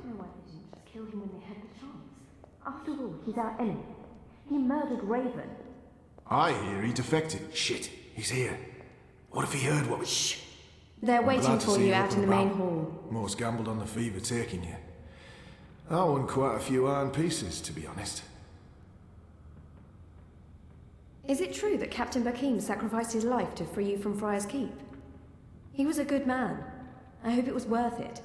Why didn't you just kill him when they had the chance? After all, he's our enemy. He murdered Raven. I hear he defected. Shit, he's here. What if he heard what we... Shh! They're I'm waiting glad to for see you you out up in and the main about. hall. Most gambled on the fever taking you. I won quite a few iron pieces, to be honest. Is it true that Captain Bakim sacrificed his life to free you from Friar's Keep? He was a good man. I hope it was worth it.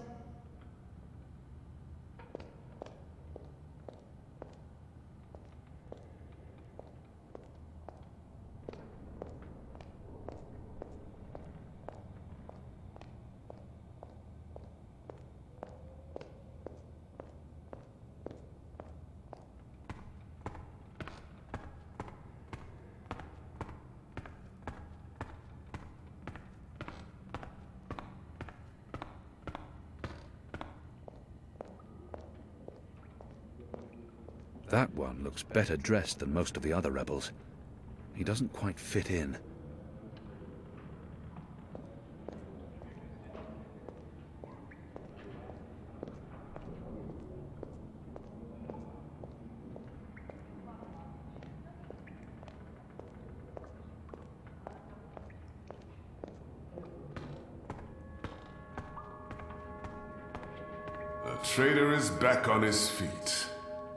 That one looks better dressed than most of the other rebels. He doesn't quite fit in. The traitor is back on his feet.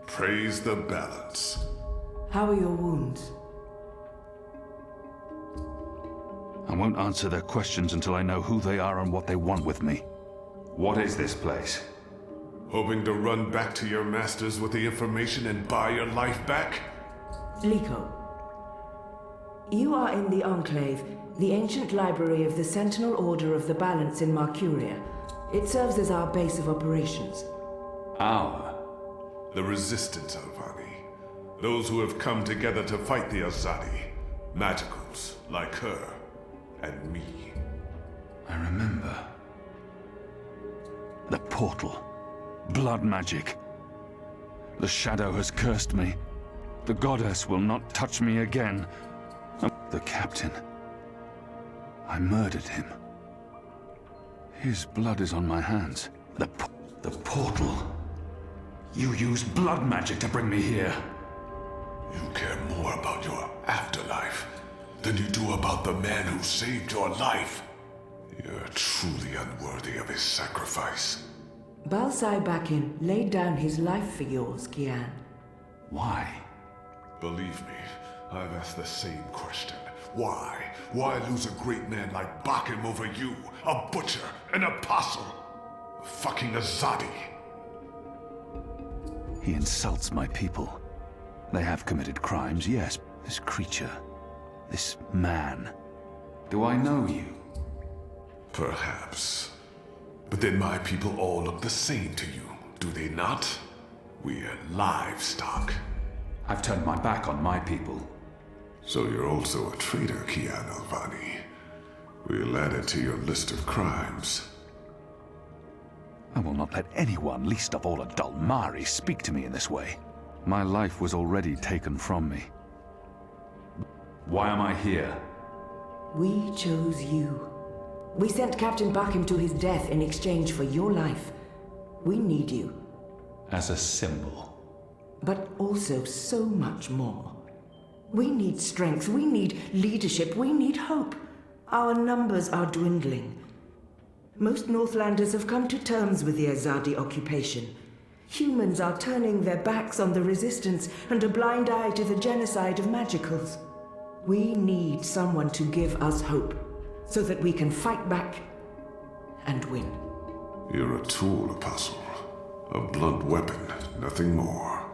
Praise the balance. How are your wounds? I won't answer their questions until I know who they are and what they want with me. What is this place? Hoping to run back to your masters with the information and buy your life back? Liko, you are in the Enclave, the ancient library of the Sentinel Order of the Balance in Marcuria. It serves as our base of operations. Our? The Resistance, Alvani. Those who have come together to fight the Azadi. Magicals, like her. And me. I remember. The portal. Blood magic. The shadow has cursed me. The goddess will not touch me again. The captain. I murdered him. His blood is on my hands. The portal. You used blood magic to bring me here. You care more about your afterlife than you do about the man who saved your life. You're truly unworthy of his sacrifice. Balsai Bakin laid down his life for yours, Kian. Why? Believe me, I've asked the same question. Why? Why lose a great man like Bakim over you? A butcher, an apostle, a fucking Azadi. He insults my people. They have committed crimes, yes. This creature, this man. Do I know you? Perhaps. But then my people all look the same to you, do they not? We're livestock. I've turned my back on my people. So you're also a traitor, Kian Alvani. We'll add it to your list of crimes. I will not let anyone, least of all a Dalmari, speak to me in this way. My life was already taken from me. Why am I here? We chose you. We sent Captain Bakim to his death in exchange for your life. We need you. As a symbol. But also so much more. We need strength, we need leadership, we need hope. Our numbers are dwindling. Most Northlanders have come to terms with the Azadi occupation. Humans are turning their backs on the Resistance and a blind eye to the genocide of Magicals. We need someone to give us hope, so that we can fight back and win. You're a tool, Apostle. A blunt weapon, nothing more.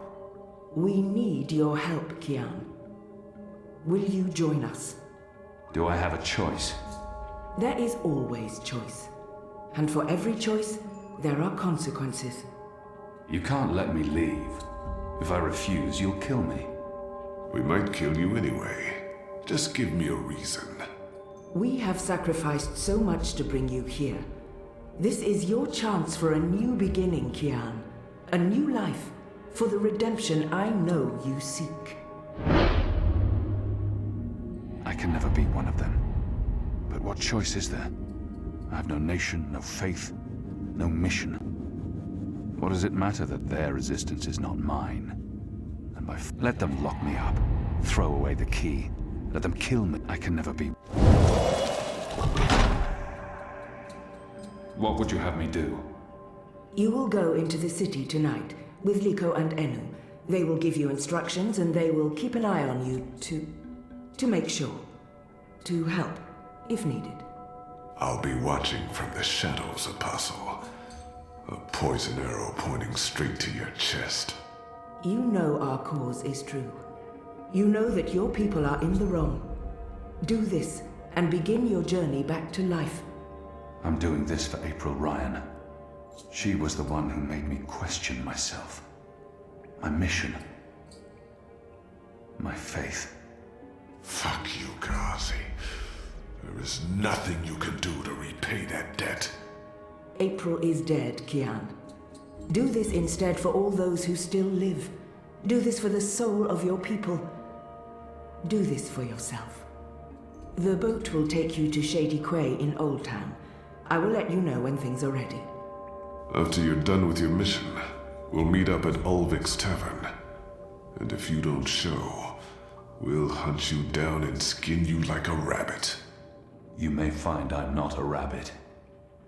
We need your help, Kian. Will you join us? Do I have a choice? There is always choice. And for every choice, there are consequences. You can't let me leave. If I refuse, you'll kill me. We might kill you anyway. Just give me a reason. We have sacrificed so much to bring you here. This is your chance for a new beginning, Kian. A new life, for the redemption I know you seek. I can never be one of them. But what choice is there? I have no nation, no faith, no mission. What does it matter that their resistance is not mine? And let them lock me up, throw away the key, let them kill me. I can never be. What would you have me do? You will go into the city tonight with Liko and Enu. They will give you instructions and they will keep an eye on you to make sure. To help, if needed. I'll be watching from the shadows, Apostle. A poison arrow pointing straight to your chest. You know our cause is true. You know that your people are in the wrong. Do this and begin your journey back to life. I'm doing this for April Ryan. She was the one who made me question myself. My mission. My faith. Fuck you, Gazi. There is nothing you can do to repay that debt. April is dead, Kian. Do this instead for all those who still live. Do this for the soul of your people. Do this for yourself. The boat will take you to Shady Quay in Old Town. I will let you know when things are ready. After you're done with your mission, we'll meet up at Ulvik's Tavern. And if you don't show, we'll hunt you down and skin you like a rabbit. You may find I'm not a rabbit.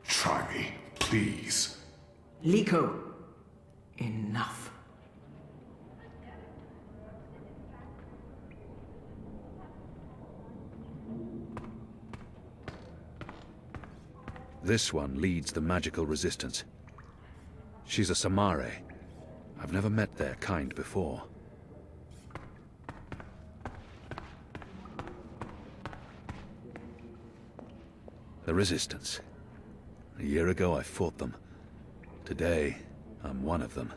Try me, please. Liko, enough. This one leads the magical resistance. She's a Samare. I've never met their kind before. The resistance. A year ago I fought them. Today, I'm one of them.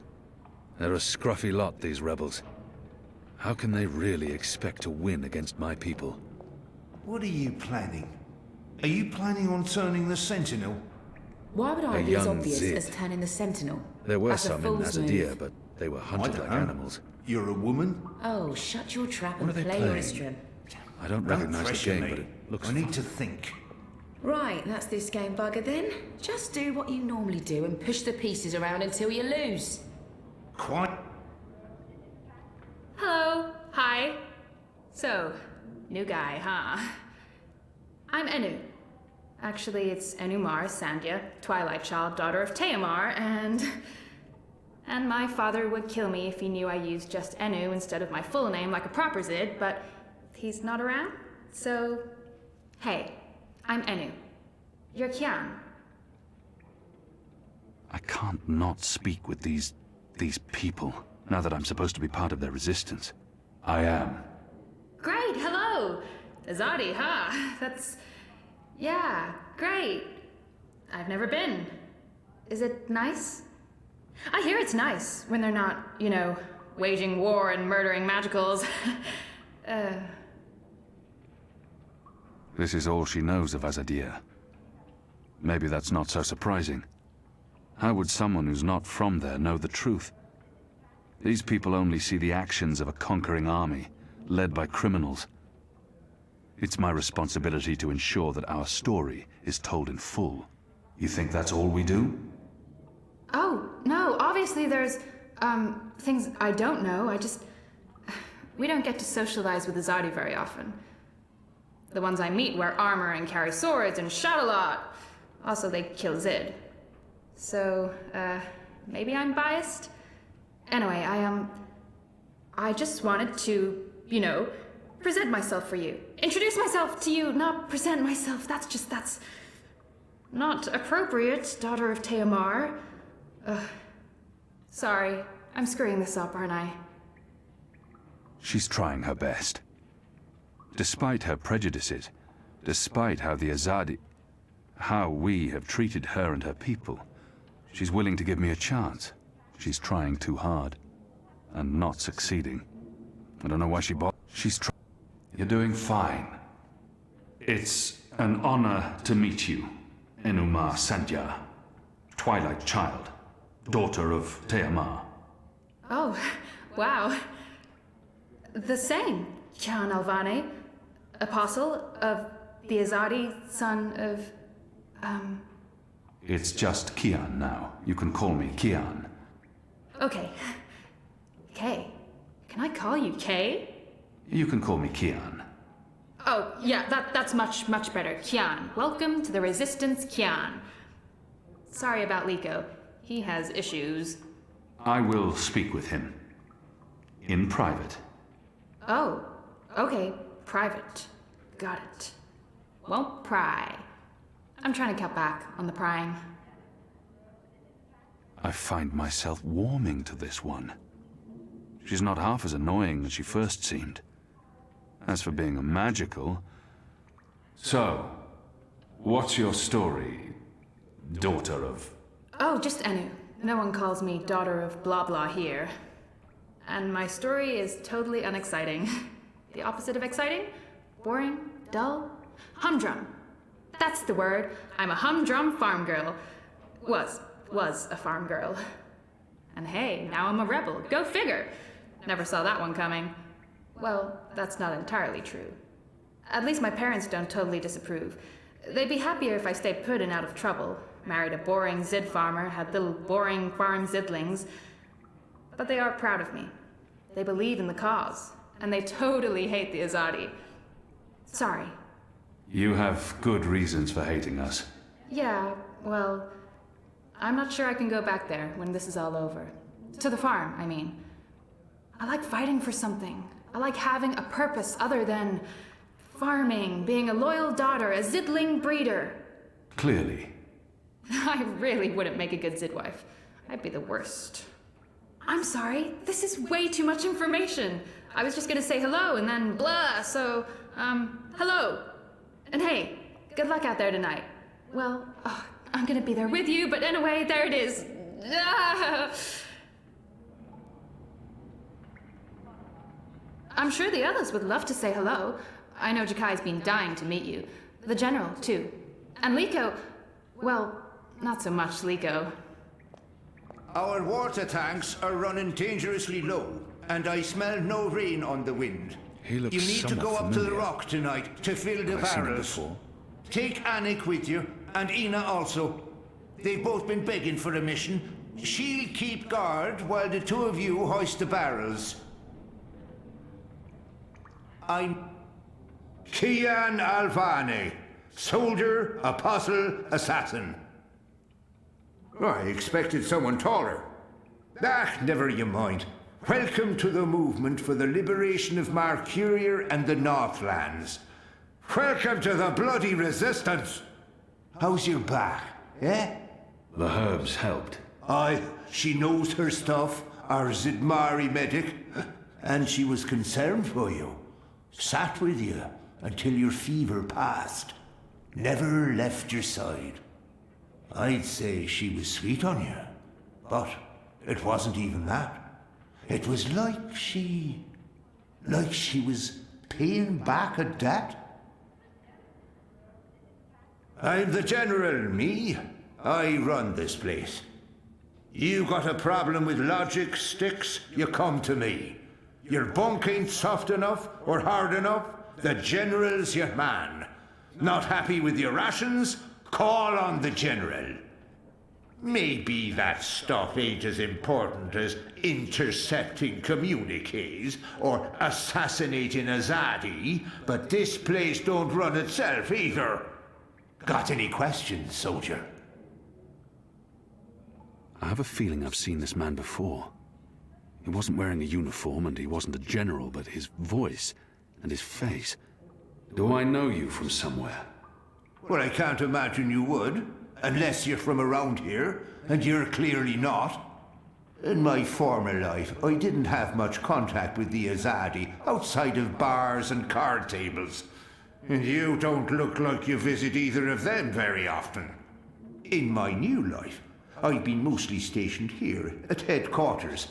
They're a scruffy lot, these rebels. How can they really expect to win against my people? What are you planning? Are you planning on turning the Sentinel? Why would I A be as young obvious Zid. as turning the Sentinel? There were That's a some in fool's Azadir, move. but they were I hunted don't like know. animals. You're a woman? Oh, shut your trap What and are they play your playing? instrument. I don't Don't recognize the pressure game, me. but it looks I fun. need to think. Right, that's this game bugger then. Just do what you normally do and push the pieces around until you lose. Quite. Hello. Hi. So, new guy, huh? I'm Enu. Actually, it's Enumar Sandhya, Twilight Child, daughter of Teomar, and my father would kill me if he knew I used just Enu instead of my full name like a proper Zid, but he's not around. So, hey, I'm Enu. You're Kian. I can't not speak with these people, now that I'm supposed to be part of their resistance. I am. Great, hello! Azadi, huh? That's... yeah, great. I've never been. Is it nice? I hear it's nice when they're not, you know, waging war and murdering magicals. This is all she knows of Azadir. Maybe that's not so surprising. How would someone who's not from there know the truth? These people only see the actions of a conquering army, led by criminals. It's my responsibility to ensure that our story is told in full. You think that's all we do? Oh, no, obviously there's, things I don't know. We don't get to socialize with Azadi very often. The ones I meet wear armor and carry swords and shout a lot. Also, they kill Zid. So, maybe I'm biased? Anyway, I just wanted to, you know, present myself for you. Introduce myself to you, not present myself. That's not appropriate, daughter of Teomar. Sorry, I'm screwing this up, aren't I? She's trying her best. Despite her prejudices, despite how we have treated her and her people, she's willing to give me a chance. She's trying too hard, and not succeeding. I don't know why she bothered. You're doing fine. It's an honor to meet you, Enumar Sandhya, Twilight Child, daughter of Teomar. Oh, wow. The same, Kian Alvane, apostle of the Azadi, son of, It's just Kian now. You can call me Kian. Okay. Kay. Can I call you Kay? You can call me Kian. Oh, yeah, that's much better. Kian. Welcome to the Resistance, Kian. Sorry about Liko. He has issues. I will speak with him. In private. Oh, okay. Private. Got it. Won't pry. I'm trying to cut back on the prying. I find myself warming to this one. She's not half as annoying as she first seemed. As for being a magical... So, what's your story, daughter of... Oh, just Anu. No one calls me daughter of blah blah here. And my story is totally unexciting. The opposite of exciting? Boring? Dull? Humdrum. That's the word. I'm a humdrum farm girl. Was a farm girl. And hey, now I'm a rebel. Go figure. Never saw that one coming. Well, that's not entirely true. At least my parents don't totally disapprove. They'd be happier if I stayed put and out of trouble. Married a boring Zid farmer, had little boring farm Zidlings. But they are proud of me. They believe in the cause. And they totally hate the Azadi. Sorry. You have good reasons for hating us. Yeah, well, I'm not sure I can go back there when this is all over. To the farm, I mean. I like fighting for something. I like having a purpose other than farming, being a loyal daughter, a Zidling breeder. Clearly. I really wouldn't make a good Zidwife. I'd be the worst. I'm sorry, this is way too much information. I was just gonna say hello and then blah, so, hello. And hey, good luck out there tonight. Well, I'm gonna be there with you, but anyway, there it is. I'm sure the others would love to say hello. I know Jakai's been dying to meet you. The General, too. And Liko, well, not so much Liko. Our water tanks are running dangerously low, and I smell no rain on the wind. He looks You need to go somewhat up to the familiar. rock tonight to fill the Have I seen him barrels. before? Take Anik with you, and Ina also. They've both been begging for a mission. She'll keep guard while the two of you hoist the barrels. I'm Kian Alvane, soldier, apostle, assassin. I expected someone taller. Never you mind. Welcome to the movement for the liberation of Marcuria and the Northlands. Welcome to the bloody resistance. How's your back, eh? The herbs helped. Aye, she knows her stuff, our Zidmari medic, and she was concerned for you. Sat with you until your fever passed. Never left your side. I'd say she was sweet on you, but it wasn't even that. It was like she was paying back a debt. I'm the General, me. I run this place. You got a problem with logic, sticks, you come to me. Your bunk ain't soft enough or hard enough, the General's your man. Not happy with your rations? Call on the General. Maybe that stuff ain't as important as intercepting communiques or assassinating Azadi, but this place don't run itself either. Got any questions, soldier? I have a feeling I've seen this man before. He wasn't wearing a uniform and he wasn't a general, but his voice and his face. Do I know you from somewhere? Well, I can't imagine you would, unless you're from around here, and you're clearly not. In my former life, I didn't have much contact with the Azadi outside of bars and card tables. And you don't look like you visit either of them very often. In my new life, I've been mostly stationed here at headquarters.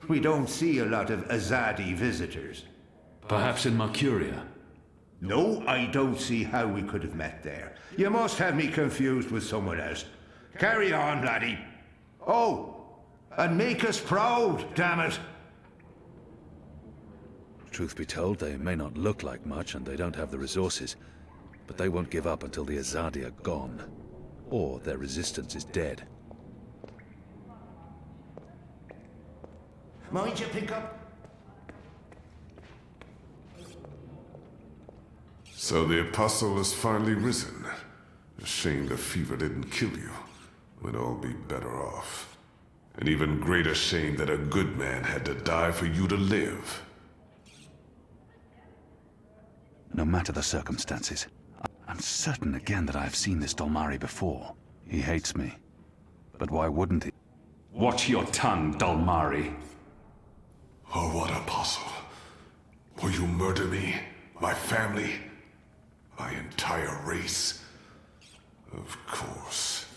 We don't see a lot of Azadi visitors. Perhaps in Marcuria? No, I don't see how we could have met there. You must have me confused with someone else. Carry on, laddie. Oh, and make us proud, damn it. Truth be told, they may not look like much and they don't have the resources, but they won't give up until the Azadi are gone, or their resistance is dead. Mind you pick up? So the Apostle has finally risen. A shame the fever didn't kill you. We'd all be better off. An even greater shame that a good man had to die for you to live. No matter the circumstances, I'm certain again that I have seen this Dolmari before. He hates me. But why wouldn't he? Watch your tongue, Dolmari. Oh, what apostle? Will you murder me? My family? My entire race? Of course.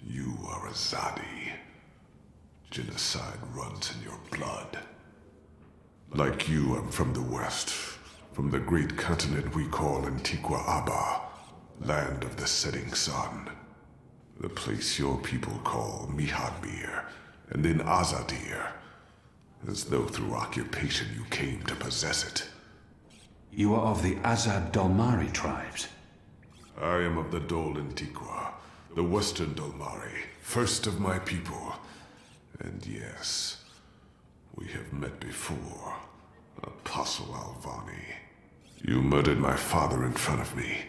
You are Azadi. Genocide runs in your blood. Like you, I'm from the west. From the great continent we call Antigua Aba. Land of the setting sun. The place your people call Mihadmir, and then Azadir. As though through occupation you came to possess it. You are of the Azad Dolmari tribes. I am of the Dol Antigua, the western Dolmari, first of my people. And yes, we have met before, Apostle Alvani. You murdered my father in front of me.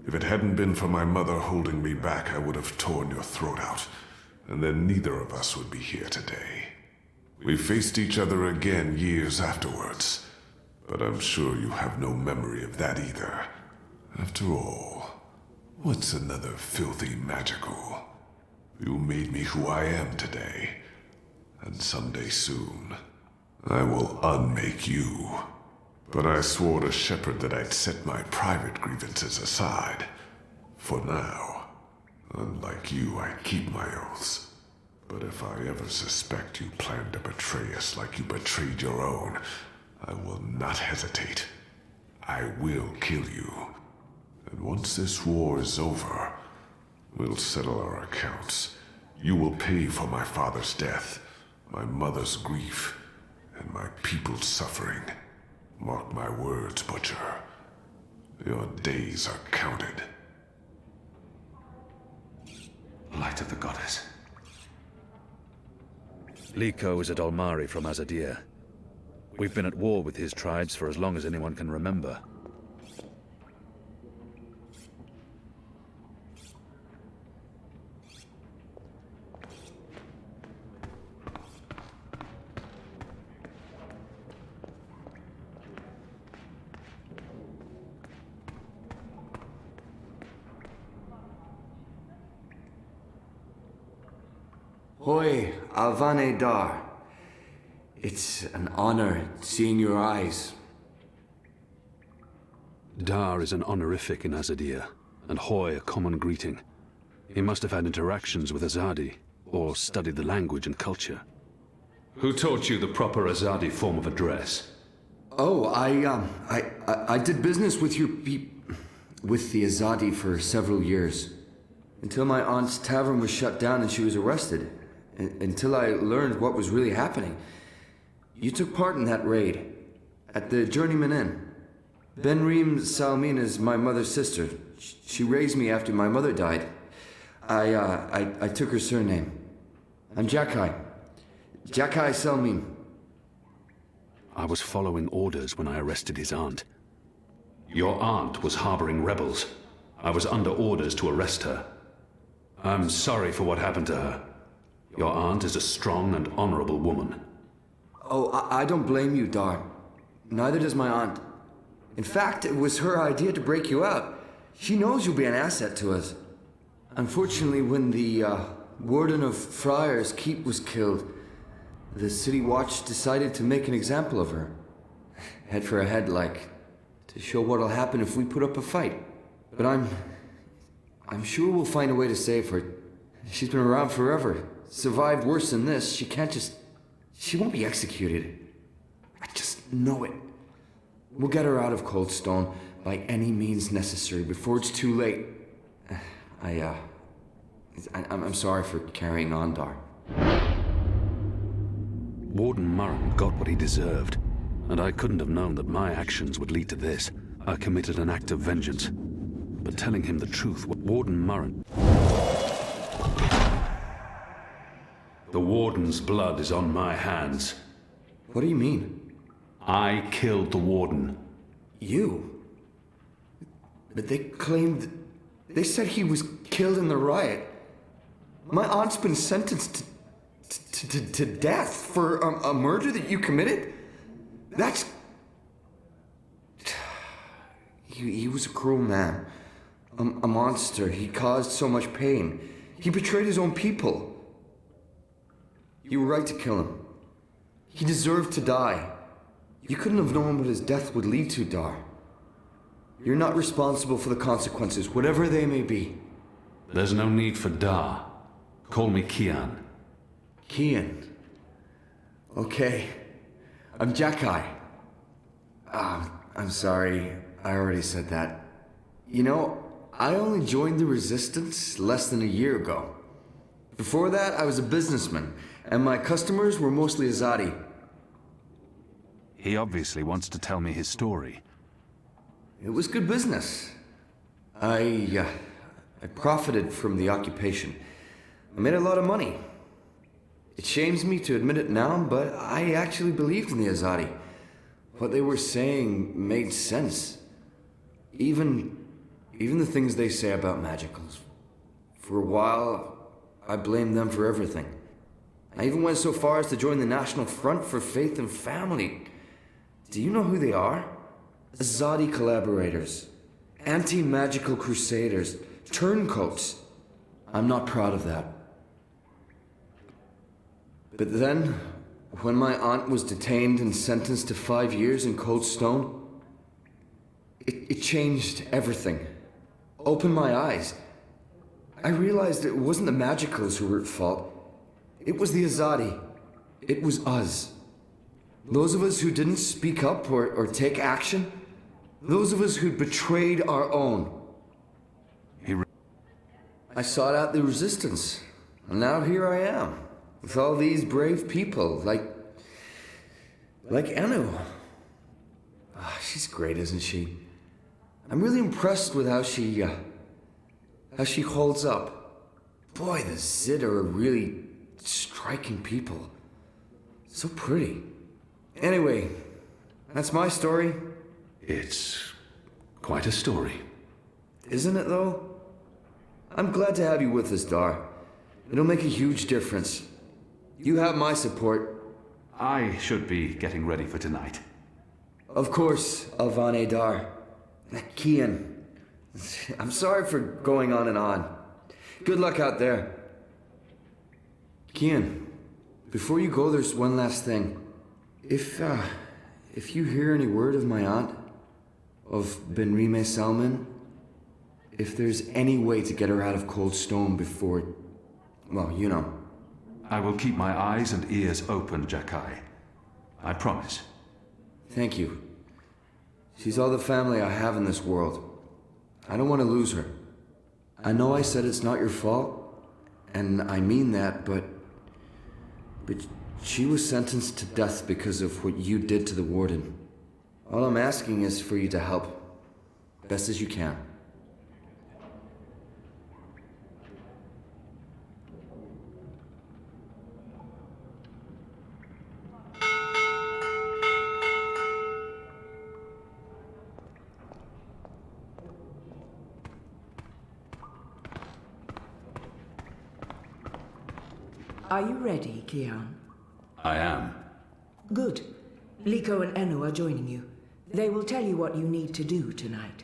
If it hadn't been for my mother holding me back, I would have torn your throat out, and then neither of us would be here today. We faced each other again years afterwards, but I'm sure you have no memory of that either. After all, what's another filthy magical? You made me who I am today, and someday soon, I will unmake you. But I swore to Shepard that I'd set my private grievances aside. For now. Unlike you, I keep my oaths. But if I ever suspect you plan to betray us like you betrayed your own, I will not hesitate. I will kill you. And once this war is over, we'll settle our accounts. You will pay for my father's death, my mother's grief, and my people's suffering. Mark my words, Butcher. Your days are counted. Light of the Goddess. Liko is a Dolmari from Azadir. We've been at war with his tribes for as long as anyone can remember. Hoi, Alvane Dar. It's an honor seeing your eyes. Dar is an honorific in Azadir, and Hoi a common greeting. He must have had interactions with Azadi, or studied the language and culture. Who taught you the proper Azadi form of address? Oh, I did business with with the Azadi for several years. Until my aunt's tavern was shut down and she was arrested. Until I learned what was really happening. You took part in that raid. At the Journeyman Inn. Benreem Salmin is my mother's sister. She raised me after my mother died. I took her surname. I'm Jakai. Jakai Salmin. I was following orders when I arrested his aunt. Your aunt was harboring rebels. I was under orders to arrest her. I'm sorry for what happened to her. Your aunt is a strong and honorable woman. Oh, I don't blame you, Dar. Neither does my aunt. In fact, it was her idea to break you out. She knows you'll be an asset to us. Unfortunately, when the warden of Friar's Keep was killed, the City Watch decided to make an example of her. Head for a head, like, to show what'll happen if we put up a fight. But I'm sure we'll find a way to save her. She's been around forever. Survived worse than this. She won't be executed. I just know it. We'll get her out of Coldstone by any means necessary before it's too late. I'm sorry for carrying on, Dar. Warden Murren got what he deserved, and I couldn't have known that my actions would lead to this. I committed an act of vengeance. But telling him the truth, Warden Murren... The Warden's blood is on my hands. What do you mean? I killed the warden. You? But they claimed... They said he was killed in the riot. My aunt's been sentenced to death for a murder that you committed? That's... He was a cruel man. A monster. He caused so much pain. He betrayed his own people. You were right to kill him. He deserved to die. You couldn't have known what his death would lead to, Dar. You're not responsible for the consequences, whatever they may be. There's no need for Dar. Call me Kian. Kian. Okay. I'm Jakai. I'm sorry. I already said that. You know, I only joined the Resistance less than a year ago. Before that, I was a businessman, and my customers were mostly Azadi. He obviously wants to tell me his story. It was good business. I profited from the occupation. I made a lot of money. It shames me to admit it now, but I actually believed in the Azadi. What they were saying made sense. Even the things they say about magicals. For a while, I blamed them for everything. I even went so far as to join the National Front for Faith and Family. Do you know who they are? Azadi collaborators. Anti-magical crusaders. Turncoats. I'm not proud of that. But then, when my aunt was detained and sentenced to 5 years in Cold Stone, it changed everything. Opened my eyes. I realized it wasn't the magicals who were at fault. It was the Azadi. It was us. Those of us who didn't speak up or take action. Those of us who'd betrayed our own. I sought out the Resistance, and now here I am, with all these brave people, like Anu. She's great, isn't she? I'm really impressed with how she holds up. Boy, the Zid are really striking people. So pretty. Anyway, that's my story. It's quite a story. Isn't it, though? I'm glad to have you with us, Dar. It'll make a huge difference. You have my support. I should be getting ready for tonight. Of course, Alvane Dar. Kian. I'm sorry for going on and on. Good luck out there. Kian, before you go, there's one last thing. If you hear any word of my aunt, of Benrime Salman, if there's any way to get her out of Cold Stone before, well, you know. I will keep my eyes and ears open, Jakai. I promise. Thank you. She's all the family I have in this world. I don't want to lose her. I know I said it's not your fault, and I mean that, but she was sentenced to death because of what you did to the warden. All I'm asking is for you to help, best as you can. Are you ready, Kian? I am. Good. Liko and Enu are joining you. They will tell you what you need to do tonight.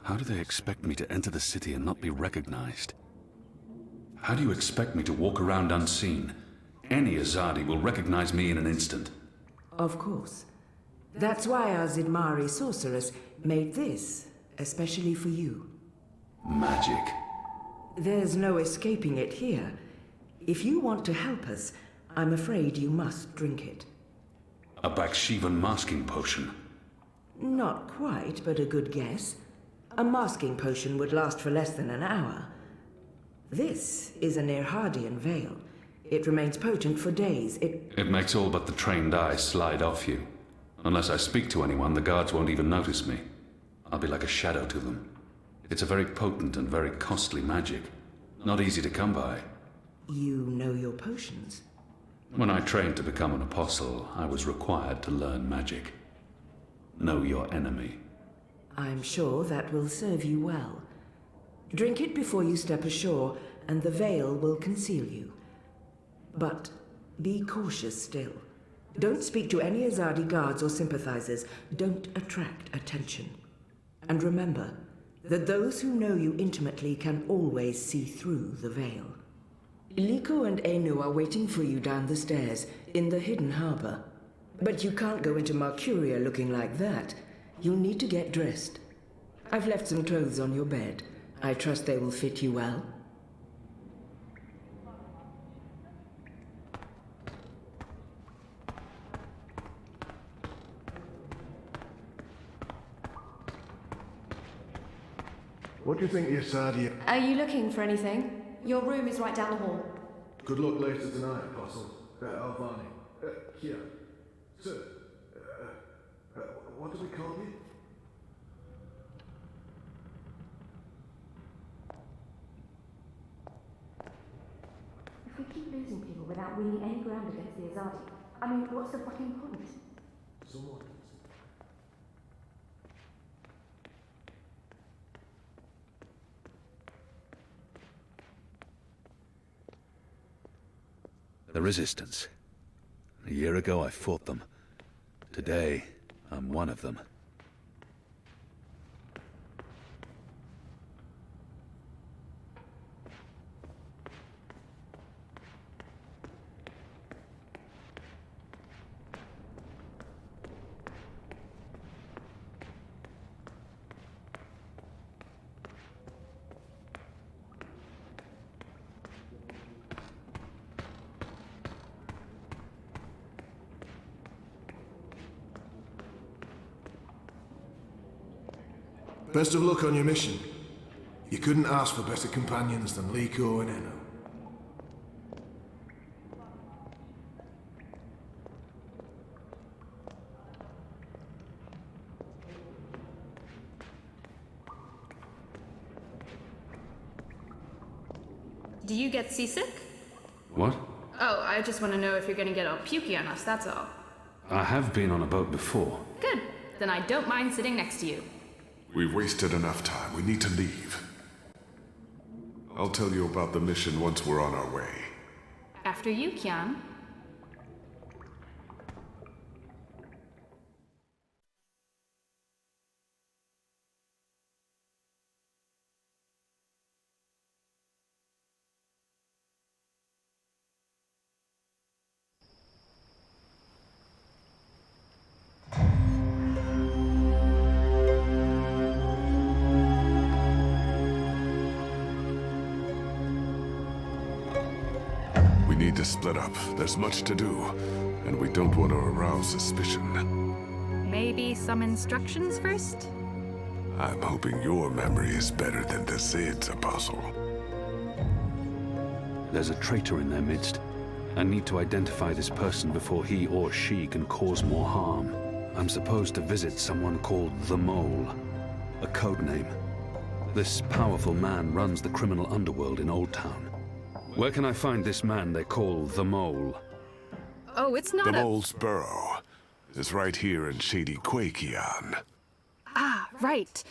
How do they expect me to enter the city and not be recognized? How do you expect me to walk around unseen? Any Azadi will recognize me in an instant. Of course. That's why our Zidmari sorceress made this, especially for you. Magic. There's no escaping it here. If you want to help us, I'm afraid you must drink it. A Bakshivan masking potion. Not quite, but a good guess. A masking potion would last for less than an hour. This is a Nirhadian veil. It remains potent for days. It makes all but the trained eyes slide off you. Unless I speak to anyone, the guards won't even notice me. I'll be like a shadow to them. It's a very potent and very costly magic. Not easy to come by. You know your potions. When I trained to become an apostle, I was required to learn magic. Know your enemy. I'm sure that will serve you well. Drink it before you step ashore, and the veil will conceal you. But be cautious still. Don't speak to any Azadi guards or sympathizers. Don't attract attention. And remember that those who know you intimately can always see through the veil. Liko and Enu are waiting for you down the stairs, in the hidden harbor. But you can't go into Mercuria looking like that. You'll need to get dressed. I've left some clothes on your bed. I trust they will fit you well. What do you think, Yasadia? Are you looking for anything? Your room is right down the hall. Good luck later tonight, Apostle. Alvani. Here. Sir. What do we call you? If we keep losing people without winning any ground against the Azadi, I mean, what's the fucking point? Someone. The Resistance. A year ago I fought them. Today, I'm one of them. Best of luck on your mission. You couldn't ask for better companions than Liko and Eno. Do you get seasick? What? Oh, I just want to know if you're gonna get all pukey on us, that's all. I have been on a boat before. Good. Then I don't mind sitting next to you. We've wasted enough time. We need to leave. I'll tell you about the mission once we're on our way. After you, Kian. We need to split up. There's much to do, and we don't want to arouse suspicion. Maybe some instructions first? I'm hoping your memory is better than the Zed's, Apostle. There's a traitor in their midst. I need to identify this person before he or she can cause more harm. I'm supposed to visit someone called the Mole, a code name. This powerful man runs the criminal underworld in Old Town. Where can I find this man they call the Mole? Oh, it's not The Mole's burrow is right here in Shady Quay, Kian. Ah, right.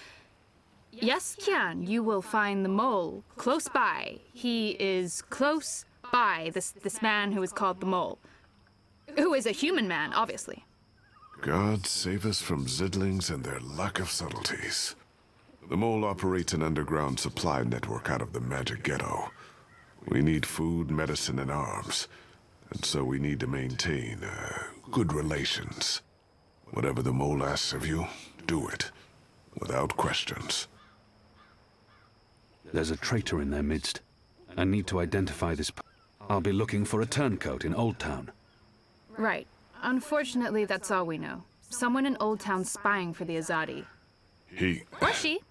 Yes, Kian, you will find the Mole close by. He is close by, this man who is called the Mole. Who is a human man, obviously. God save us from Zidlings and their lack of subtleties. The Mole operates an underground supply network out of the Magic Ghetto. We need food, medicine, and arms. And so we need to maintain, good relations. Whatever the Mole asks of you, do it. Without questions. There's a traitor in their midst. I need to identify this. I'll be looking for a turncoat in Old Town. Right. Unfortunately, that's all we know. Someone in Old Town spying for the Azadi. He Or she.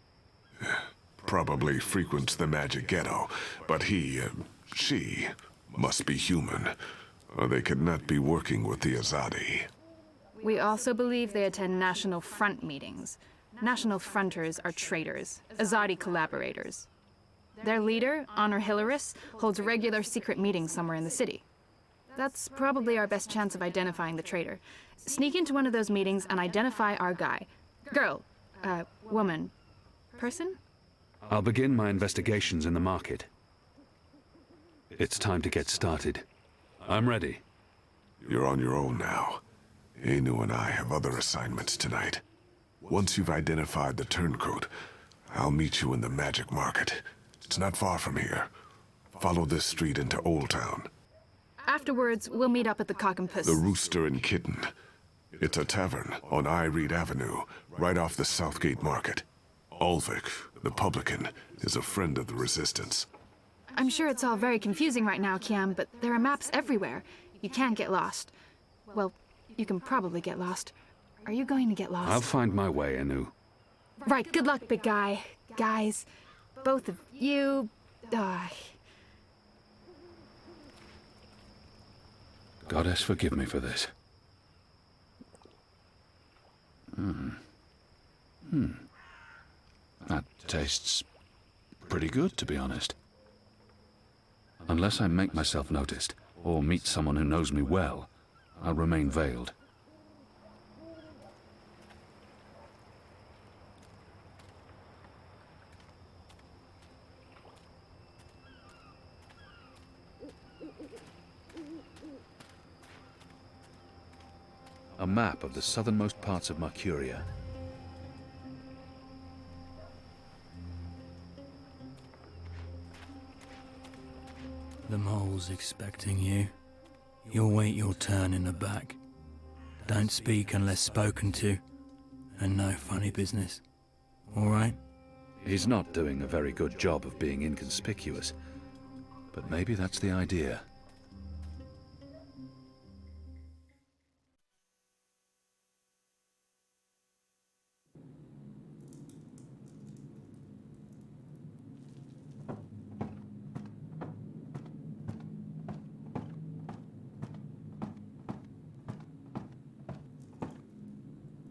probably frequents the Magic Ghetto, but she must be human, or they could not be working with the Azadi. We also believe they attend National Front meetings. National Fronters are traitors, Azadi collaborators. Their leader, Honor Hilaris, holds regular secret meetings somewhere in the city. That's probably our best chance of identifying the traitor. Sneak into one of those meetings and identify our guy. Girl. Woman. Person? I'll begin my investigations in the market. It's time to get started. I'm ready. You're on your own now. Anu and I have other assignments tonight. Once you've identified the turncoat, I'll meet you in the magic market. It's not far from here. Follow this street into Old Town. Afterwards, we'll meet up at the Cock and Puss. The Rooster and Kitten. It's a tavern on I Reed Avenue, right off the Southgate Market. Ulvik, the publican, is a friend of the Resistance. I'm sure it's all very confusing right now, Kiam, but there are maps everywhere. You can't get lost. Well, you can probably get lost. Are you going to get lost? I'll find my way, Anu. Right, good luck, big guy. Guys, both of you... Goddess, forgive me for this. That tastes pretty good, to be honest. Unless I make myself noticed, or meet someone who knows me well, I'll remain veiled. A map of the southernmost parts of Mercuria. The mole's expecting you. You'll wait your turn in the back. Don't speak unless spoken to, and no funny business. All right? He's not doing a very good job of being inconspicuous, but maybe that's the idea.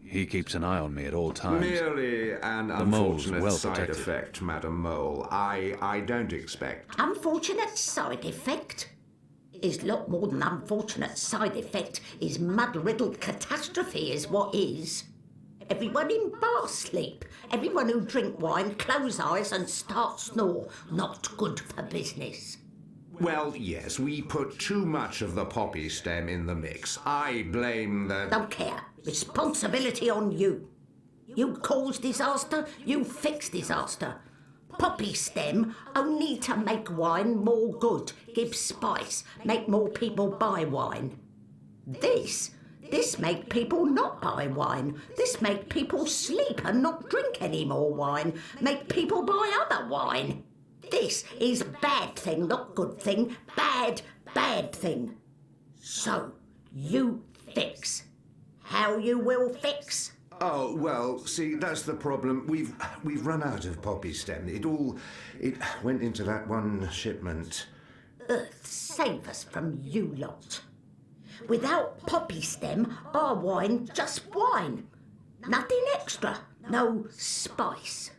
He keeps an eye on me at all times. Merely an The mole's unfortunate well side protected. effect, Madam Mole. I don't expect. Unfortunate side effect? Is lot more than unfortunate side effect. Is mud-riddled catastrophe is what is. Everyone in bar sleep. Everyone who drink wine close eyes and start snore. Not good for business. Well, yes, we put too much of the poppy stem in the mix. I blame the... Don't care. Responsibility on you. You cause disaster, you fix disaster. Poppy stem only to make wine more good, give spice, make more people buy wine. This make people not buy wine. This make people sleep and not drink any more wine. Make people buy other wine. This is bad thing, not good thing. Bad thing. So, you fix. How you will fix? Oh, well, see, that's the problem. We've run out of poppy stem. It went into that one shipment. Earth save us from you lot. Without poppy stem, our wine just wine. Nothing extra. No spice.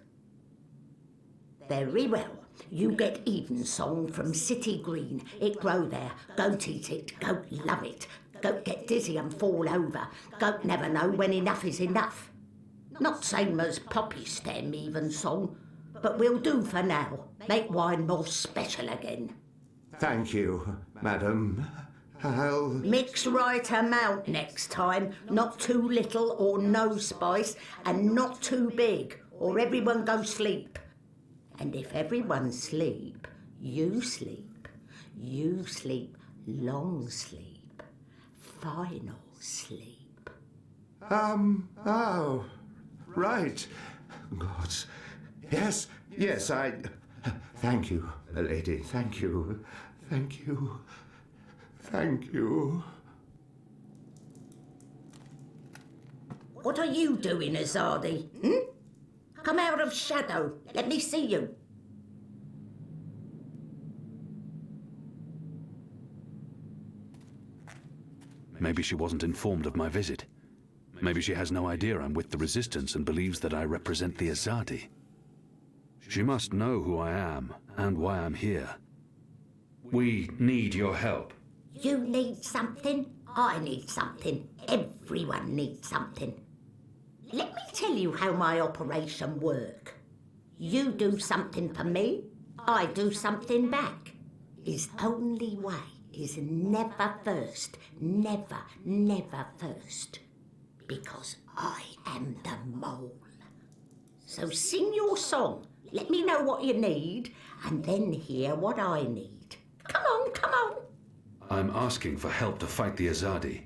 Very well. You get evensong from City Green. It grow there. Goat eat it. Goat love it. Goat get dizzy and fall over. Goat never know when enough is enough. Not same as poppy stem evensong, but we'll do for now. Make wine more special again. Thank you, madam. I'll... Mix right amount next time. Not too little or no spice, and not too big, or everyone go sleep. And if everyone sleep, you sleep. You sleep long sleep. Final sleep. Oh, right. God. Yes, I... Thank you, lady. Thank you. Thank you. Thank you. What are you doing, Azadi? Come out of shadow. Let me see you. Maybe she wasn't informed of my visit. Maybe she has no idea I'm with the Resistance and believes that I represent the Azadi. She must know who I am and why I'm here. We need your help. You need something, I need something, everyone needs something. Let me tell you how my operation work. You do something for me, I do something back. His only way is never first, never, never first. Because I am the mole. So sing your song, let me know what you need, and then hear what I need. Come on, come on. I'm asking for help to fight the Azadi.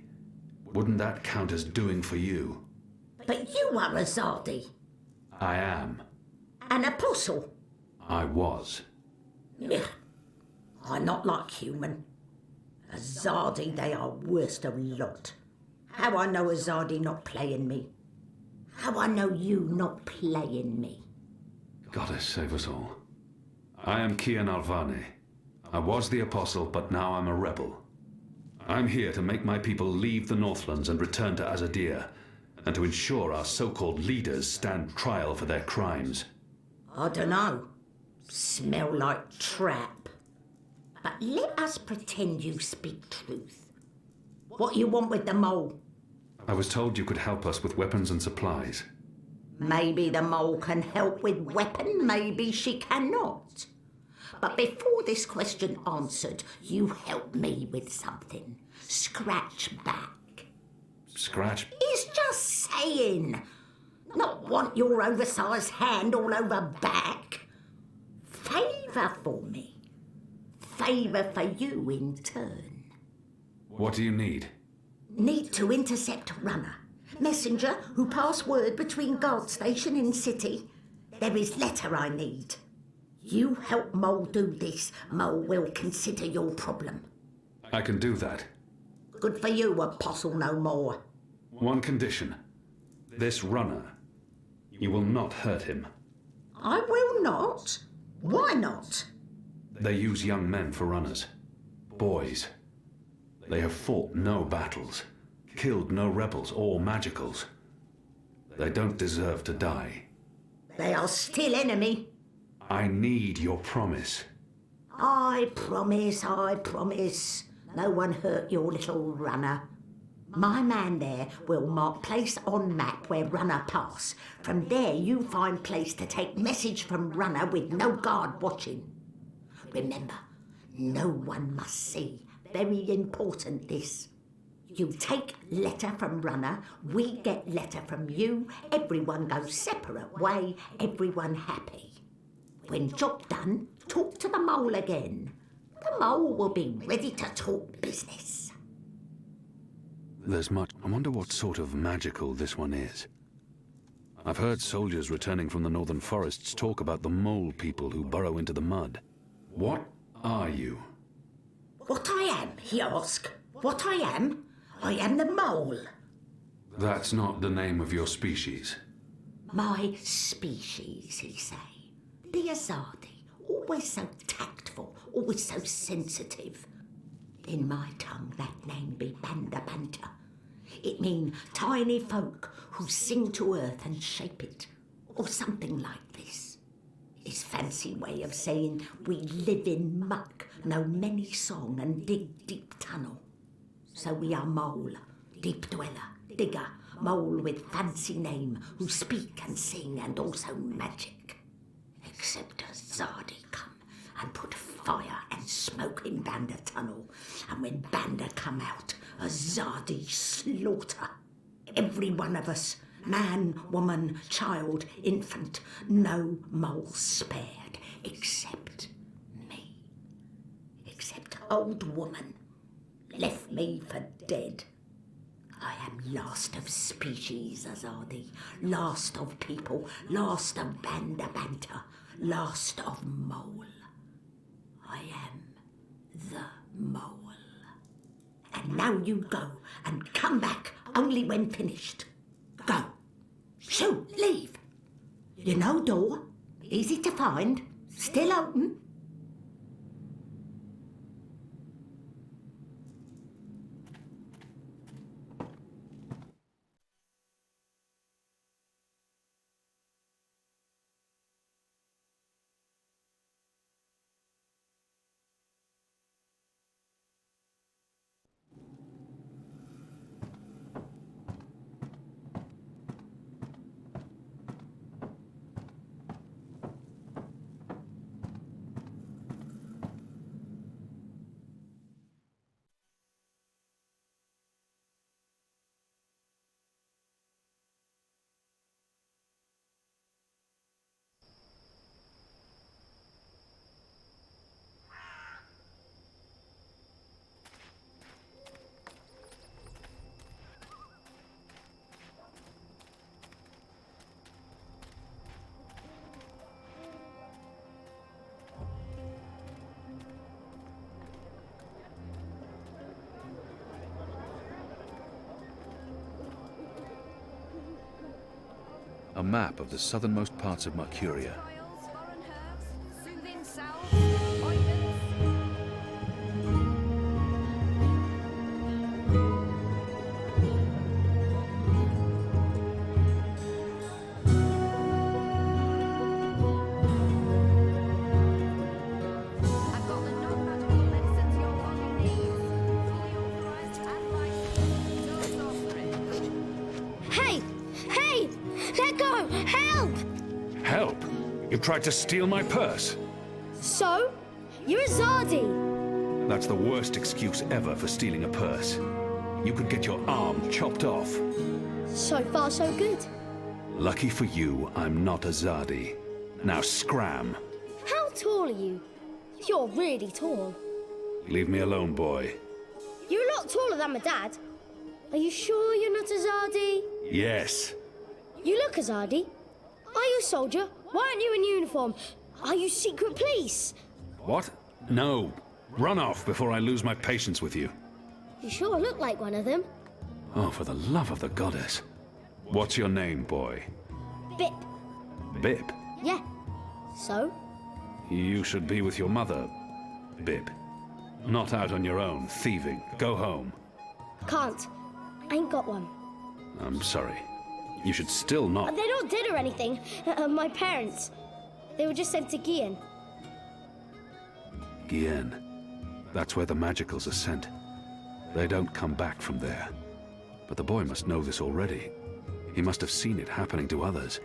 Wouldn't that count as doing for you? But you are Azadi. I am. An apostle. I was. Ugh. I'm not like human. Azadi, they are worst of lot. How I know Azadi not playing me. How I know you not playing me. Goddess save us all. I am Kian Alvane. I was the apostle, but now I'm a rebel. I'm here to make my people leave the Northlands and return to Azadir, and to ensure our so-called leaders stand trial for their crimes. I dunno. Smell like trap. But let us pretend you speak truth. What you want with the mole? I was told you could help us with weapons and supplies. Maybe the mole can help with weapon, maybe she cannot. But before this question answered, you help me with something. Scratch back. Scratch? He's just saying. Not want your oversized hand all over back. Favour for me. Favour for you in turn. What do you need? Need to intercept runner. Messenger who pass word between guard station and city. There is letter I need. You help Mole do this, Mole will consider your problem. I can do that. Good for you, apostle no more. One condition. This runner. You will not hurt him. I will not? Why not? They use young men for runners. Boys. They have fought no battles, killed no rebels or magicals. They don't deserve to die. They are still enemy. I need your promise. I promise. No one hurt your little runner. My man there will mark place on map where runner pass. From there you find place to take message from runner with no guard watching. Remember, no one must see. Very important this. You take letter from runner, we get letter from you, everyone goes separate way, everyone happy. When job done, talk to the mole again. The mole will be ready to talk business. There's much. I wonder what sort of magical this one is. I've heard soldiers returning from the northern forests talk about the mole people who burrow into the mud. What are you? What I am, he asked. What I am? I am the mole. That's not the name of your species. My species, he say. The Azadi, always so tactful, always so sensitive. In my tongue that name be Banda Banta. It mean tiny folk who sing to earth and shape it, or something like this. His fancy way of saying we live in muck, know many song and dig deep tunnel. So we are mole, deep dweller, digger, mole with fancy name, who speak and sing and also magic. Except Azadi come and put fire and smoke in Banda tunnel, and when Banda come out, Azadi slaughter. Every one of us, man, woman, child, infant, no mole spared, except me. Except old woman, left me for dead. I am last of species, Azadi, last of people, last of Banda Banta, last of mole. I am the mole. And now you go and come back only when finished. Go. Shoot, leave. You know door, easy to find, still open. A map of the southernmost parts of Mercuria. Hey! Hey! Let go! Help! Help? You tried to steal my purse? So? You're a Zardi! That's the worst excuse ever for stealing a purse. You could get your arm chopped off. So far, so good. Lucky for you, I'm not a Zardi. Now scram. How tall are you? You're really tall. Leave me alone, boy. You're a lot taller than my dad. Are you sure you're not a Zardi? Yes. You look a Zardi. Are you a soldier? Why aren't you in uniform? Are you secret police? What? No. Run off before I lose my patience with you. You sure look like one of them. Oh, for the love of the goddess. What's your name, boy? Bip. Bip? Yeah. So? You should be with your mother, Bip. Not out on your own, thieving. Go home. Can't. I ain't got one. I'm sorry. You should still not... They're not dead or anything. My parents. They were just sent to Gien. Gien. That's where the magicals are sent. They don't come back from there. But the boy must know this already. He must have seen it happening to others.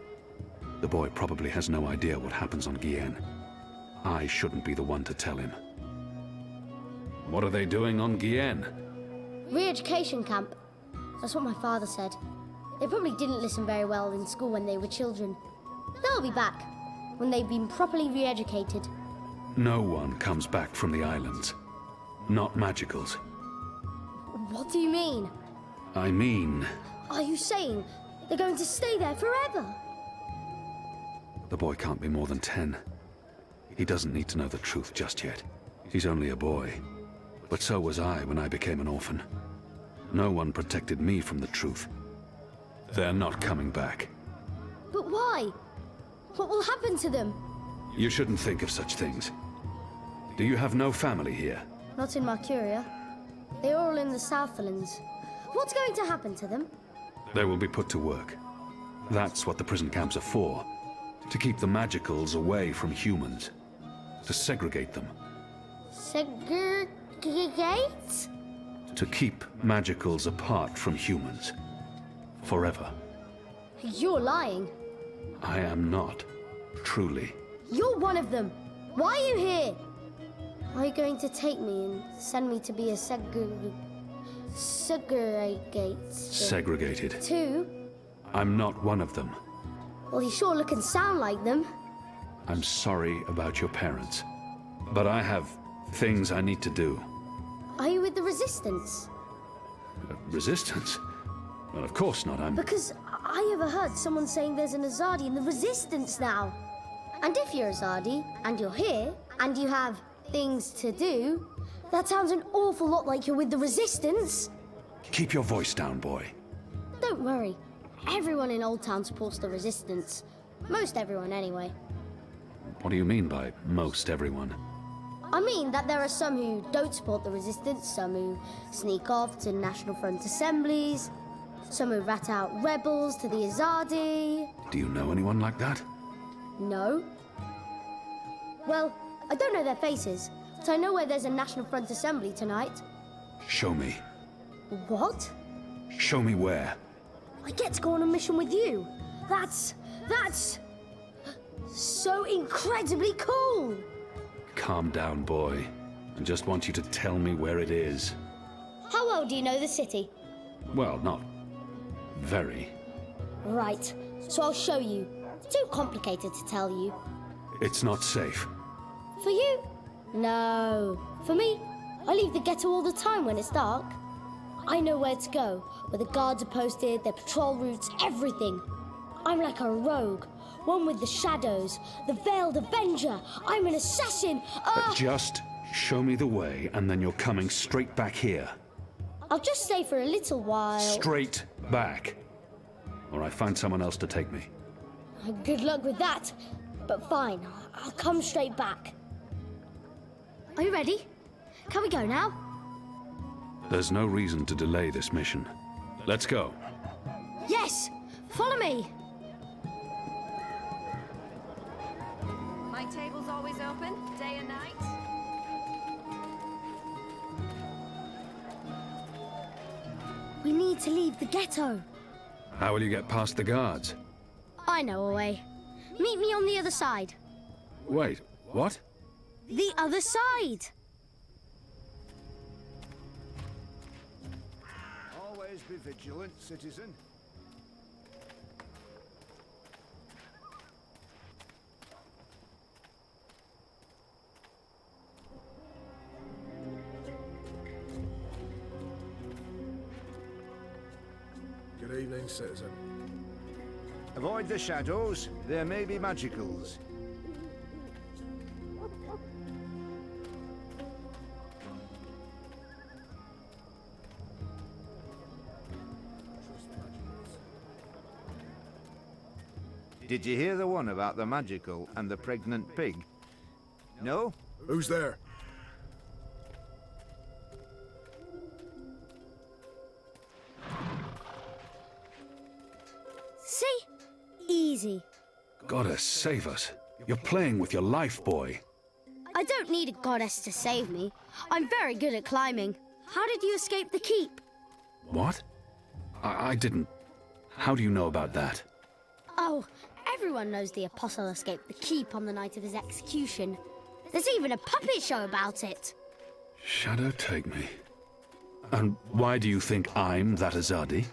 The boy probably has no idea what happens on Gien. I shouldn't be the one to tell him. What are they doing on Gien? Re-education camp. That's what my father said. They probably didn't listen very well in school when they were children. They'll be back when they've been properly re-educated. No one comes back from the islands. Not magicals. What do you mean? I mean... Are you saying they're going to stay there forever? The boy can't be more than 10. He doesn't need to know the truth just yet. He's only a boy. But so was I when I became an orphan. No one protected me from the truth. They're not coming back. But why? What will happen to them? You shouldn't think of such things. Do you have no family here? Not in Mercuria. They're all in the Southlands. What's going to happen to them? They will be put to work. That's what the prison camps are for. To keep the magicals away from humans. To segregate them. Segregate? To keep magicals apart from humans. Forever. You're lying. I am not. Truly. You're one of them. Why are you here? Are you going to take me and send me to be a Segregated. Too? I'm not one of them. Well, you sure look and sound like them. I'm sorry about your parents. But I have things I need to do. Are you with the Resistance? Resistance? Well, of course not. Because I overheard someone saying there's an Azadi in the Resistance now. And if you're Azadi, and you're here, and you have things to do, that sounds an awful lot like you're with the Resistance. Keep your voice down, boy. Don't worry. Everyone in Old Town supports the Resistance. Most everyone, anyway. What do you mean by most everyone? I mean that there are some who don't support the Resistance, some who sneak off to National Front assemblies, some who rat out rebels to the Azadi. Do you know anyone like that? No. Well, I don't know their faces, but I know where there's a National Front assembly tonight. Show me. What? Show me where. I get to go on a mission with you. That's so incredibly cool. Calm down, boy. I just want you to tell me where it is. How well do you know the city? Well, not very. Right, so I'll show you. It's too complicated to tell you. It's not safe. For you? No. For me, I leave the ghetto all the time when it's dark. I know where to go, where the guards are posted, their patrol routes, everything. I'm like a rogue, one with the shadows, the Veiled Avenger. I'm an assassin. But just show me the way, and then you're coming straight back here. I'll just stay for a little while. Straight back. Or I find someone else to take me. Good luck with that. But fine, I'll come straight back. Are you ready? Can we go now? There's no reason to delay this mission. Let's go. Yes! Follow me! My table's always open, day and night. We need to leave the ghetto. How will you get past the guards? I know a way. Meet me on the other side. Wait, what? The other side! Always be vigilant, citizen. Good evening, citizen. Avoid the shadows. There may be magicals. Did you hear the one about the magical and the pregnant pig? No? Who's there? See? Easy. Goddess, save us. You're playing with your life, boy. I don't need a goddess to save me. I'm very good at climbing. How did you escape the keep? What? I didn't... How do you know about that? Oh, everyone knows the apostle escaped the keep on the night of his execution. There's even a puppet show about it. Shadow take me. And why do you think I'm that Azadi?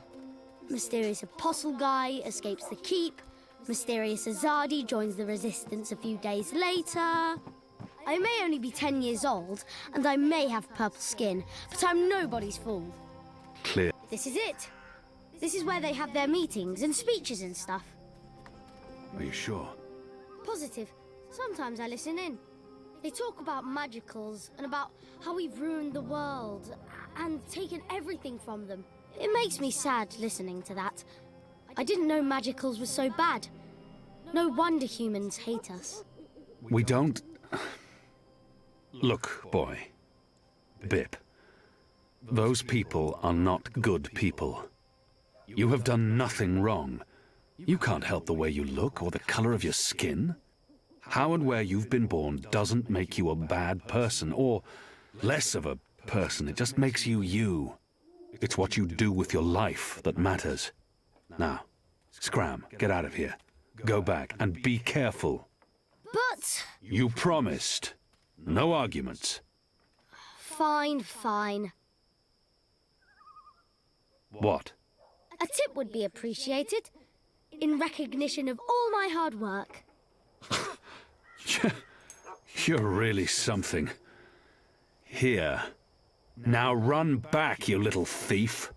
Mysterious apostle guy escapes the keep. Mysterious Azadi joins the resistance a few days later. I may only be 10 years old, and I may have purple skin, but I'm nobody's fool. Clear. This is it. This is where they have their meetings and speeches and stuff. Are you sure? Positive. Sometimes I listen in. They talk about magicals and about how we've ruined the world and taken everything from them. It makes me sad listening to that. I didn't know magicals were so bad. No wonder humans hate us. We don't... Look, boy. Bip. Those people are not good people. You have done nothing wrong. You can't help the way you look or the color of your skin. How and where you've been born doesn't make you a bad person, or less of a person. It just makes you you. It's what you do with your life that matters. Now, Scram, get out of here. Go back, and be careful. But... You promised. No arguments. Fine, fine. What? A tip would be appreciated, in recognition of all my hard work. You're really something. Here. Now run back, you little thief.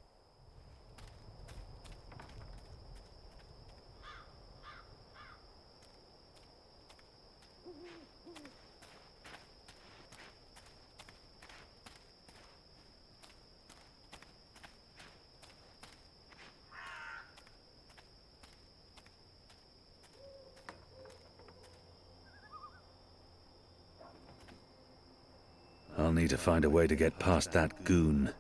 I'll need to find a way to get past that goon.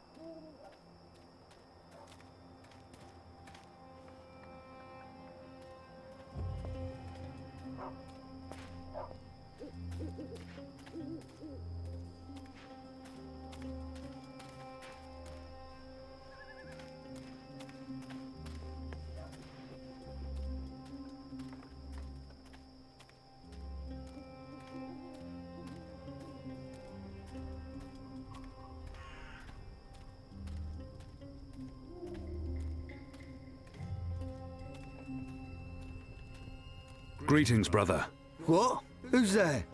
Greetings, brother. What? Who's there?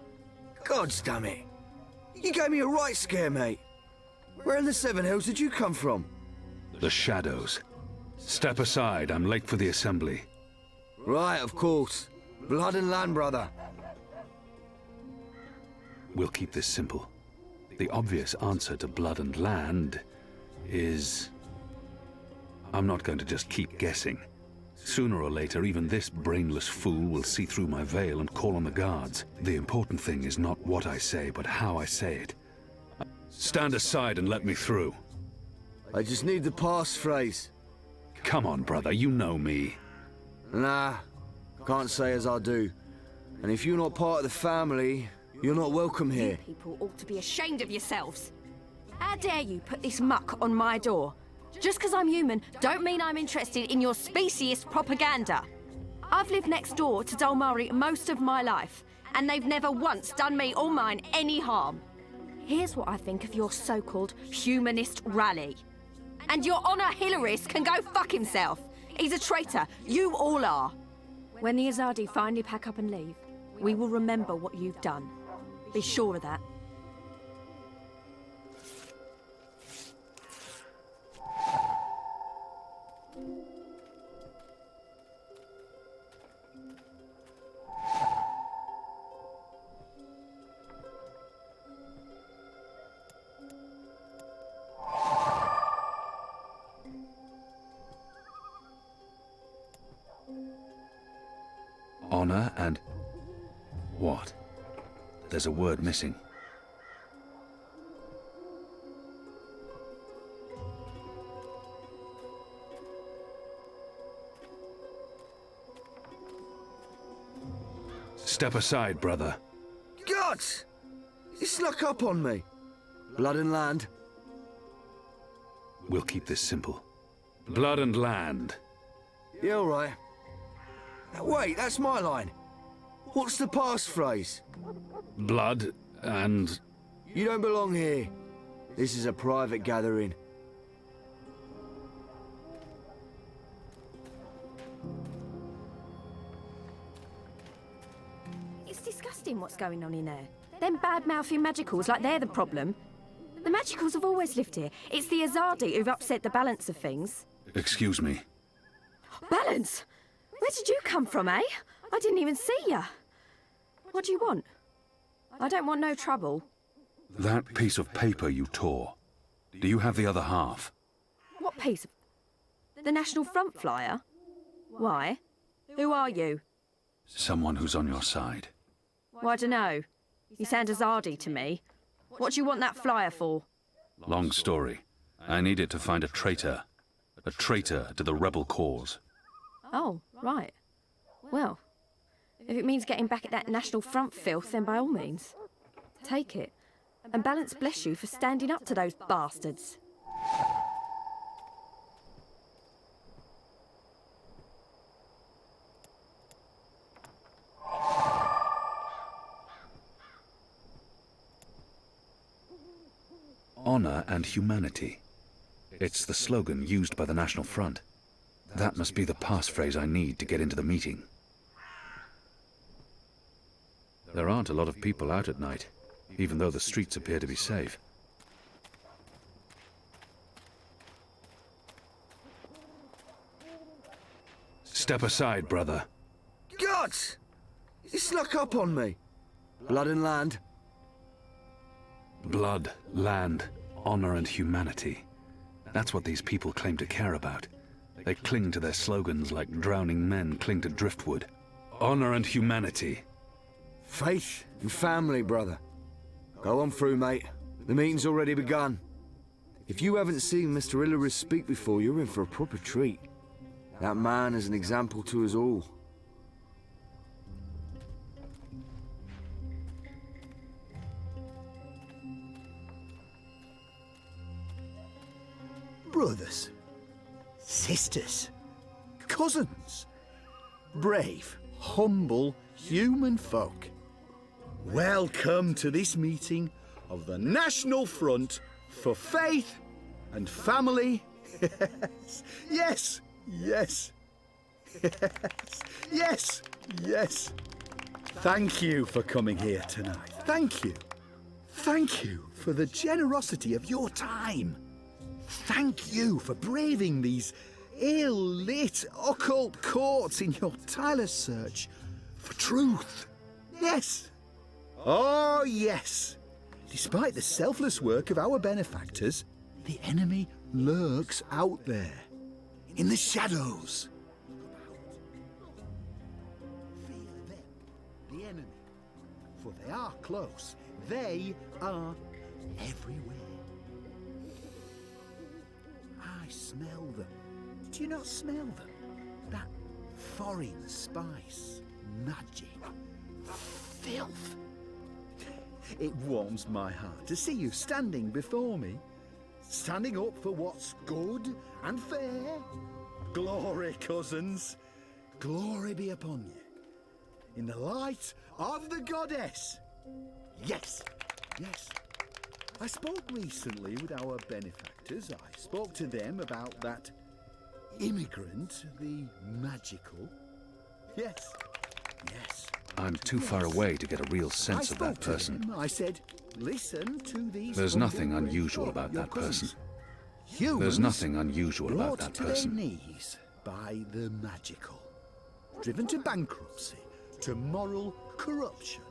Gods damn it. You gave me a right scare, mate. Where in the Seven Hills did you come from? The shadows. Step aside, I'm late for the assembly. Right, of course. Blood and land, brother. We'll keep this simple. The obvious answer to blood and land is... I'm not going to just keep guessing. Sooner or later, even this brainless fool will see through my veil and call on the guards. The important thing is not what I say, but how I say it. Stand aside and let me through. I just need the passphrase. Come on, brother, you know me. Nah, can't say as I do. And if you're not part of the family, you're not welcome here. You people ought to be ashamed of yourselves. How dare you put this muck on my door? Just because I'm human, don't mean I'm interested in your speciesist propaganda. I've lived next door to Dolmari most of my life, and they've never once done me or mine any harm. Here's what I think of your so-called humanist rally. And your Honor Hillarist can go fuck himself. He's a traitor. You all are. When the Azadi finally pack up and leave, we will remember what you've done. Be sure of that. Honor and... what? There's a word missing. Step aside, brother. Gods! You snuck up on me. Blood and land. We'll keep this simple. Blood and land. Yeah, all right. Wait, that's my line. What's the passphrase? Blood and... You don't belong here. This is a private gathering. It's disgusting what's going on in there. Them bad-mouthing magicals like they're the problem. The magicals have always lived here. It's the Azadi who've upset the balance of things. Excuse me. Balance? Where did you come from, eh? I didn't even see ya. What do you want? I don't want no trouble. That piece of paper you tore. Do you have the other half? What piece of... The National Front flyer? Why? Who are you? Someone who's on your side. Well, I dunno. You sound Azadi to me. What do you want that flyer for? Long story. I need it to find a traitor. A traitor to the rebel cause. Oh, right. Well, if it means getting back at that National Front filth, then by all means. Take it. And Balance bless you for standing up to those bastards. Honor and humanity. It's the slogan used by the National Front. That must be the passphrase I need to get into the meeting. There aren't a lot of people out at night, even though the streets appear to be safe. Step aside, brother. Gods! You snuck up on me. Blood and land. Blood, land, honor and humanity. That's what these people claim to care about. They cling to their slogans like drowning men cling to driftwood. Honor and humanity. Faith and family, brother. Go on through, mate. The meeting's already begun. If you haven't seen Mr. Hillarist speak before, you're in for a proper treat. That man is an example to us all. Brothers, sisters, cousins, brave, humble human folk. Welcome to this meeting of the National Front for Faith and Family. Yes, yes, yes, yes, yes. Thank you for coming here tonight. Thank you. Thank you for the generosity of your time. Thank you for braving these ill-lit occult courts in your tireless search for truth. Yes. Oh, yes. Despite the selfless work of our benefactors, the enemy lurks out there, in the shadows. the enemy. For they are close. They are everywhere. I smell them. Do you not smell them? That foreign spice, magic, filth. It warms my heart to see you standing before me, standing up for what's good and fair. Glory, cousins, glory be upon you. In the light of the goddess. Yes, yes. I spoke recently with our benefactors. I spoke to them about that immigrant, the magical. Yes, yes. I'm too far away to get a real sense of that person. I said, listen to these. There's nothing unusual about that person. There's nothing unusual about that person. Brought to their knees by the magical. Driven to bankruptcy, to moral corruption.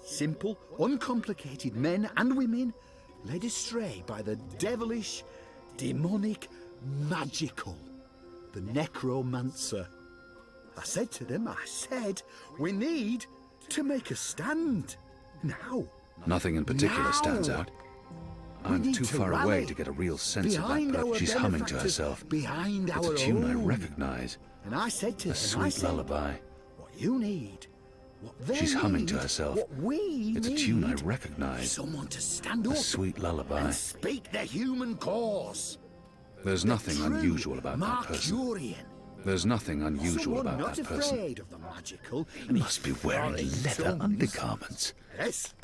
Simple, uncomplicated men and women led astray by the devilish, demonic, magical, the necromancer. I said to them, we need to make a stand. Now. Nothing in particular stands out. I'm too far away to get a real sense of that person. She's humming to herself. It's a tune I recognize. And I said to them, a sweet lullaby. What you need, what they She's humming need, to herself. What we it's a tune I recognize. Someone to stand up. A sweet lullaby. And speak the human cause. There's nothing unusual about that person. There's nothing unusual about that person. Of the magical, He must be wearing leather undergarments. Yes.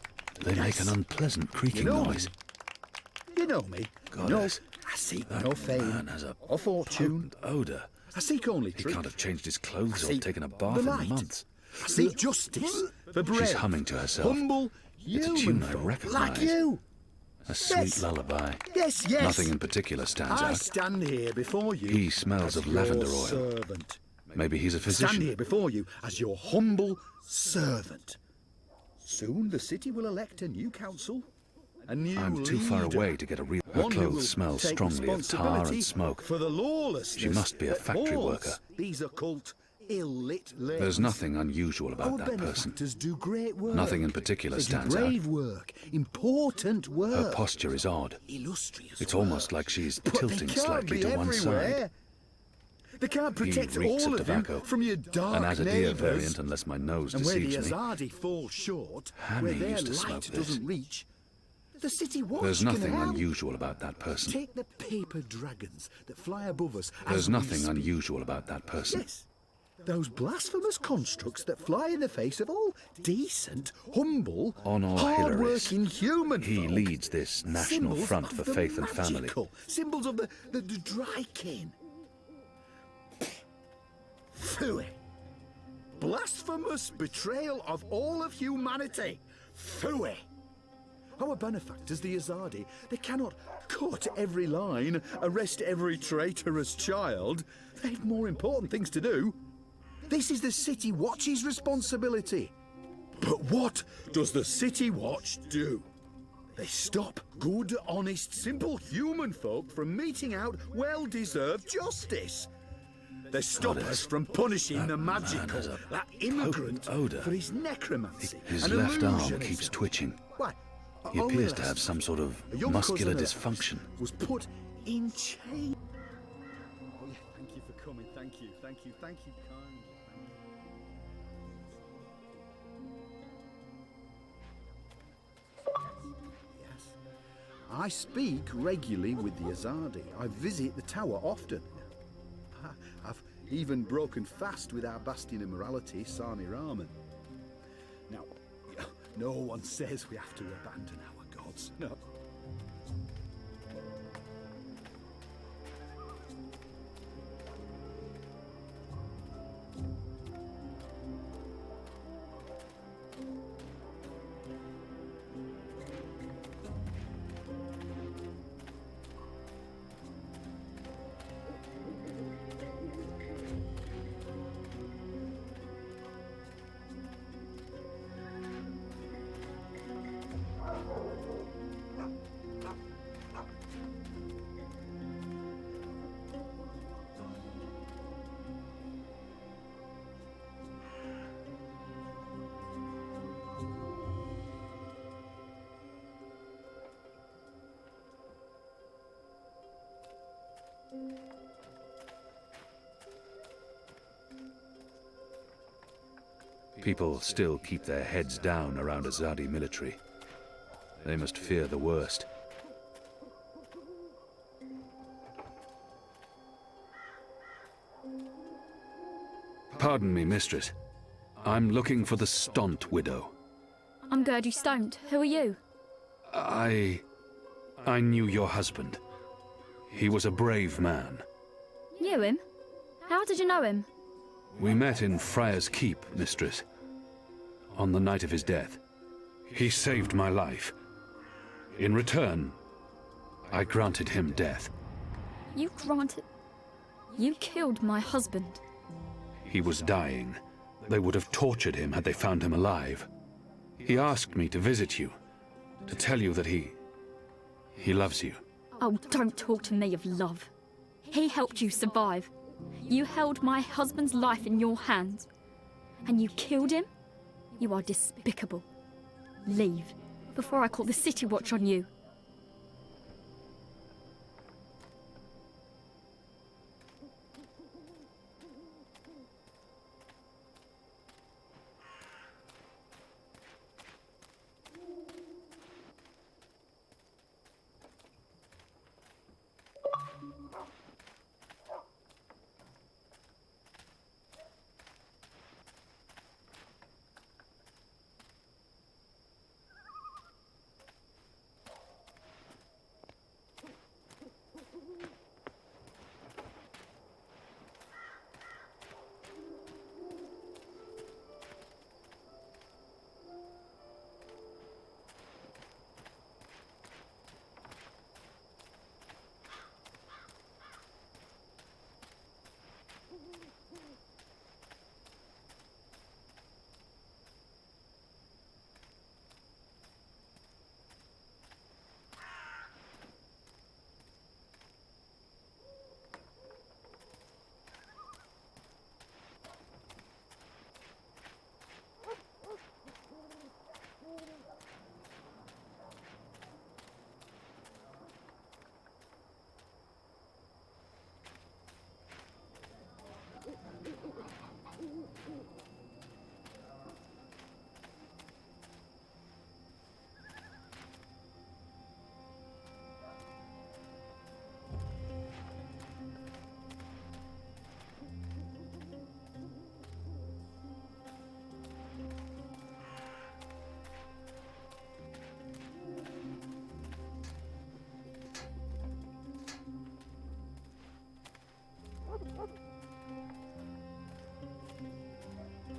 They make an unpleasant creaking noise. You know me. Goddess, I seek no fame man has a or fortune. Odor. I seek only He truth. can't have changed his clothes or taken a bath in months. I seek justice for brave, She's humming to herself. humble, It's a tune I recognize. like you. A sweet lullaby. Yes, yes. Nothing in particular stands I out. stand here before you. He smells of your lavender oil. Servant. Maybe he's a Stand physician. here before you as your humble servant. Soon the city will elect a new council, a new I'm too far leader. away to get a real... Her One who will clothes smell take strongly of tar responsibility and smoke. for the lawlessness She must be a that factory haunts worker. These occult, ill-lit lanes. There's nothing unusual Our about that person. benefactors do great work. Nothing in particular They do stands out. brave work, important work. Her posture is odd. Illustrious It's almost like she's But tilting they can't slightly be to one everywhere. side. They can't protect He reeks all of of tobacco. you from your dark An Azadir neighbours. variant, unless my nose And where the deceives me. Azadi falls short, Hammy where their used to smoke light this. doesn't reach, the city watch There's can nothing help. unusual about that person. Take the paper dragons that fly above us. as There's we nothing speak. unusual about that person. Yes, those blasphemous constructs that fly in the face of all decent, humble, Honor hard-working Hilaris. human He folk. leads this national Symbols front of for the faith and family. magical, symbols of the dry kin. Phooey. Blasphemous betrayal of all of humanity. Phooey. Our benefactors, the Azadi, they cannot cut every line, arrest every traitorous child. They've more important things to do. This is the City Watch's responsibility. But what does the City Watch do? They stop good, honest, simple human folk from meting out well-deserved justice. They stop us from punishing the magical, that immigrant, odor. for his necromancy. His and left arm illusionism. keeps twitching. Why? He Only appears to last have some sort of a young muscular cousin of ours dysfunction. Was put in chains. Oh yeah, thank you for coming. Thank you, thank you, thank you kindly. Yes. I speak regularly with the Azadi. I visit the tower often. I've even broken fast with our bastion of morality, Sani Raman. Now, no one says we have to abandon our gods. No. People still keep their heads down around Azadi military. They must fear the worst. Pardon me, mistress. I'm looking for the Stont widow. I'm Gertie Stoned. Who are you? I knew your husband. He was a brave man. Knew him? How did you know him? We met in Friar's Keep, mistress. On the night of his death. He saved my life. In return, I granted him death. You granted... You killed my husband. He was dying. They would have tortured him had they found him alive. He asked me to visit you, to tell you that he loves you. Oh, don't talk to me of love. He helped you survive. You held my husband's life in your hands. And you killed him? You are despicable. Leave, before I call the City Watch on you.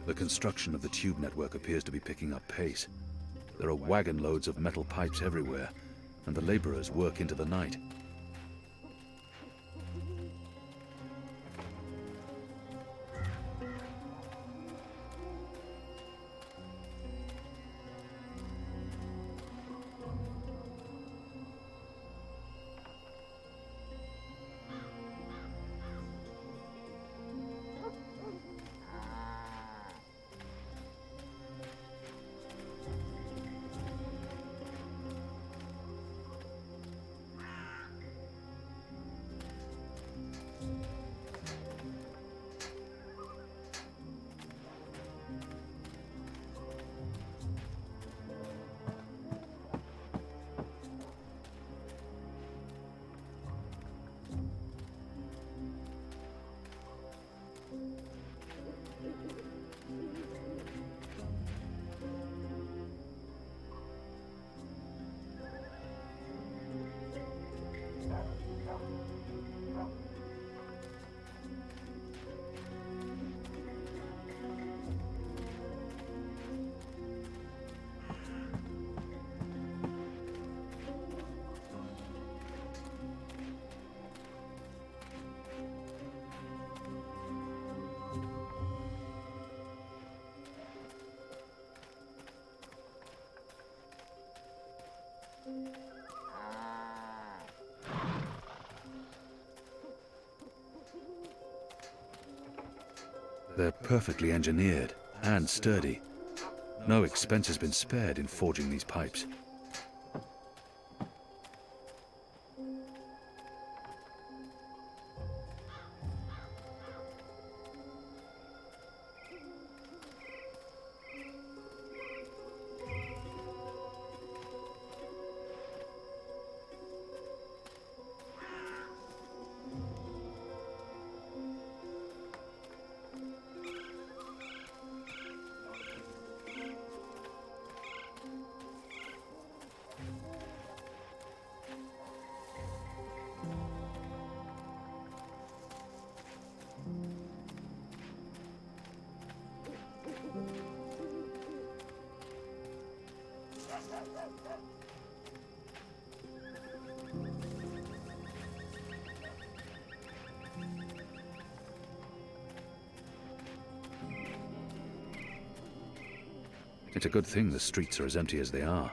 The construction of the tube network appears to be picking up pace. There are wagon loads of metal pipes everywhere, and the laborers work into the night. They're perfectly engineered and sturdy. No expense has been spared in forging these pipes. It's a good thing the streets are as empty as they are.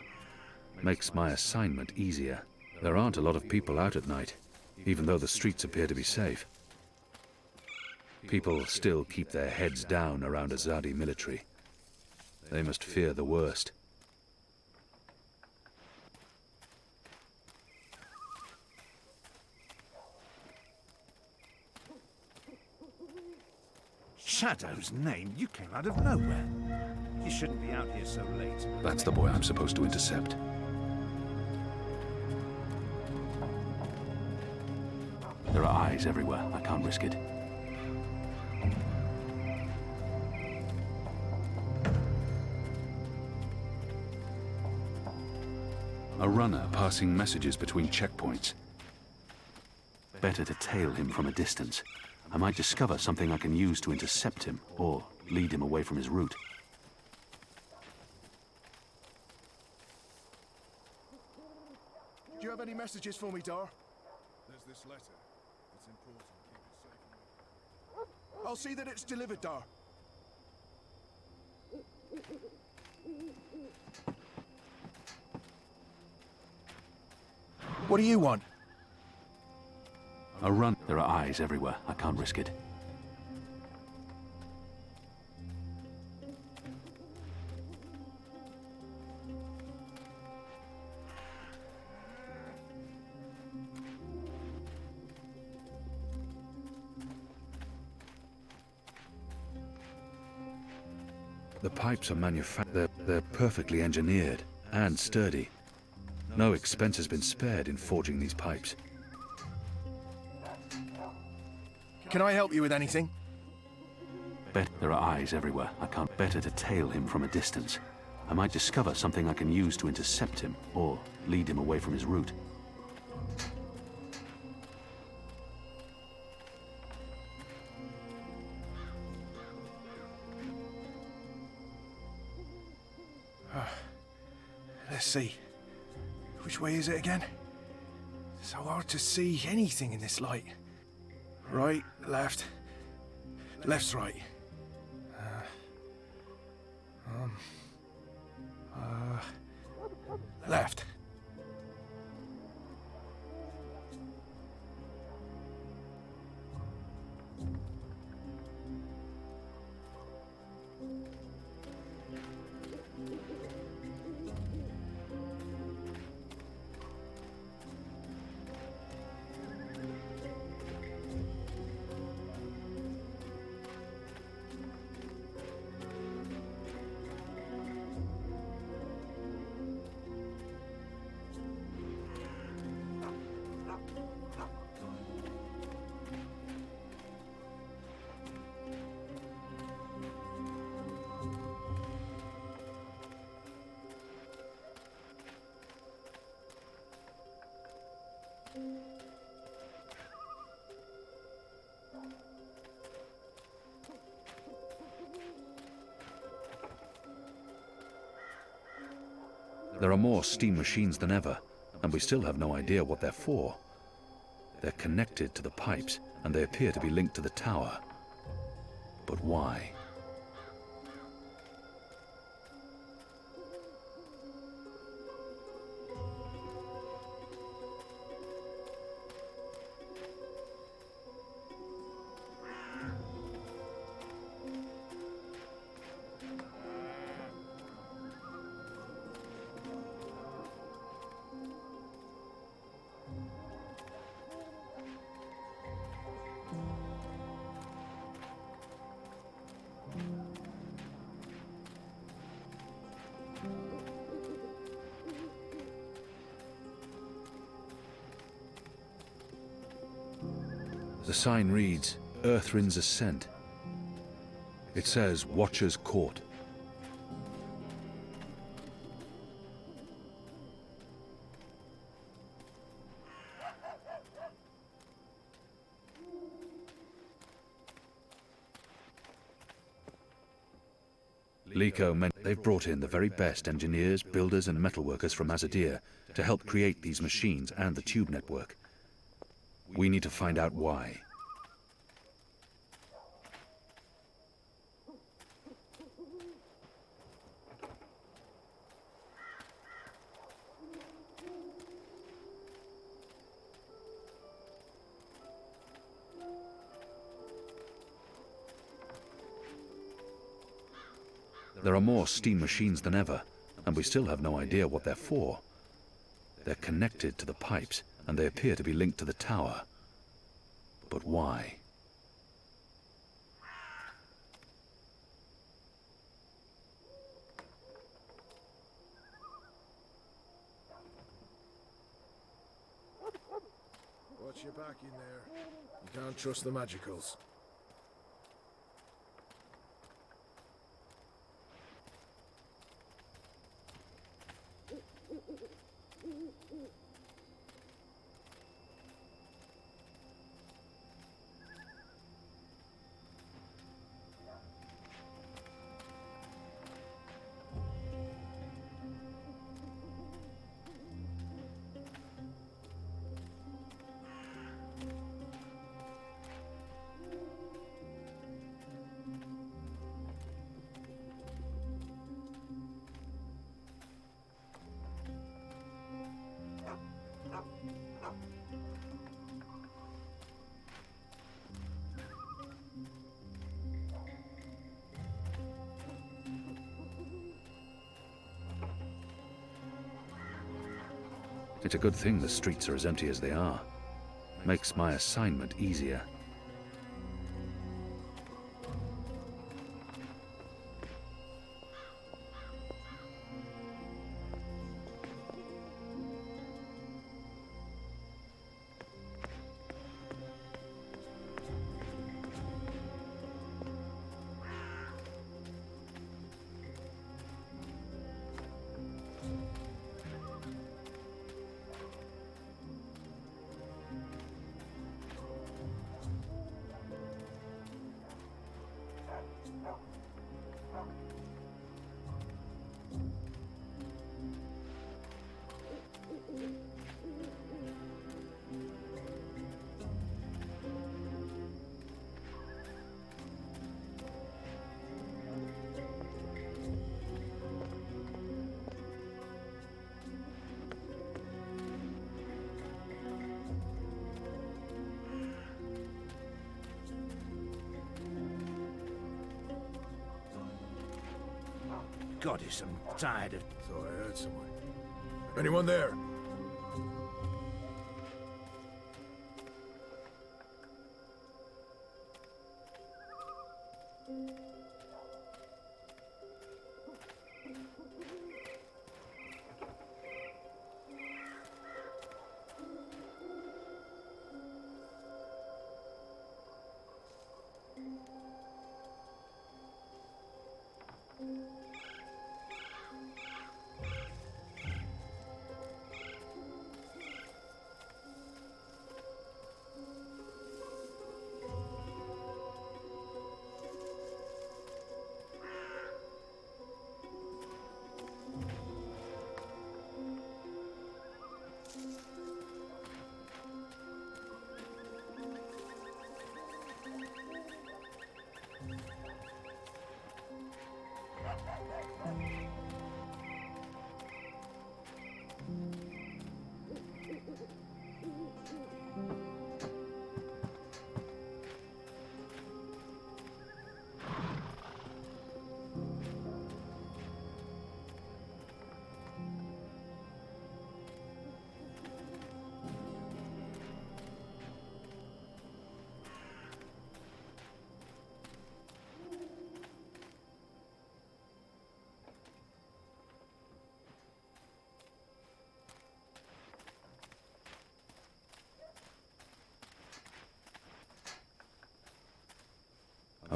Makes my assignment easier. There aren't a lot of people out at night, even though the streets appear to be safe. People still keep their heads down around Azadi military. They must fear the worst. Shadow's name? You came out of nowhere. You shouldn't be out here so late. That's the boy I'm supposed to intercept. There are eyes everywhere. I can't risk it. A runner passing messages between checkpoints. Better to tail him from a distance. I might discover something I can use to intercept him, or lead him away from his route. Do you have any messages for me, Dar? There's this letter. It's important. Keep it safe. I'll see that it's delivered, Dar. What do you want? A run. There are eyes everywhere. I can't risk it. The pipes are manufactured. They're perfectly engineered and sturdy. No expense has been spared in forging these pipes. Can I help you with anything? There are eyes everywhere. I can't. Better to tail him from a distance. I might discover something I can use to intercept him, or lead him away from his route. Let's see. Which way is it again? So hard to see anything in this light. Right, left. Left's right. Left. There are more steam machines than ever, and we still have no idea what they're for. They're connected to the pipes, and they appear to be linked to the tower. But why? The sign reads, Earthrin's Ascent. It says, Watcher's Court. Liko meant they've brought in the very best engineers, builders, and metalworkers from Azadir to help create these machines and the tube network. We need to find out why. There are more steam machines than ever, and we still have no idea what they're for. They're connected to the pipes, and they appear to be linked to the tower. But why? Watch your back in there. You can't trust the magicals. It's a good thing the streets are as empty as they are. Makes my assignment easier. Goddess, I'm tired of... So I heard someone. Anyone there?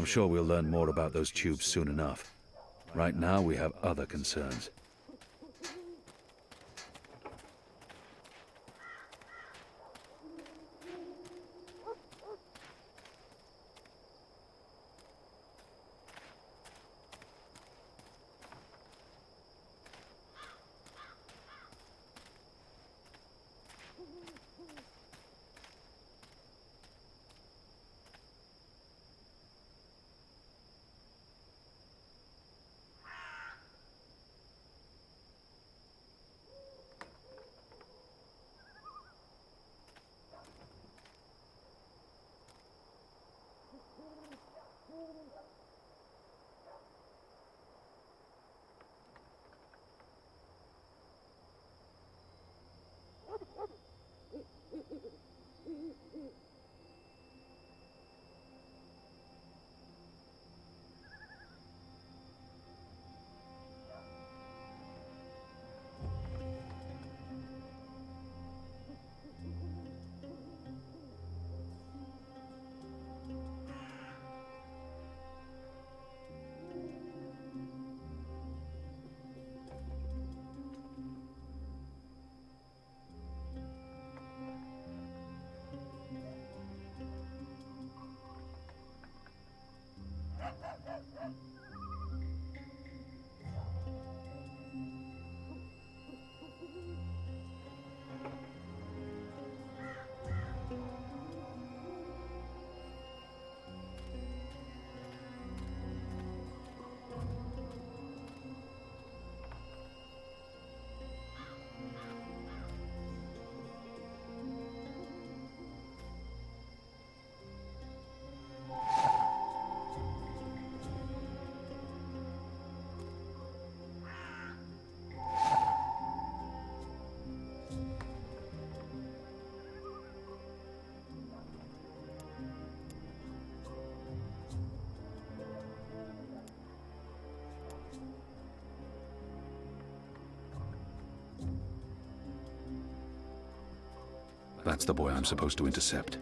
I'm sure we'll learn more about those tubes soon enough. Right now, we have other concerns. That's the boy I'm supposed to intercept.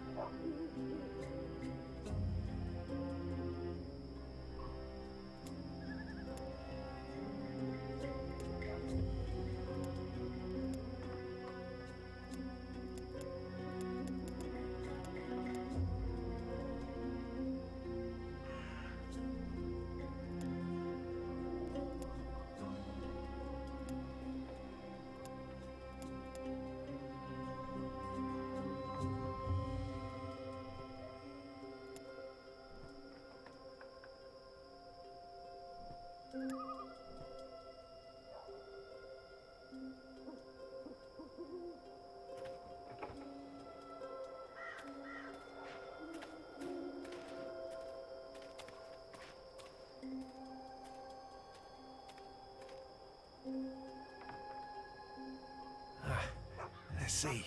Let's see.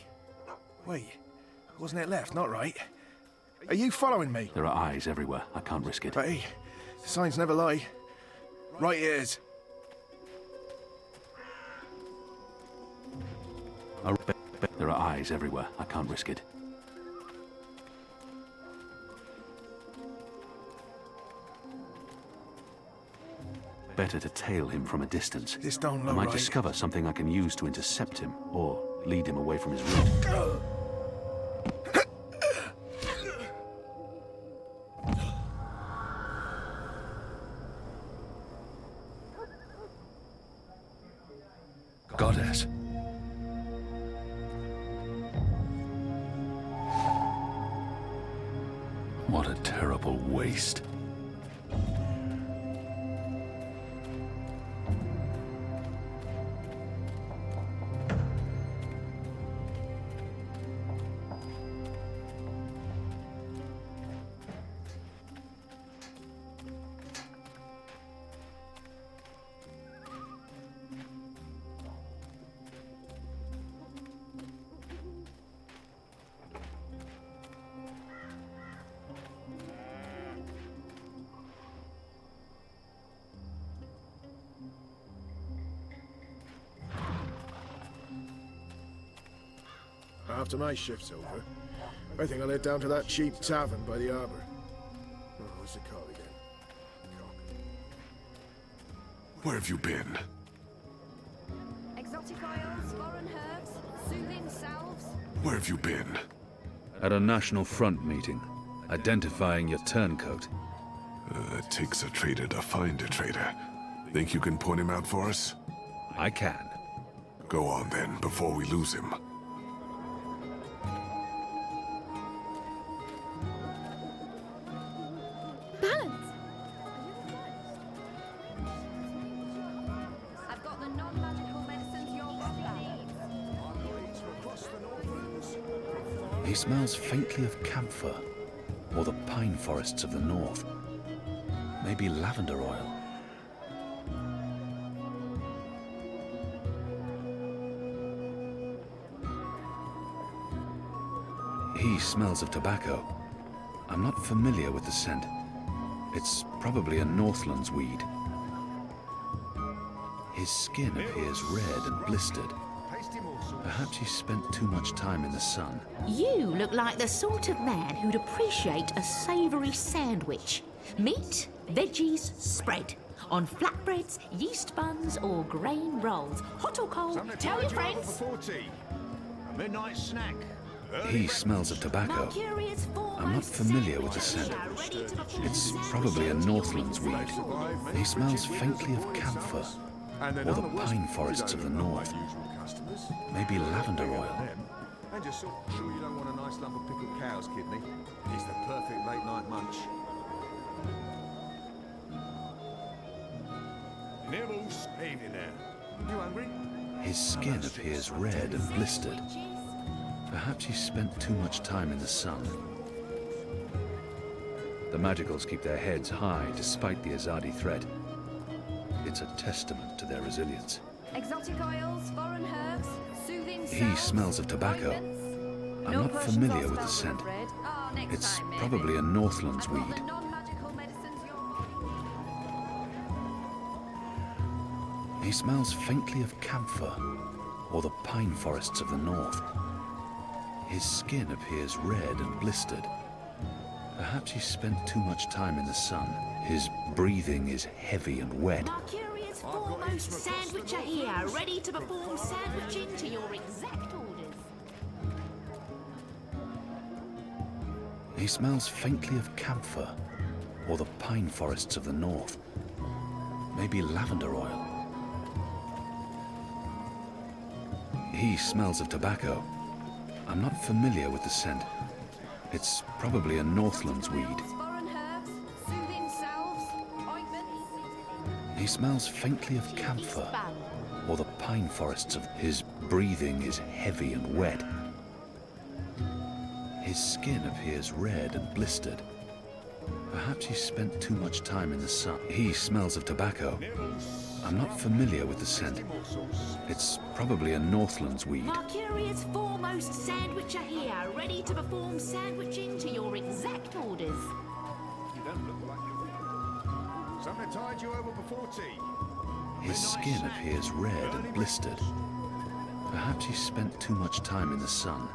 Wait, wasn't it left, not right? Are you following me? There are eyes everywhere. I can't risk it. But hey, signs never lie. Right ears. There are eyes everywhere. I can't risk it. Better to tail him from a distance. This don't I look might right. discover something I can use to intercept him, or lead him away from his route. Goddess. What a terrible waste. After my shift's over, I think I'll head down to that cheap tavern by the harbour. Oh, what's it called again? Where have you been? Exotic oils, foreign herbs, soothing salves. Where have you been? At a National Front meeting, identifying your turncoat. It takes a trader to find a trader. Think you can point him out for us? I can. Go on then, before we lose him. I've got the non-magical medicines your body needs. He smells faintly of camphor, or the pine forests of the north. Maybe lavender oil. He smells of tobacco. I'm not familiar with the scent. It's probably a Northlands weed. His skin appears red and blistered. Perhaps he spent too much time in the sun. You look like the sort of man who'd appreciate a savoury sandwich. Meat, veggies, spread. On flatbreads, yeast buns, or grain rolls. Hot or cold, tell your friends. A midnight snack. He smells of tobacco. I'm not familiar with the scent. It's probably a Northlands weed. He smells faintly of camphor, or the pine forests of the north. Maybe lavender oil. And just sure you don't want a nice lump of pickled cow's kidney. It's the perfect late night munch. Nibbles. Evening now. You hungry? His skin appears red and blistered. Perhaps he spent too much time in the sun. The Magicals keep their heads high despite the Azadi threat. It's a testament to their resilience. Exotic oils, foreign herbs, soothing salves. He smells of tobacco. I'm not familiar with the scent. It's probably a Northlands weed. He smells faintly of camphor, or the pine forests of the north. His skin appears red and blistered. Perhaps he spent too much time in the sun. His breathing is heavy and wet. Mercurius foremost sandwicher here, ready to perform sandwiching to your exact orders. He smells faintly of camphor, or the pine forests of the north. Maybe lavender oil. He smells of tobacco. I'm not familiar with the scent. It's probably a Northlands weed. Foreign herbs, soothing salves, ointments. He smells faintly of camphor, or the pine forests of... His breathing is heavy and wet. His skin appears red and blistered. Perhaps he spent too much time in the sun. He smells of tobacco. I'm not familiar with the scent. It's probably a Northlands weed. Mercurius foremost sandwicher here, ready to perform sandwiching to your exact orders. You don't look like you. Something tied you over before tea. His skin appears red and blistered. Perhaps he spent too much time in the sun.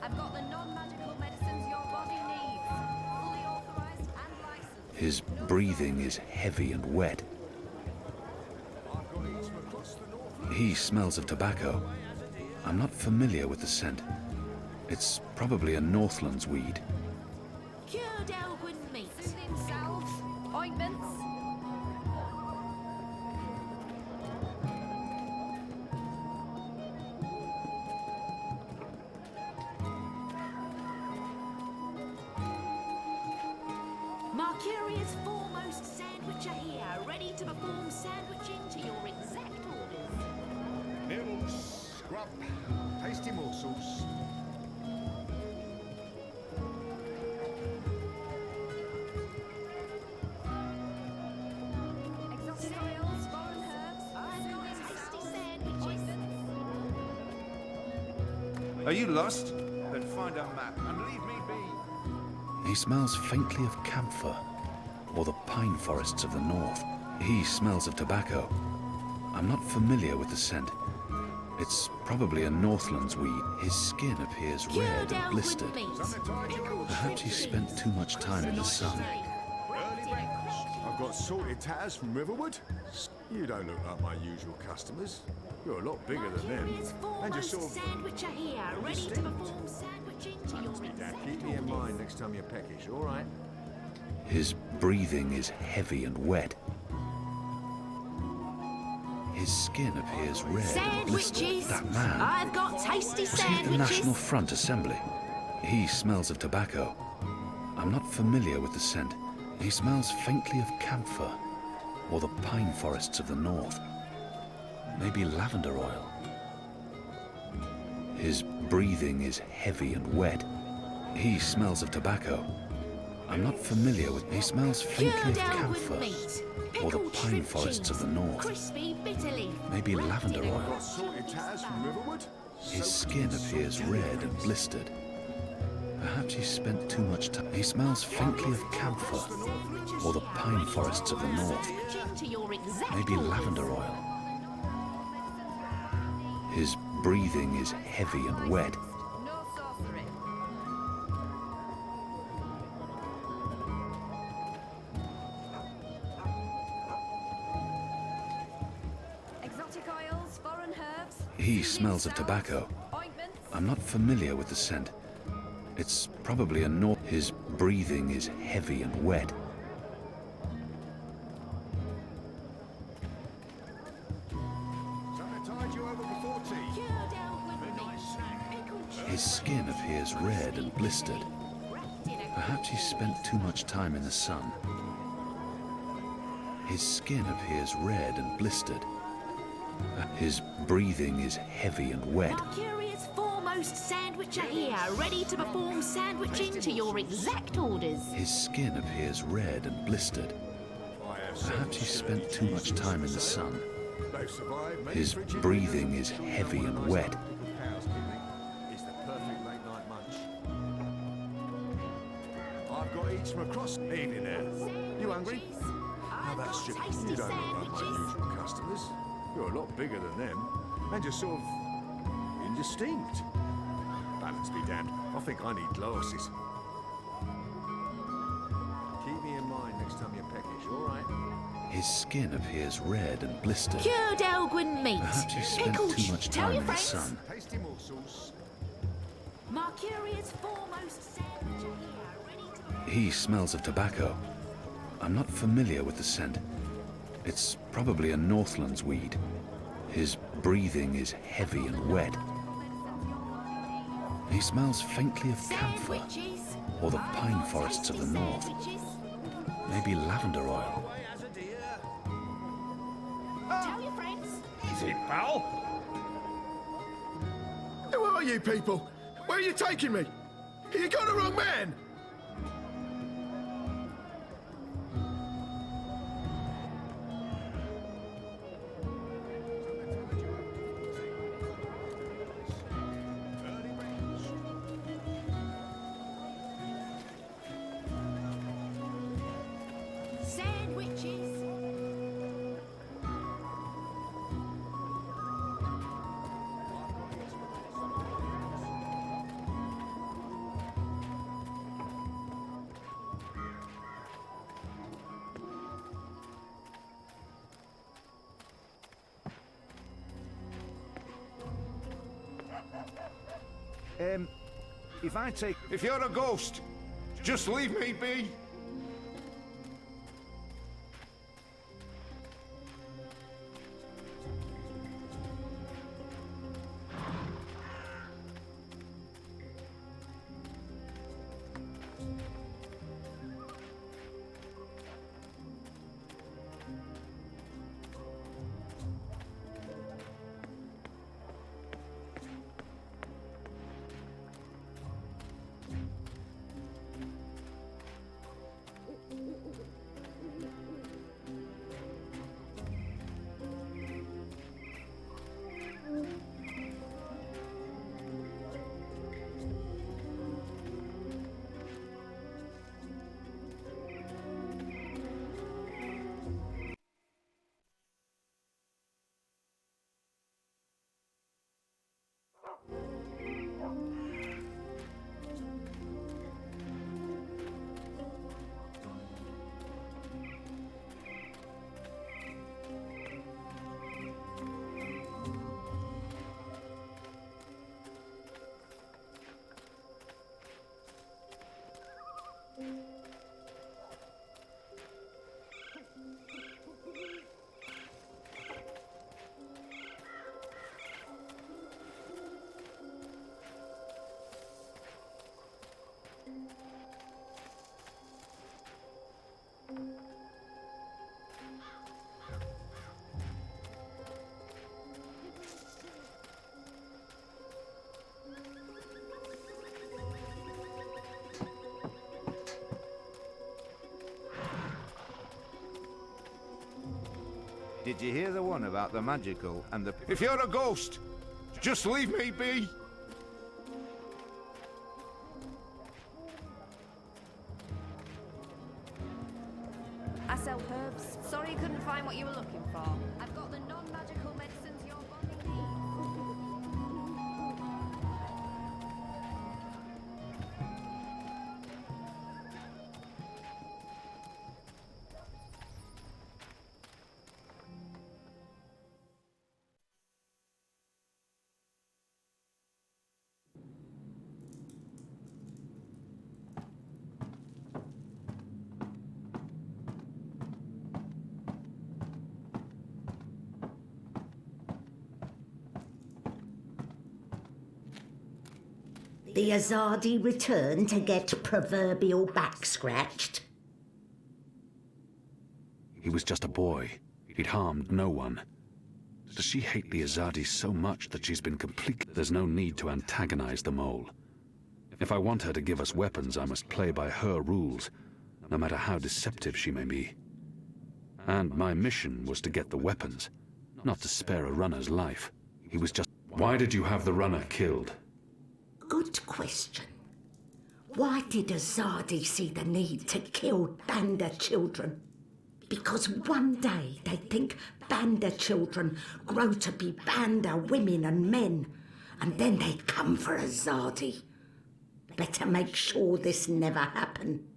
I've got the non-magical medicines your body needs. Fully authorized and licensed. His breathing is heavy and wet. He smells of tobacco. I'm not familiar with the scent. It's probably a Northlands weed. Cured Elwyn meat. Soothing salves, ointments. Mercurius foremost sandwicher here, ready to perform sandwiching to your exact orders. Nibbles, scrub, tasty morsels. Exotic oils, foreign herbs, soothing salves, ointments. Are you lost? Then find a map and leave me be. He smells faintly of camphor, or the pine forests of the north. He smells of tobacco. I'm not familiar with the scent. It's probably a Northlands weed. His skin appears red and blistered. Perhaps he spent too much time in the sun. I've got sorted tatters from Riverwood. You don't look like my usual customers. You're a lot bigger than them. And you're sort of... Sandwicher here, ready to perform sandwiching to your exact Keep me in mind next time you're peckish, all right? His breathing is heavy and wet. His skin appears red and blistered. Sandwiches! That man. I've got tasty Was he at the National sandwiches! Front Assembly? He smells of tobacco. I'm not familiar with the scent. He smells faintly of camphor, or the pine forests of the north. Maybe lavender oil. His breathing is heavy and wet. He smells of tobacco. I'm not familiar with... He smells faintly of camphor, or the pine forests of the north. Crispy bitter leaf. Maybe lavender oil. Got sorted tatters from Riverwood? His skin appears red and blistered. Perhaps he spent too much time. He smells faintly of camphor, or the pine forests of the north. Sandwiching to your exact Maybe orders. lavender oil. His breathing is heavy and wet. No sorcery. Exotic oils, foreign herbs. He smells of tobacco. Ointments. I'm not familiar with the scent. It's probably a North. His breathing is heavy and wet. Something tied you over before tea. Cured Elwyn meat. Pickled His skin appears red and blistered. Perhaps he spent too much time in the sun. His skin appears red and blistered. His breathing is heavy and wet. Mercurius foremost sandwicher here, ready to perform sandwiching to your exact orders. His skin appears red and blistered. Perhaps he spent too much time in the sun. His breathing is heavy and wet. It's the perfect late night munch. I've got eats from across. Evening there. You hungry? How about strip? You don't look like my usual customers. You're a lot bigger than them, and you're sort of indistinct. Balance be damned. I think I need glasses. Keep me in mind next time you're peckish, all right? His skin appears red and blistered. Cured Elgwin meat. Perhaps he spent too much Tell time your in the friends. sun. Tasty morsels. Mercuria's foremost sandwich here, ready to... He smells of tobacco. I'm not familiar with the scent. It's probably a Northlands weed. His breathing is heavy and wet. He smells faintly of camphor, or the pine forests of the north. Maybe lavender oil. Tell your friends. Easy, pal. Who are you people? Where are you taking me? You got the wrong man! Sandwiches. If I take... If you're a ghost, just leave me be. Did you hear the one about the magical and the... If you're a ghost, just leave me be. I sell herbs. Sorry you couldn't find what you were looking for. I've got the non-magical medicines your body needs. The Azadi return to get proverbial back scratched. He was just a boy. He'd harmed no one. Does she hate the Azadi so much that she's been completely... There's no need to antagonize the mole. If I want her to give us weapons, I must play by her rules, no matter how deceptive she may be. And my mission was to get the weapons, not to spare a runner's life. He was just... Why did you have the runner killed? Good question. Why did Azadi see the need to kill Banda children? Because one day they think Banda children grow to be Banda women and men, and then they come for Azadi. Better make sure this never happen.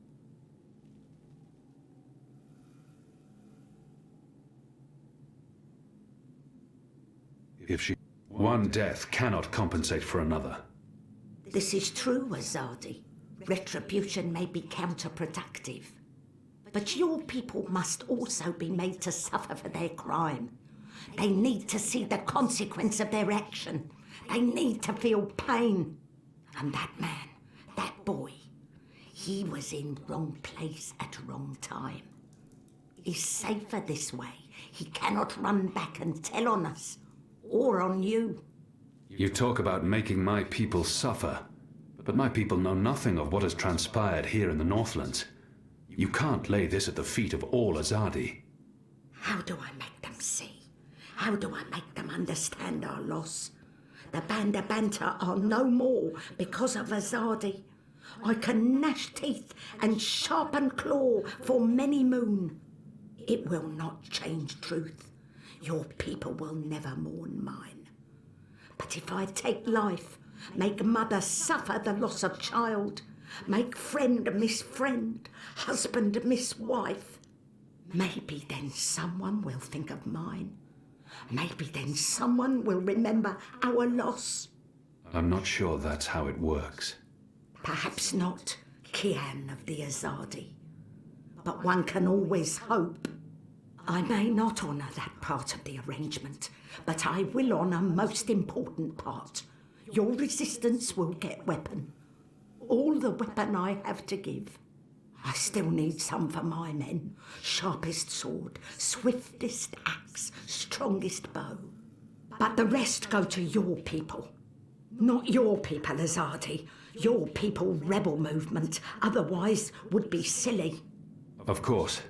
If she... One death cannot compensate for another. This is true, Azadi. Retribution may be counterproductive. But your people must also be made to suffer for their crime. They need to see the consequence of their action. They need to feel pain. And that man, that boy, he was in wrong place at wrong time. He's safer this way. He cannot run back and tell on us, or on you. You talk about making my people suffer, but my people know nothing of what has transpired here in the Northlands. You can't lay this at the feet of all Azadi. How do I make them see? How do I make them understand our loss? The Banda Banta are no more because of Azadi. I can gnash teeth and sharpen claw for many moon. It will not change truth. Your people will never mourn mine. But if I take life, make mother suffer the loss of child, make friend miss friend, husband miss wife, maybe then someone will think of mine. Maybe then someone will remember our loss. I'm not sure that's how it works. Perhaps not, Kian of the Azadi. But one can always hope. I may not honour that part of the arrangement, but I will honour most important part. Your resistance will get weapon. All the weapon I have to give. I still need some for my men. Sharpest sword, swiftest axe, strongest bow. But the rest go to your people. Not your people, Azadi. Your people rebel movement, otherwise would be silly. Of course.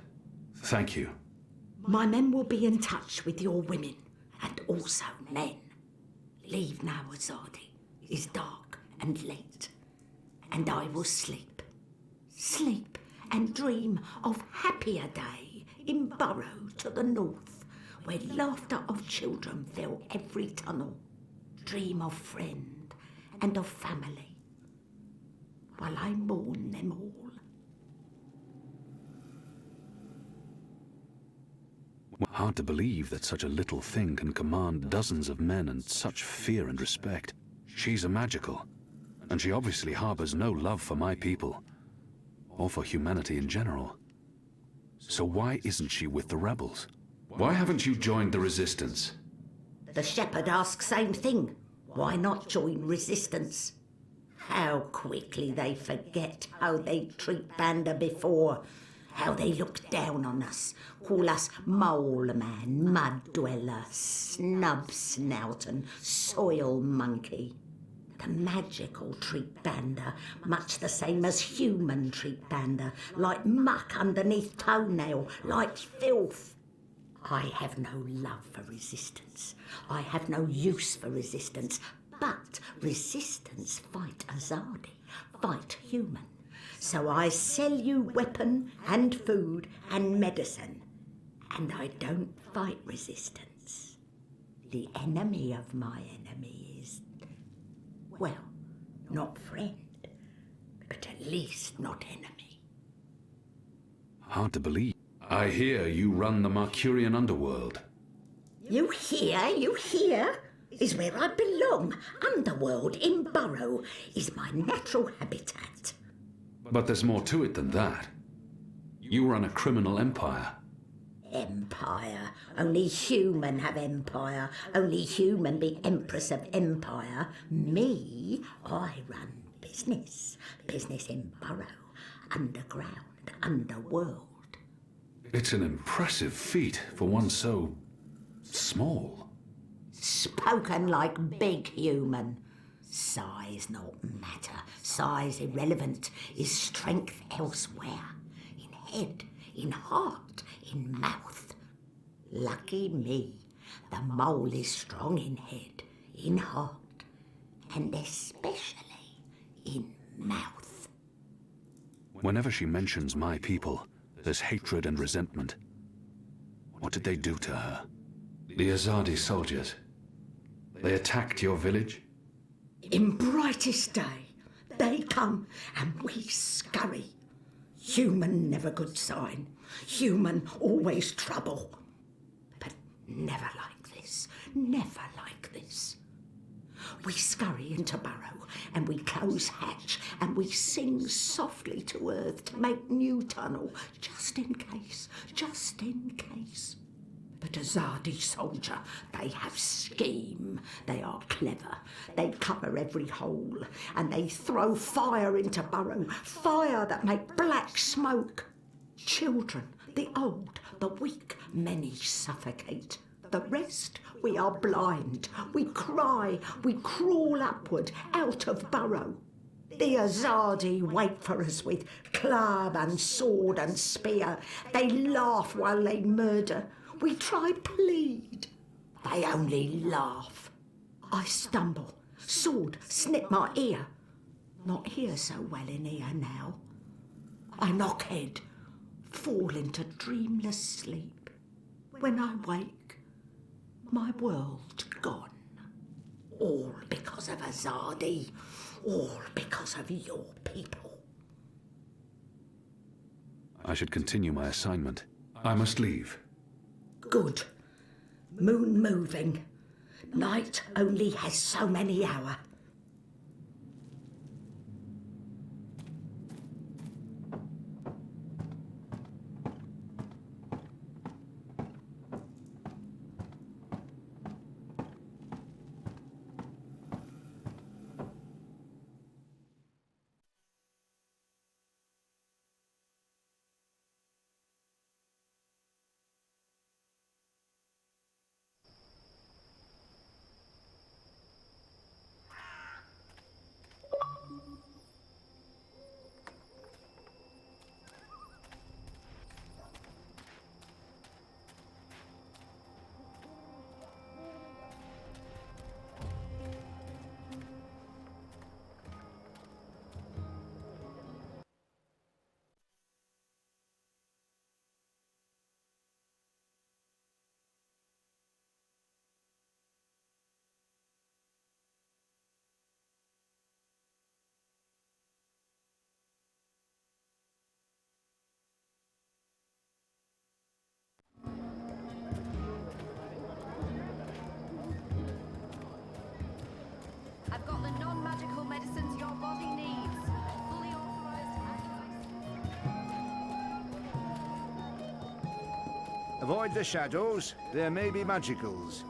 Thank you. My men will be in touch with your women, and also men. Leave now, Azadi. It's dark and late, and I will sleep. Sleep and dream of happier day in Burrow to the north, where laughter of children fill every tunnel. Dream of friend and of family, while I mourn them all. Hard to believe that such a little thing can command dozens of men and such fear and respect. She's a magical, and she obviously harbors no love for my people, or for humanity in general. So why isn't she with the rebels? Why haven't you joined the resistance? The shepherd asks same thing. Why not join resistance? How quickly they forget how they treat Banda before. How they look down on us, call us mole man, mud dweller, snub snout and soil monkey. The magical treat Banda much the same as human treat Banda, like muck underneath toenail, like filth. I have no love for resistance. I have no use for resistance. But resistance fight Azadi, fight human. So I sell you weapon and food and medicine. And I don't fight resistance. The enemy of my enemy is, well, not friend, but at least not enemy. Hard to believe. I hear you run the Mercurian underworld. You hear? Is where I belong. Underworld in Burrow is my natural habitat. But there's more to it than that. You run a criminal empire. Empire. Only human have empire. Only human be empress of empire. Me, I run business. Business in Burrow. Underground, underworld. It's an impressive feat for one so small. Spoken like big human. Size not matter. Size irrelevant. Is strength elsewhere. In head, in heart, in mouth. Lucky me. The mole is strong in head, in heart, and especially in mouth. Whenever she mentions my people, there's hatred and resentment. What did they do to her? The Azadi soldiers. They attacked your village? In brightest day, they come and we scurry. Human never good sign. Human always trouble. But never like this. Never like this. We scurry into burrow and we close hatch and we sing softly to earth to make new tunnel, just in case, just in case. But Azadi soldier, they have scheme. They are clever. They cover every hole and they throw fire into burrow, fire that make black smoke. Children, the old, the weak, many suffocate. The rest, we are blind. We cry, we crawl upward, out of burrow. The Azadi wait for us with club and sword and spear. They laugh while they murder. We try plead. They only laugh. I stumble, sword snip my ear. Not hear so well in here now. I knock head, fall into dreamless sleep. When I wake, my world gone. All because of Azadi. All because of your people. I should continue my assignment. I must leave. Good. Moon moving. Night only has so many hours. I've got the non-magical medicines your body needs. Fully authorized Avoid the shadows. There may be magicals.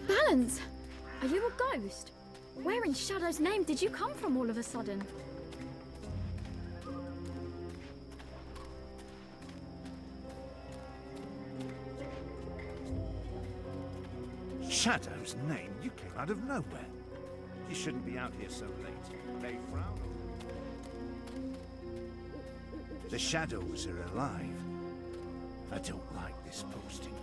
Balance! Are you a ghost? Where in Shadow's name did you come from all of a sudden? Shadow's name? You came out of nowhere. You shouldn't be out here so late. They frown on you. The shadows are alive. I don't like this posting.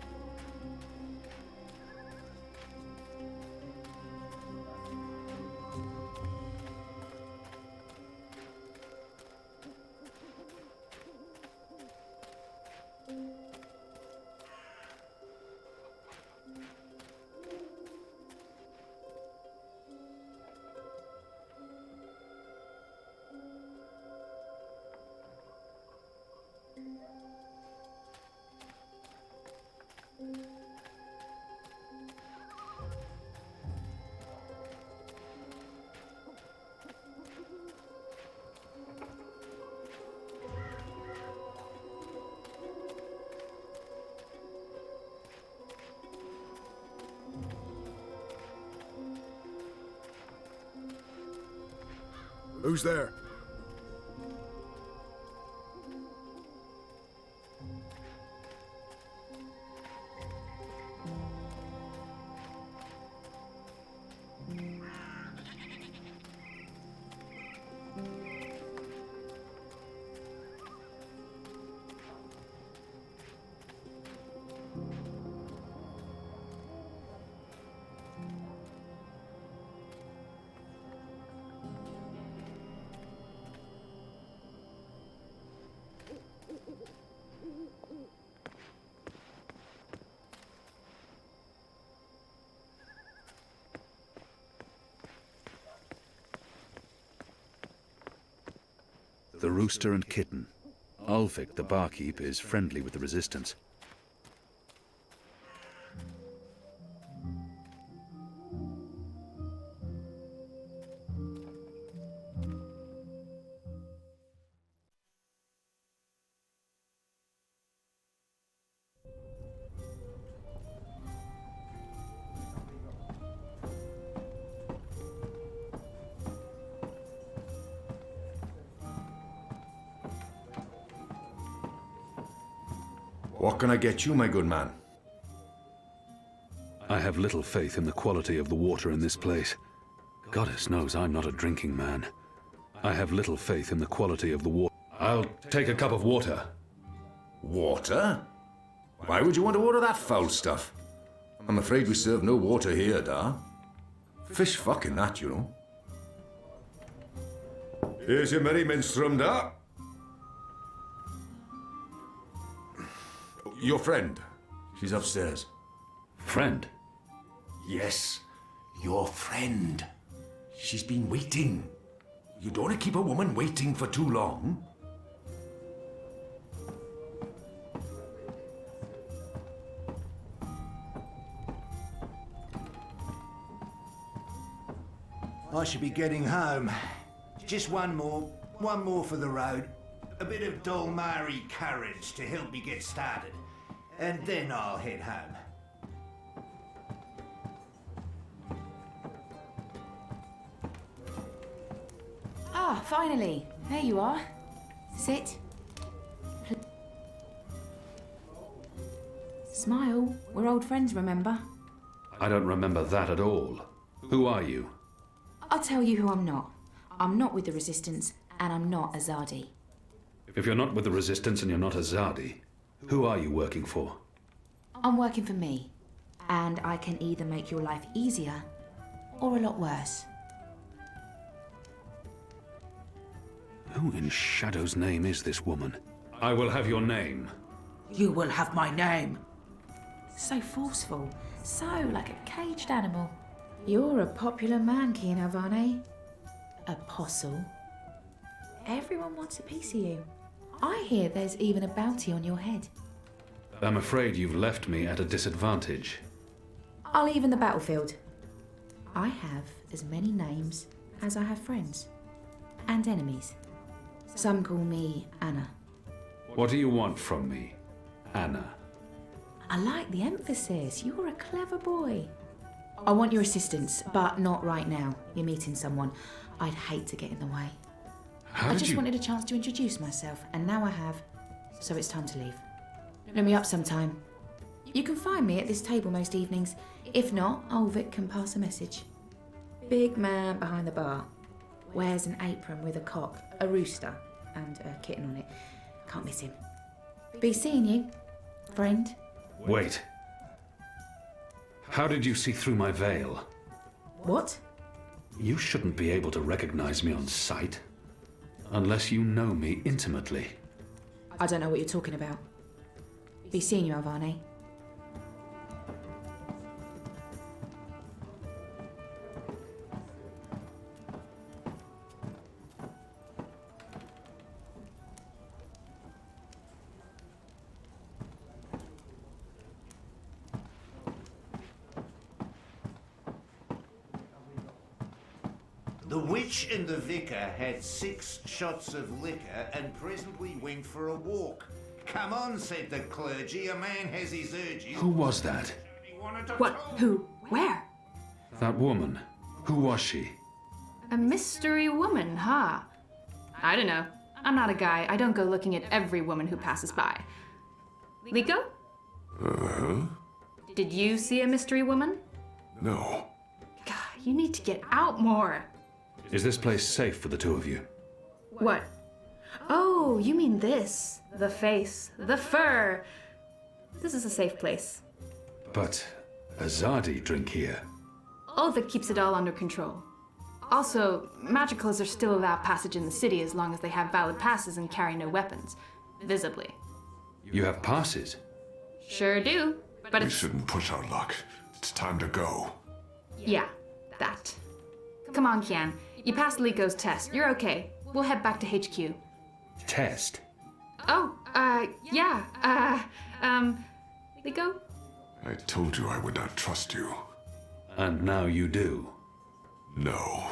Who's there? The rooster and kitten. Ulfric, the barkeep, is friendly with the resistance. What can I get you, my good man? I have little faith in the quality of the water in this place. Goddess knows I'm not a drinking man. I have little faith in the quality of the water. I'll take a cup of water. Water? Why would you want to order that foul stuff? I'm afraid we serve no water here, da. Fish fucking that, you know. Here's your merry minstrel, da. Your friend. She's upstairs. Friend? Yes, your friend. She's been waiting. You don't want to keep a woman waiting for too long. I should be getting home. Just one more for the road. A bit of Dolmari courage to help me get started. And then I'll head home. Ah, finally. There you are. Sit. Smile. We're old friends, remember? I don't remember that at all. Who are you? I'll tell you who I'm not. I'm not with the Resistance, and I'm not Azadi. If you're not with the Resistance and you're not Azadi, who are you working for? I'm working for me, and I can either make your life easier or a lot worse. Who in Shadow's name is this woman? I will have your name. You will have my name. So forceful, so like a caged animal. You're a popular man, Kian Avane. Apostle. Everyone wants a piece of you. I hear there's even a bounty on your head. I'm afraid you've left me at a disadvantage. I'll even the battlefield. I have as many names as I have friends. And enemies. Some call me Anna. What do you want from me, Anna? I like the emphasis. You're a clever boy. I want your assistance, but not right now. You're meeting someone. I'd hate to get in the way. I just wanted a chance to introduce myself, and now I have. So it's time to leave. Look me up sometime. You can find me at this table most evenings. If not, Ulfric can pass a message. Big man behind the bar. Wears an apron with a cock, a rooster, and a kitten on it. Can't miss him. Be seeing you, friend. Wait. How did you see through my veil? What? You shouldn't be able to recognize me on sight. Unless you know me intimately. I don't know what you're talking about. Be seeing you, Avane. The witch and the vicar had 6 shots of liquor and presently went for a walk. Come on, said the clergy, a man has his urges. Who was that? What? Who? Where? That woman. Who was she? A mystery woman, huh? I don't know. I'm not a guy. I don't go looking at every woman who passes by. Liko? Uh-huh. Did you see a mystery woman? No. God, you need to get out more. Is this place safe for the two of you? What? Oh, you mean this. The face, the fur. This is a safe place. But Azadi drink here. Ulva keeps it all under control. Also, magicals are still allowed passage in the city as long as they have valid passes and carry no weapons. Visibly. You have passes? Sure do, but We shouldn't push our luck. It's time to go. Yeah, that. Come on, Kian. You passed Liko's test. You're okay. We'll head back to HQ. Test? Oh, yeah, Liko? I told you I would not trust you. And now you do. No.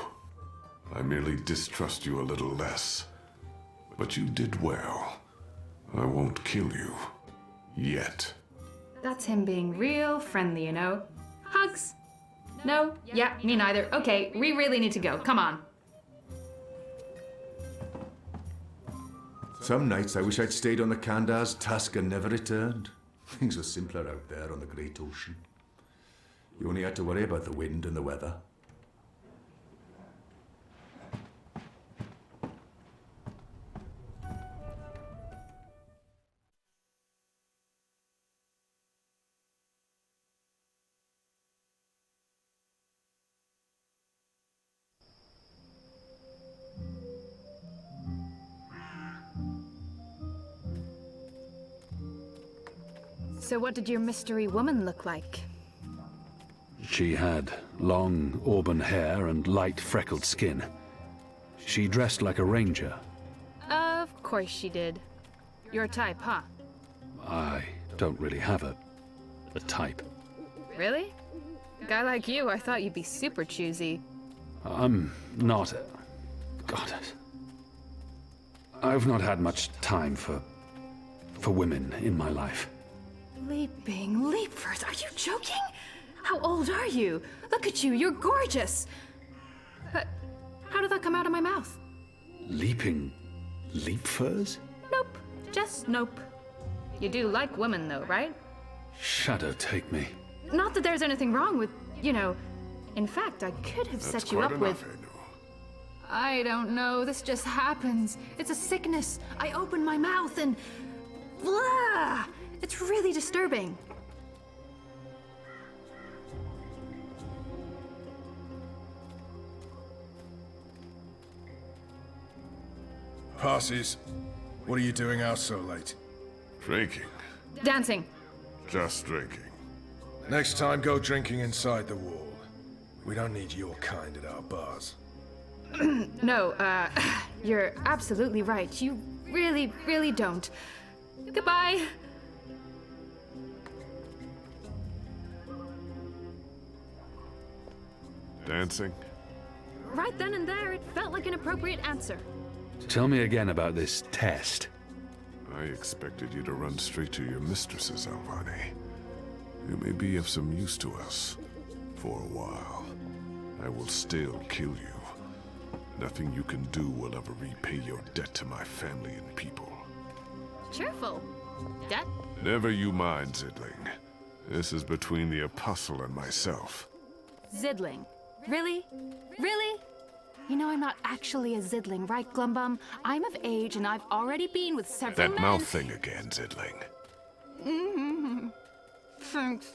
I merely distrust you a little less. But you did well. I won't kill you. Yet. That's him being real friendly, you know? Hugs? No? Yeah, me neither. Okay, we really need to go. Come on. Some nights I wish I'd stayed on the Kandar's tusk and never returned. Things were simpler out there on the Great Ocean. You only had to worry about the wind and the weather. So what did your mystery woman look like? She had long auburn hair and light freckled skin. She dressed like a ranger. Of course she did. Your type, huh? I don't really have a type. Really? A guy like you, I thought you'd be super choosy. I'm not... God. I've not had much time for women in my life. Leaping leapers, are you joking? How old are you? Look at you, you're gorgeous. How did that come out of my mouth? Leaping leapfurs? Nope, just nope. You do like women though, right? Shadow take me. Not that there's anything wrong with, you know. In fact, I could have set you up with... I don't know, this just happens. It's a sickness. I open my mouth and... Blah! It's really disturbing. Passes. What are you doing out so late? Drinking. Dancing. Just drinking. Next time, go drinking inside the wall. We don't need your kind at our bars. No, you're absolutely right. You really, really don't. Goodbye. Dancing? Right then and there, it felt like an appropriate answer. Tell me again about this test. I expected you to run straight to your mistresses, Alvani. You may be of some use to us. For a while. I will still kill you. Nothing you can do will ever repay your debt to my family and people. Cheerful. Debt? Never you mind, Zidling. This is between the Apostle and myself. Zidling. Really? Really? You know I'm not actually a Zidling, right, Glumbum? I'm of age and I've already been with several That men. mouth thing again, Zidling. Mm-hmm. Thanks.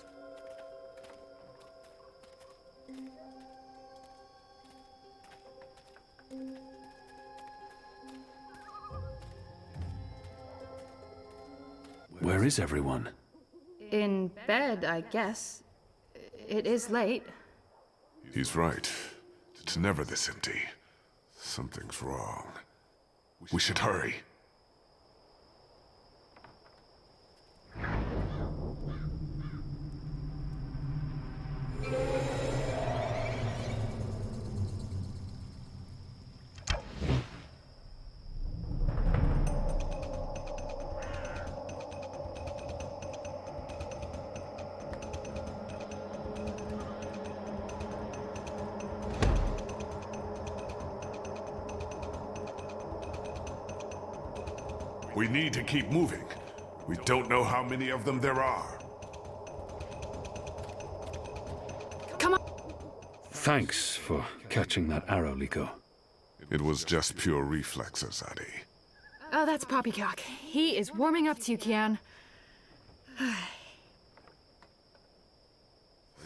Where is everyone? In bed, I guess. It is late. He's right. It's never this empty. Something's wrong. We should hurry. We need to keep moving. We don't know how many of them there are. Come on. Thanks for catching that arrow, Liko. It was just pure reflex, Azadi. Oh, that's Poppycock. He is warming up to you, Kian.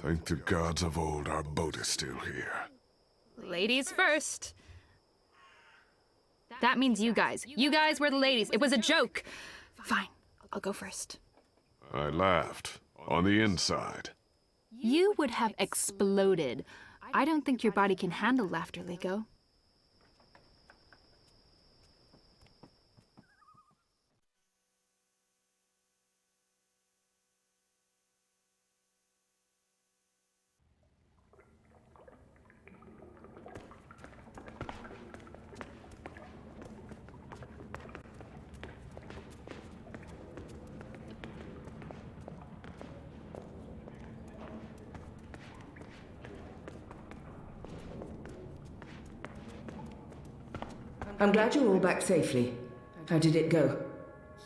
Thank the gods of old our boat is still here. Ladies first. That means you guys. You guys were the ladies. It was a joke. Fine, I'll go first. I laughed. On the inside. You would have exploded. I don't think your body can handle laughter, Liko. I'm glad you're all back safely. How did it go?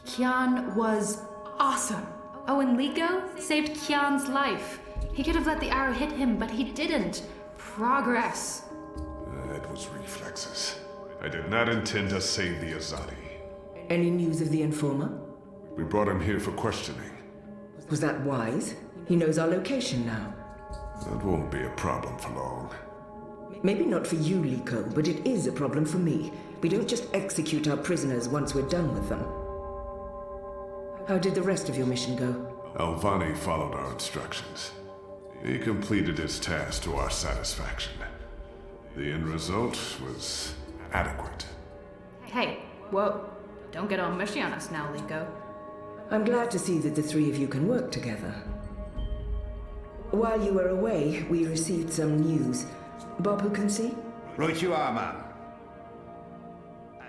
Kian was awesome. Oh, and Liko saved Kian's life. He could have let the arrow hit him, but he didn't. Progress. It was reflexes. I did not intend to save the Azadi. Any news of the informer? We brought him here for questioning. Was that wise? He knows our location now. That won't be a problem for long. Maybe not for you, Liko, but it is a problem for me. We don't just execute our prisoners once we're done with them. How did the rest of your mission go? Alvani followed our instructions. He completed his task to our satisfaction. The end result was adequate. Hey, whoa. Don't get all mushy on us now, Liko. I'm glad to see that the three of you can work together. While you were away, we received some news. Bob, who can see? Right you are, ma'am.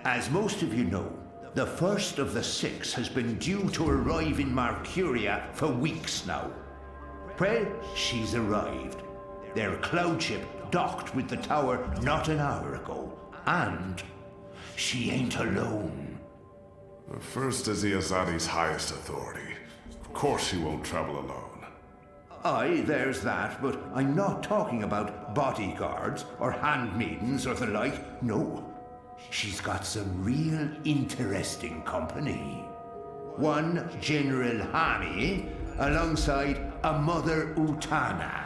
As most of you know, the first of the 6 has been due to arrive in Mercuria for weeks now. Well, she's arrived. Their cloud ship docked with the tower not an hour ago. And she ain't alone. The first is the Azadi's highest authority. Of course she won't travel alone. Aye, there's that, but I'm not talking about bodyguards or handmaidens or the like. No. She's got some real interesting company. One General Hani alongside a Mother Utana.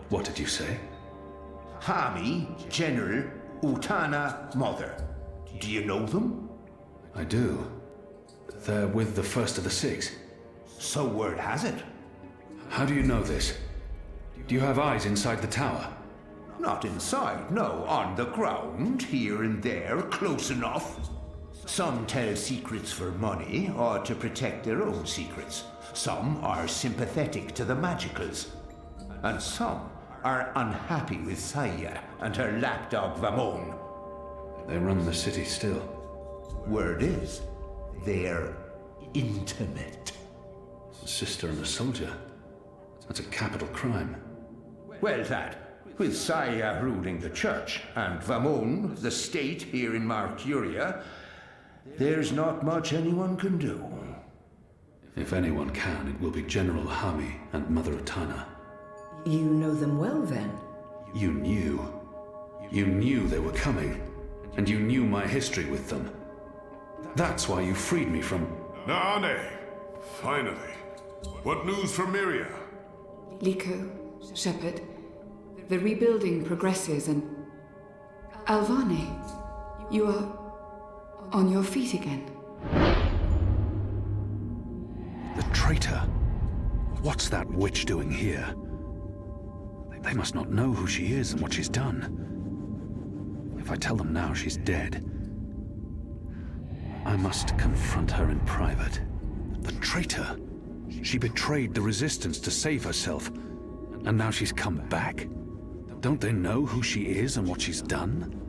What did you say? Hami, General, Utana, Mother. Do you know them? I do. They're with the first of the 6. So word has it. How do you know this? Do you have eyes inside the tower? Not inside, no. On the ground, here and there, close enough. Some tell secrets for money or to protect their own secrets. Some are sympathetic to the magicals. And some are unhappy with Saya and her lapdog Vamon. They run the city still. Word is, they're intimate. A sister and a soldier. That's a capital crime. Well, that, with Saya ruling the church and Vamon, the state here in Mercuria, there's not much anyone can do. If anyone can, it will be General Hami and Mother Utana. You know them well, then? You knew. You knew they were coming. And you knew my history with them. That's why you freed me from... Naane! Finally. What news from Myria? Liko, Shepard, the rebuilding progresses and... Alvani, you are on your feet again. The traitor? What's that witch doing here? They must not know who she is and what she's done. If I tell them now she's dead, I must confront her in private. The traitor? She betrayed the resistance to save herself, and now she's come back? Don't they know who she is and what she's done?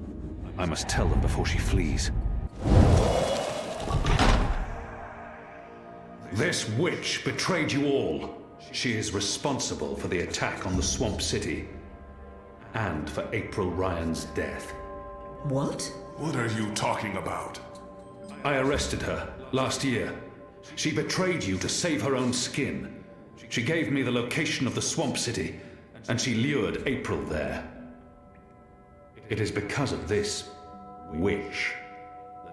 I must tell them before she flees. This witch betrayed you all. She is responsible for the attack on the Swamp City, and for April Ryan's death. What? What are you talking about? I arrested her Last year, she betrayed you to save her own skin. She gave me the location of the swamp city, and she lured April there. It is because of this witch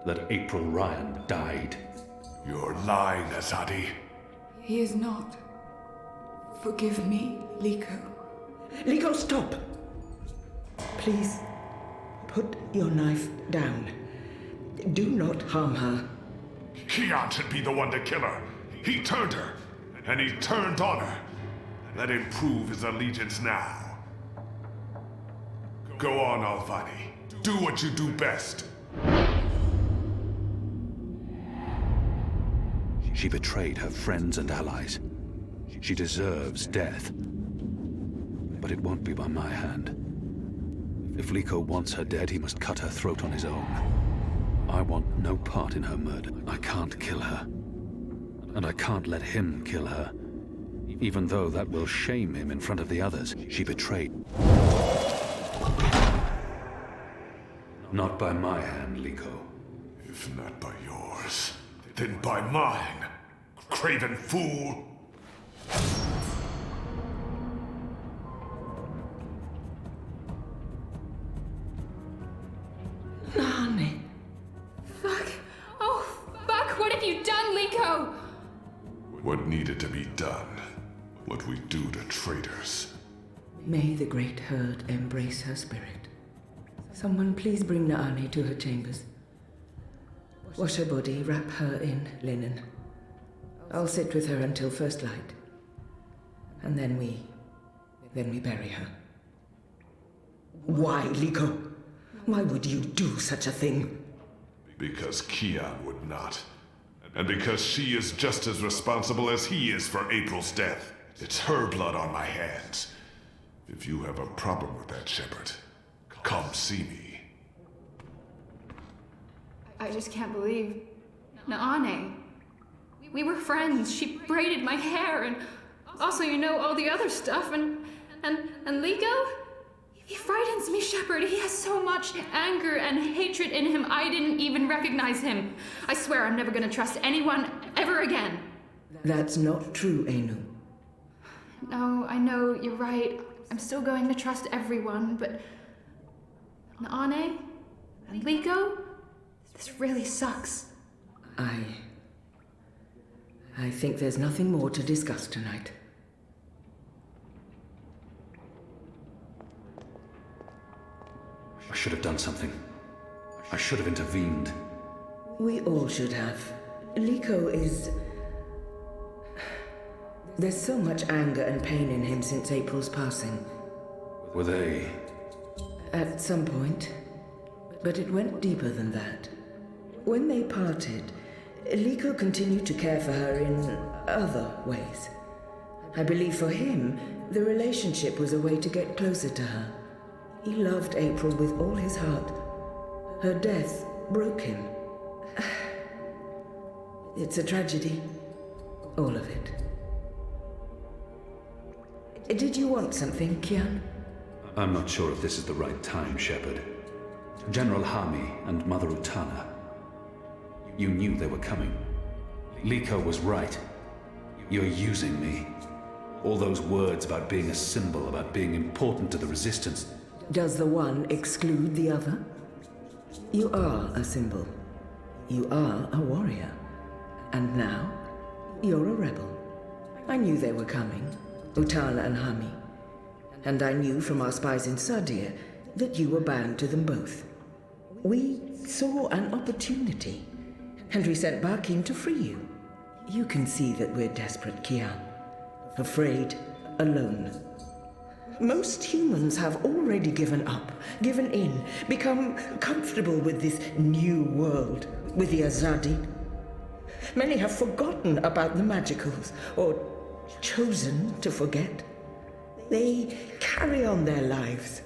that April Ryan died. You're lying, Azadi. He is not. Forgive me, Liko. Liko, stop! Please, put your knife down. Do not harm her. Kian should be the one to kill her. He turned her, and he turned on her. Let him prove his allegiance now. Go on, Alvani. Do what you do best. She betrayed her friends and allies. She deserves death. But it won't be by my hand. If Liko wants her dead, he must cut her throat on his own. I want no part in her murder. I can't kill her. And I can't let him kill her. Even though that will shame him in front of the others. She betrayed. Not by my hand, Liko. If not by yours, then by mine, craven fool! Nani. Fuck. Oh, fuck. What have you done, Liko? What needed to be done. What we do to traitors. May the great herd embrace her spirit. Someone please bring Naani to her chambers. Wash her body, wrap her in linen. I'll sit with her until first light. And then we bury her. Why, Liko? Why would you do such a thing? Because Kian would not. And because she is just as responsible as he is for April's death. It's her blood on my hands. If you have a problem with that, Shepard, come see me. I just can't believe... Naane. We were friends. She braided my hair, and also, you know, all the other stuff, and Liko? He frightens me, Shepard. He has so much anger and hatred in him, I didn't even recognize him. I swear I'm never gonna trust anyone ever again. That's not true, Anu. No, I know, you're right. I'm still going to trust everyone, but... Naane? And Liko? This really sucks. I think there's nothing more to discuss tonight. I should have done something. I should have intervened. We all should have. Liko is... There's so much anger and pain in him since April's passing. Were they... At some point. But it went deeper than that. When they parted, Liko continued to care for her in other ways. I believe for him, the relationship was a way to get closer to her. He loved April with all his heart. Her death broke him. It's a tragedy. All of it. Did you want something, Kian? I'm not sure if this is the right time, Shepard. General Hami and Mother Utana. You knew they were coming. Liko was right. You're using me. All those words about being a symbol, about being important to the Resistance. Does the one exclude the other? You are a symbol. You are a warrior. And now, you're a rebel. I knew they were coming, Utana and Hami. And I knew from our spies in Sadir that you were bound to them both. We saw an opportunity, and we sent Barkim to free you. You can see that we're desperate, Kian. Afraid, alone. Most humans have already given up, given in, become comfortable with this new world, with the Azadi. Many have forgotten about the magicals, or chosen to forget. They carry on their lives,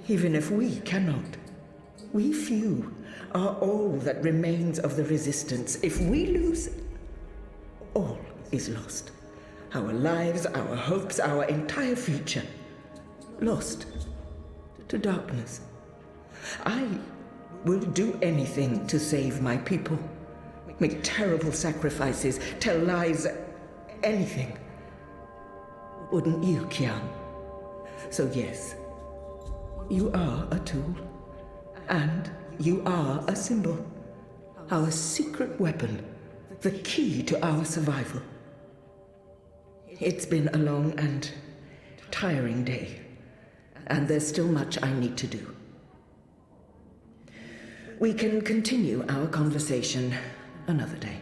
even if we cannot. We few are all that remains of the Resistance. If we lose, all is lost. Our lives, our hopes, our entire future. Lost to darkness. I will do anything to save my people. make terrible sacrifices, tell lies, anything. Wouldn't you, Kian? So yes, you are a tool, and you are a symbol. Our secret weapon, the key to our survival. It's been a long and tiring day, and there's still much I need to do. We can continue our conversation another day.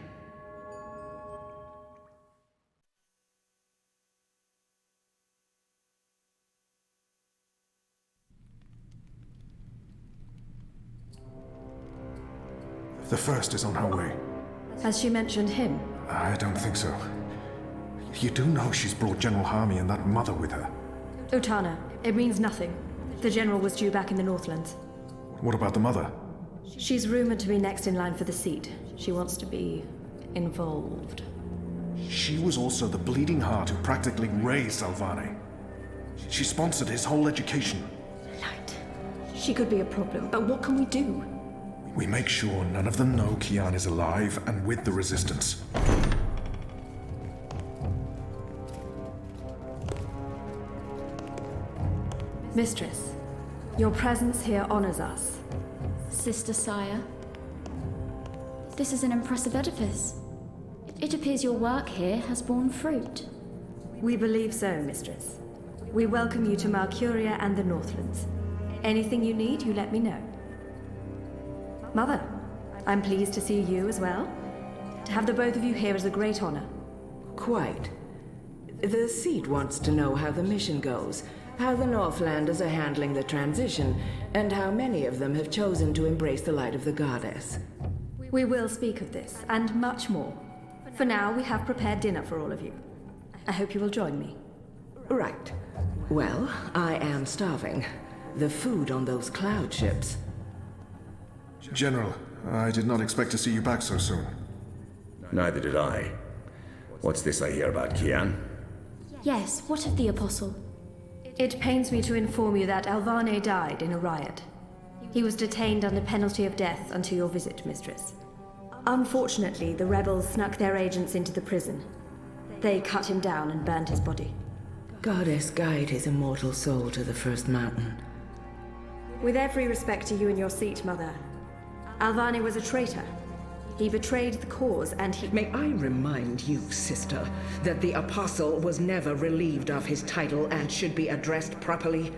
The first is on her way. Has she mentioned him? I don't think so. You do know she's brought General Harmy and that mother with her. Utana, it means nothing. The general was due back in the Northlands. What about the mother? She's rumored to be next in line for the seat. She wants to be involved. She was also the bleeding heart who practically raised Alvane. She sponsored his whole education. She could be a problem, but what can we do? We make sure none of them know Kian is alive and with the Resistance. Mistress, your presence here honors us. Sister Sire, this is an impressive edifice. It appears your work here has borne fruit. We believe so, Mistress. We welcome you to Malcuria and the Northlands. Anything you need, you let me know. Mother, I'm pleased to see you as well. To have the both of you here is a great honor. Quite. The seat wants to know how the mission goes, how the Northlanders are handling the transition, and how many of them have chosen to embrace the light of the goddess. We will speak of this, and much more. For now, we have prepared dinner for all of you. I hope you will join me. Right. Well, I am starving. The food on those cloud ships. General, I did not expect to see you back so soon. Neither did I. What's this I hear about Kian? Yes, what of the Apostle? It pains me to inform you that Alvane died in a riot. He was detained under penalty of death until your visit, Mistress. Unfortunately, the rebels snuck their agents into the prison. They cut him down and burned his body. Goddess guide his immortal soul to the first mountain. With every respect to you and your seat, Mother, Alvane was a traitor. He betrayed the cause and he... May I remind you, sister, that the Apostle was never relieved of his title and should be addressed properly?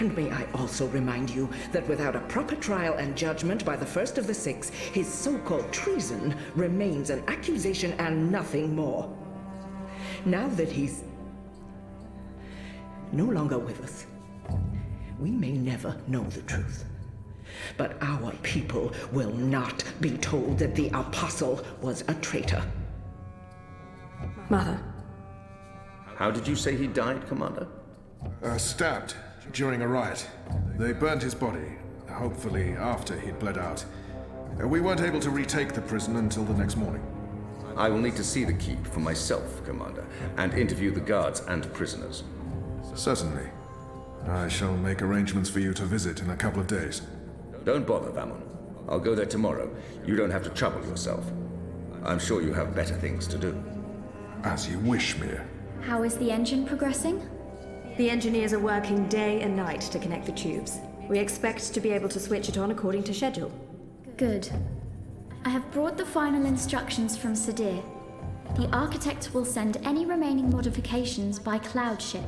And may I also remind you that without a proper trial and judgment by the first of the six, his so-called treason remains an accusation and nothing more. Now that he's no longer with us, we may never know the truth. But our people will not be told that the Apostle was a traitor. Mother. How did you say he died, Commander? Stabbed during a riot. They burned his body, hopefully after he'd bled out. We weren't able to retake the prison until the next morning. I will need to see the keep for myself, Commander, and interview the guards and prisoners. Certainly. I shall make arrangements for you to visit in a couple of days. Don't bother, Vamon. I'll go there tomorrow. You don't have to trouble yourself. I'm sure you have better things to do. As you wish, Mia. How is the engine progressing? The engineers are working day and night to connect the tubes. We expect to be able to switch it on according to schedule. Good. I have brought the final instructions from Sadir. The architect will send any remaining modifications by cloud ship.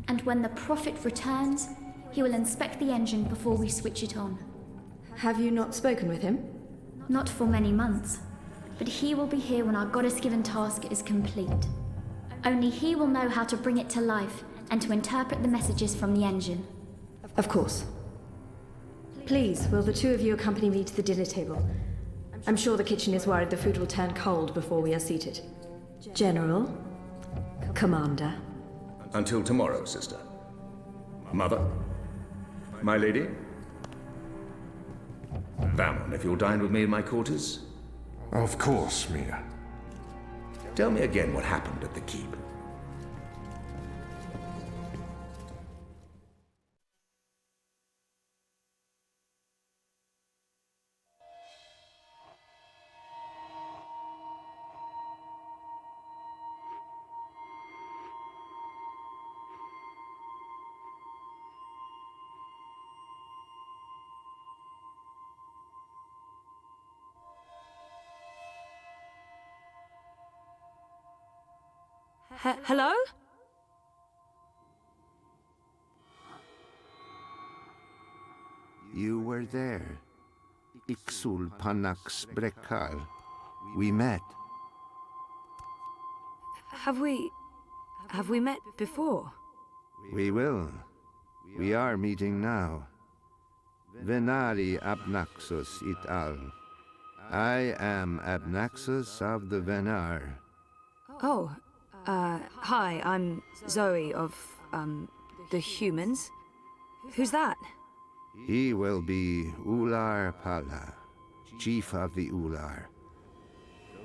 And when the Prophet returns, he will inspect the engine before we switch it on. Have you not spoken with him? Not for many months, but he will be here when our goddess-given task is complete. Only he will know how to bring it to life and to interpret the messages from the engine. Of course. Please, will the two of you accompany me to the dinner table? I'm sure the kitchen is worried the food will turn cold before we are seated. General, Commander. Until tomorrow, sister. Mother? My lady? Vamon, if you'll dine with me in my quarters? Of course, Mia. Tell me again what happened at the keep. Hello? You were there. Ixul Panax Brekal. We met. Have we met before? We will. We are meeting now. Venari Abnaxus et al. I am Abnaxus of the Venar. Oh, hi, I'm Zoe of, the humans. Who's that? He will be Ular Pala, chief of the Ular.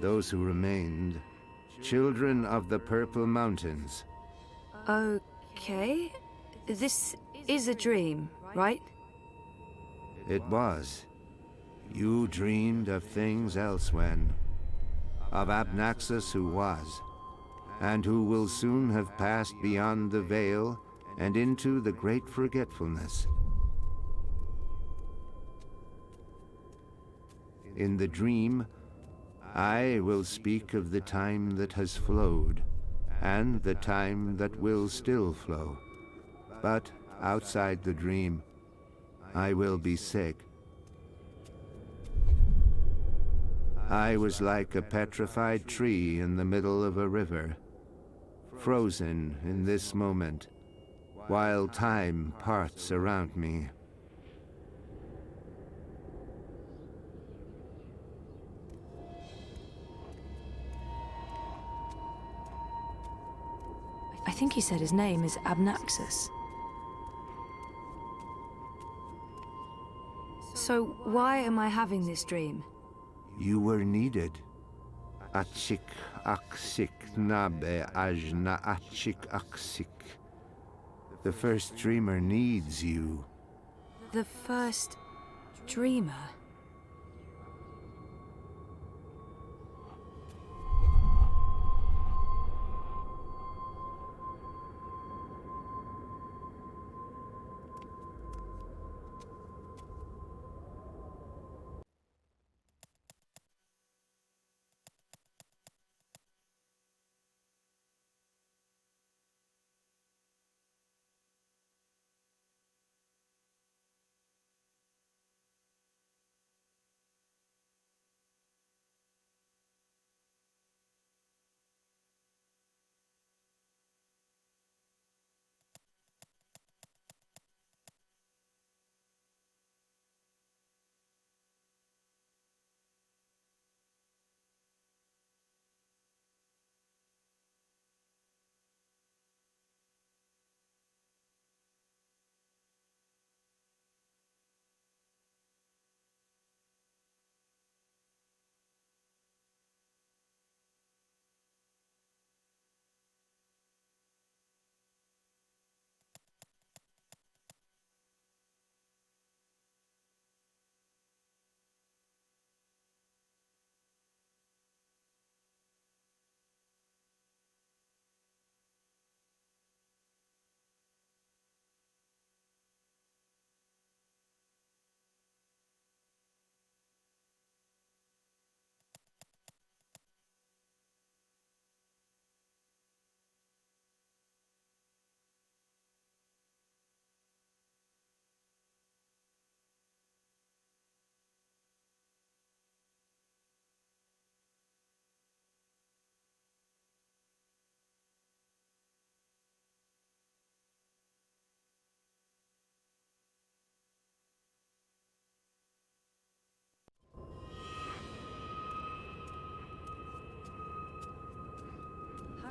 Those who remained, children of the Purple Mountains. Okay. This is a dream, right? It was. You dreamed of things elsewhere. Of Abnaxus who was, and who will soon have passed beyond the veil and into the great forgetfulness. In the dream, I will speak of the time that has flowed, and the time that will still flow. But outside the dream, I will be sick. I was like a petrified tree in the middle of a river, frozen in this moment, while time parts around me. I think he said his name is Abnaxus. So why am I having this dream? You were needed. Achik aksik nabe ajna achik aksik. The first dreamer needs you. The first dreamer?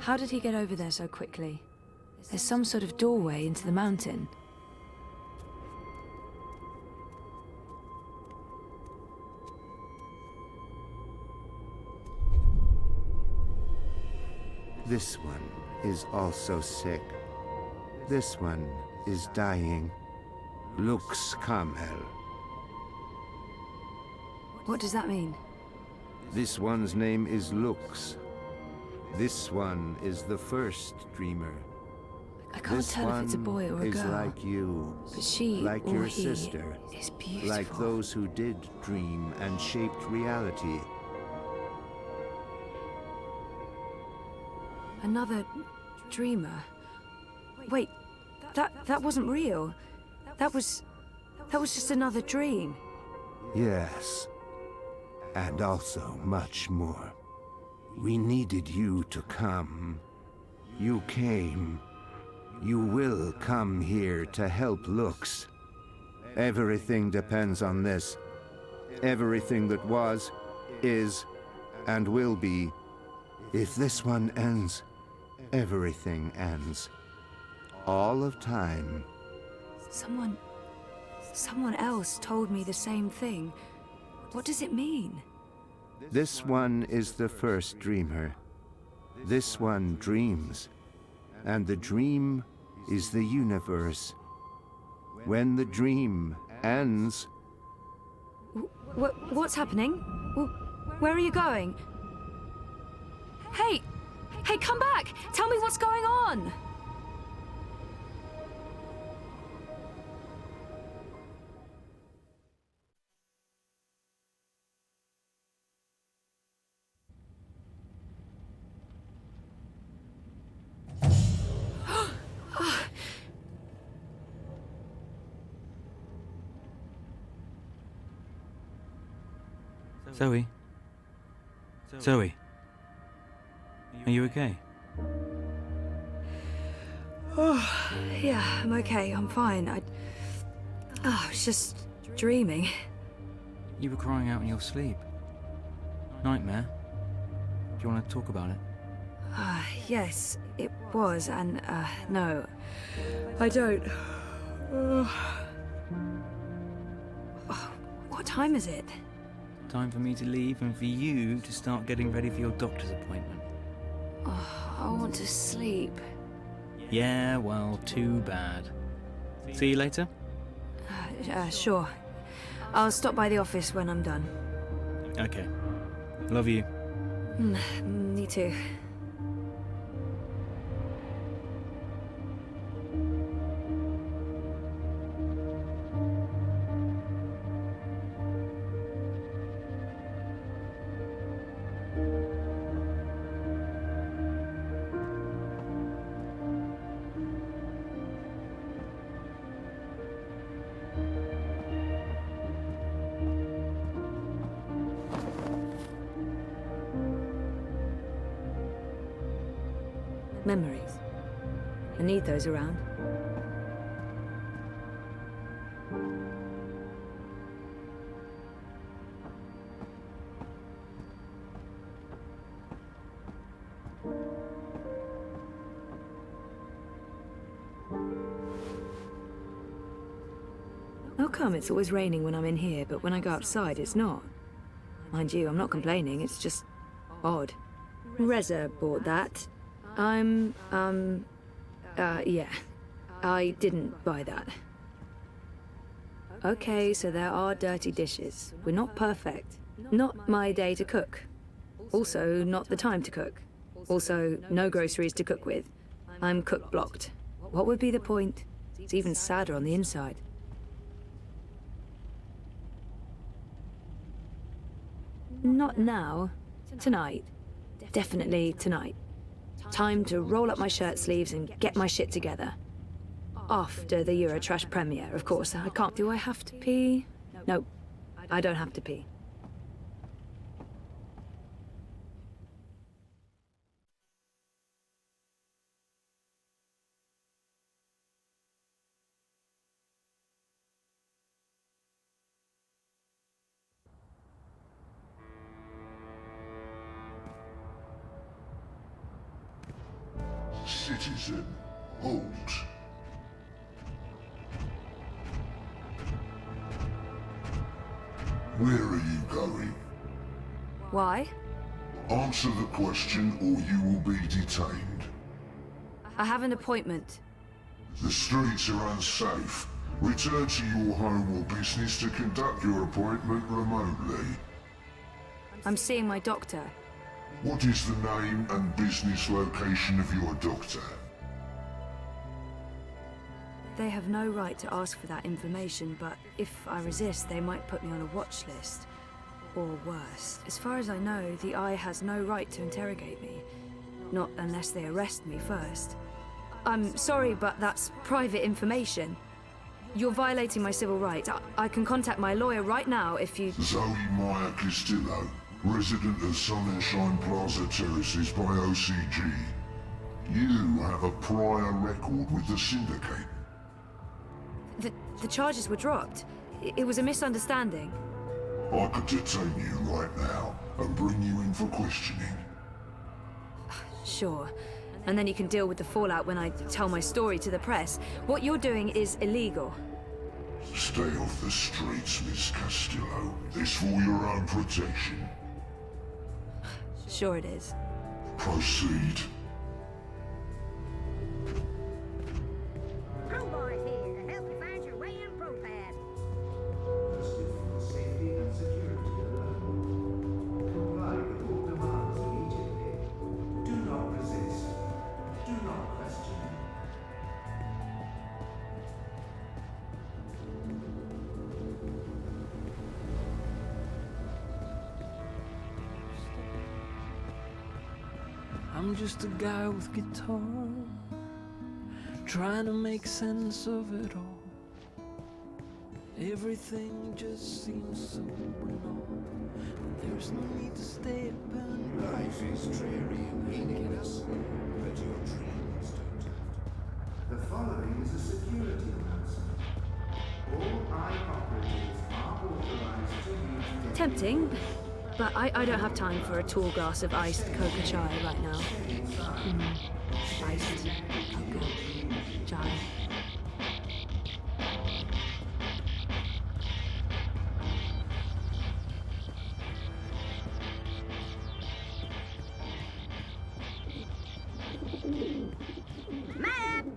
How did he get over there so quickly? There's some sort of doorway into the mountain. This one is also sick. This one is dying. Lux Kamel. What does that mean? This one's name is Lux. This one is the first dreamer. I can't tell if it's a boy or a girl. Is like you, but she like or your he sister, is beautiful. like those who did dream and shaped reality. Another dreamer. Wait, that wasn't real. That was just another dream. Yes. And also much more. We needed you to come. You came. You will come here to help Lux. Everything depends on this. Everything that was, is, and will be. If this one ends, everything ends. All of time. Someone else told me the same thing. What does it mean? This one is the first dreamer. This one dreams. And the dream is the universe. When the dream ends... What's happening? Where are you going? Hey! Hey, come back! Tell me what's going on! Zoe? Zoe? Are you okay? Oh, yeah, I'm okay. I'm fine. I was just dreaming. You were crying out in your sleep. Nightmare? Do you want to talk about it? Yes, it was, and, no. I don't. What time is it? Time for me to leave and for you to start getting ready for your doctor's appointment. Oh, I want to sleep. Yeah, well, too bad. See you later? Sure. I'll stop by the office when I'm done. Okay. Love you. Me too. Memories. I need those around. How come it's always raining when I'm in here, but when I go outside it's not? Mind you, I'm not complaining, it's just odd. Reza bought that. Yeah. I didn't buy that. Okay, so there are dirty dishes. We're not perfect. Not my day to cook. Also, not the time to cook. Also, no groceries to cook with. I'm cook-blocked. What would be the point? It's even sadder on the inside. Not now. Tonight. Definitely tonight. Time to roll up my shirt sleeves and get my shit together. After the Eurotrash premiere, of course. I can't... Do I have to pee? No, I don't have to pee. Citizen, halt. Where are you going? Why? Answer the question or you will be detained. I have an appointment. The streets are unsafe. Return to your home or business to conduct your appointment remotely. I'm seeing my doctor. What is the name and business location of your doctor? They have no right to ask for that information, but if I resist, they might put me on a watch list. Or worse. As far as I know, the Eye has no right to interrogate me. Not unless they arrest me first. I'm sorry, but that's private information. You're violating my civil rights. I can contact my lawyer right now if you... Zoe Meyer Castillo, resident of Sunshine Plaza Terraces by OCG. You have a prior record with the Syndicate. The charges were dropped. It was a misunderstanding. I could detain you right now and bring you in for questioning. Sure. And then you can deal with the fallout when I tell my story to the press. What you're doing is illegal. Stay off the streets, Miss Castillo. It's for your own protection. Sure it is. Proceed. Crowboy's here to help you find your way in ProPass. Safety and security alone. Comply with all demands immediately. Do not resist. Do not question. I'm just a guy with guitar, trying to make sense of it all. Everything just seems so banal. There's no need to stay up and life is dreary and meaningless, but your dreams don't have to. The following is a security announcement. All eye operators are authorized to use... Tempting, but I don't have time for a tall glass of iced coca chai right now. Iced coca chai. Ma'am,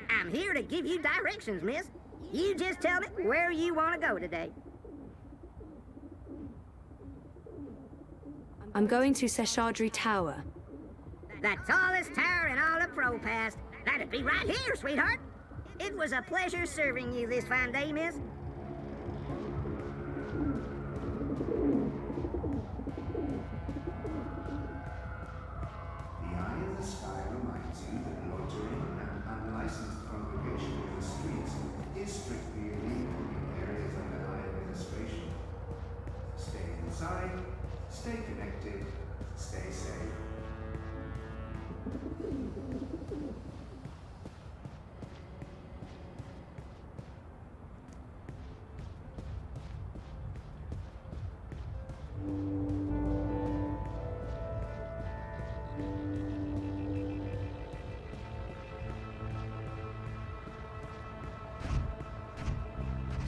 I'm here to give you directions, miss. You just tell me where you want to go today. I'm going to Seshadri Tower. The tallest tower in all of ProPass. That'd be right here, sweetheart. It was a pleasure serving you this fine day, miss. The eye of the sky reminds you that loitering and unlicensed congregation in the streets is strictly illegal in areas under high administration. Stay inside, stay connected, stay safe.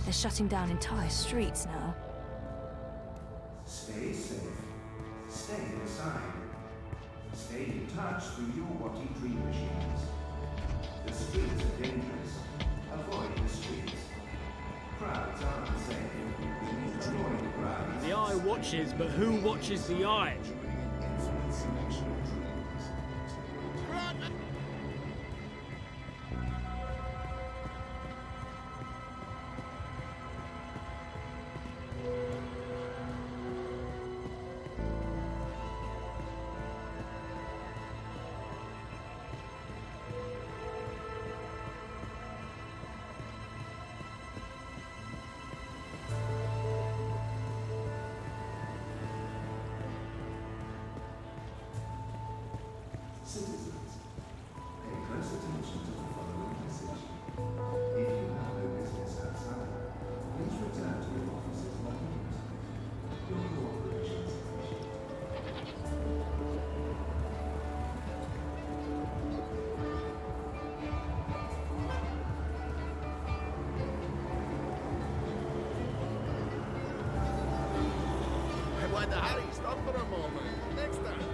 They're shutting down entire streets now. Stay safe. Stay inside. Stay in touch through your Watty dream machines. The streets are dangerous. Avoid the streets. Crowds are unsafe. Avoid crowds. The eye watches, but who watches the eye? Citizens, pay close attention to the following message. If you have no business outside, please return to your offices immediately. Your cooperation is appreciated. Hey, why the hurry? Stop for a moment. Next time.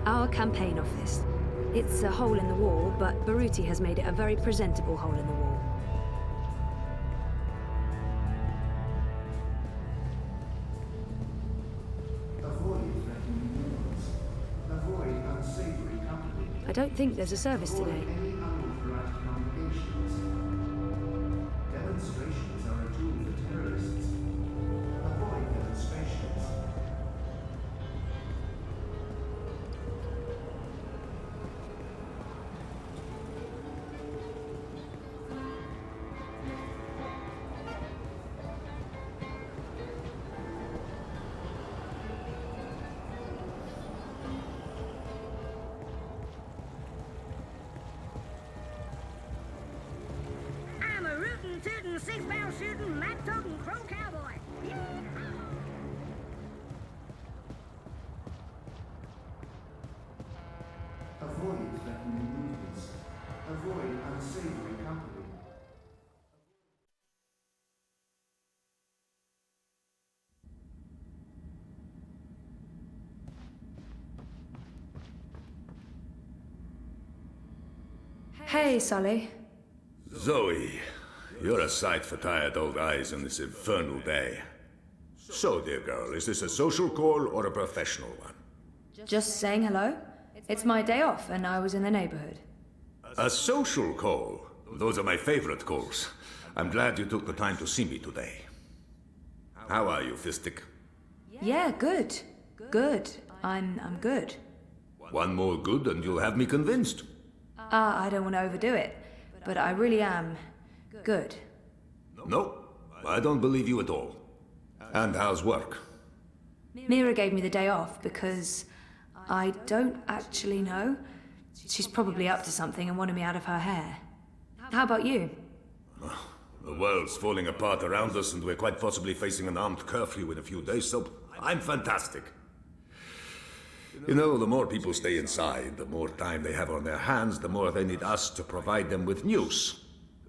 Our campaign office. It's a hole in the wall, but Baruti has made it a very presentable hole in the wall. Avoid threatening humans. Avoid unsavory company. I don't think there's a service today. Avoid any unauthorized congregations. Demonstrations are a tool for terrorists. Avoid threatening movements. Avoid unsavory company. Hey, Sully. Zoe, you're a sight for tired old eyes on this infernal day. So, dear girl, is this a social call or a professional one? Just saying hello. It's my day off, and I was in the neighborhood. A social call? Those are my favorite calls. I'm glad you took the time to see me today. How are you, Fistic? Yeah, good. Good. I'm good. One more good and you'll have me convinced. I don't want to overdo it, but I really am good. No, I don't believe you at all. And how's work? Mira gave me the day off because I don't actually know. She's probably up to something and wanted me out of her hair. How about you? The world's falling apart around us and we're quite possibly facing an armed curfew in a few days, so I'm fantastic. You know, the more people stay inside, the more time they have on their hands, the more they need us to provide them with news.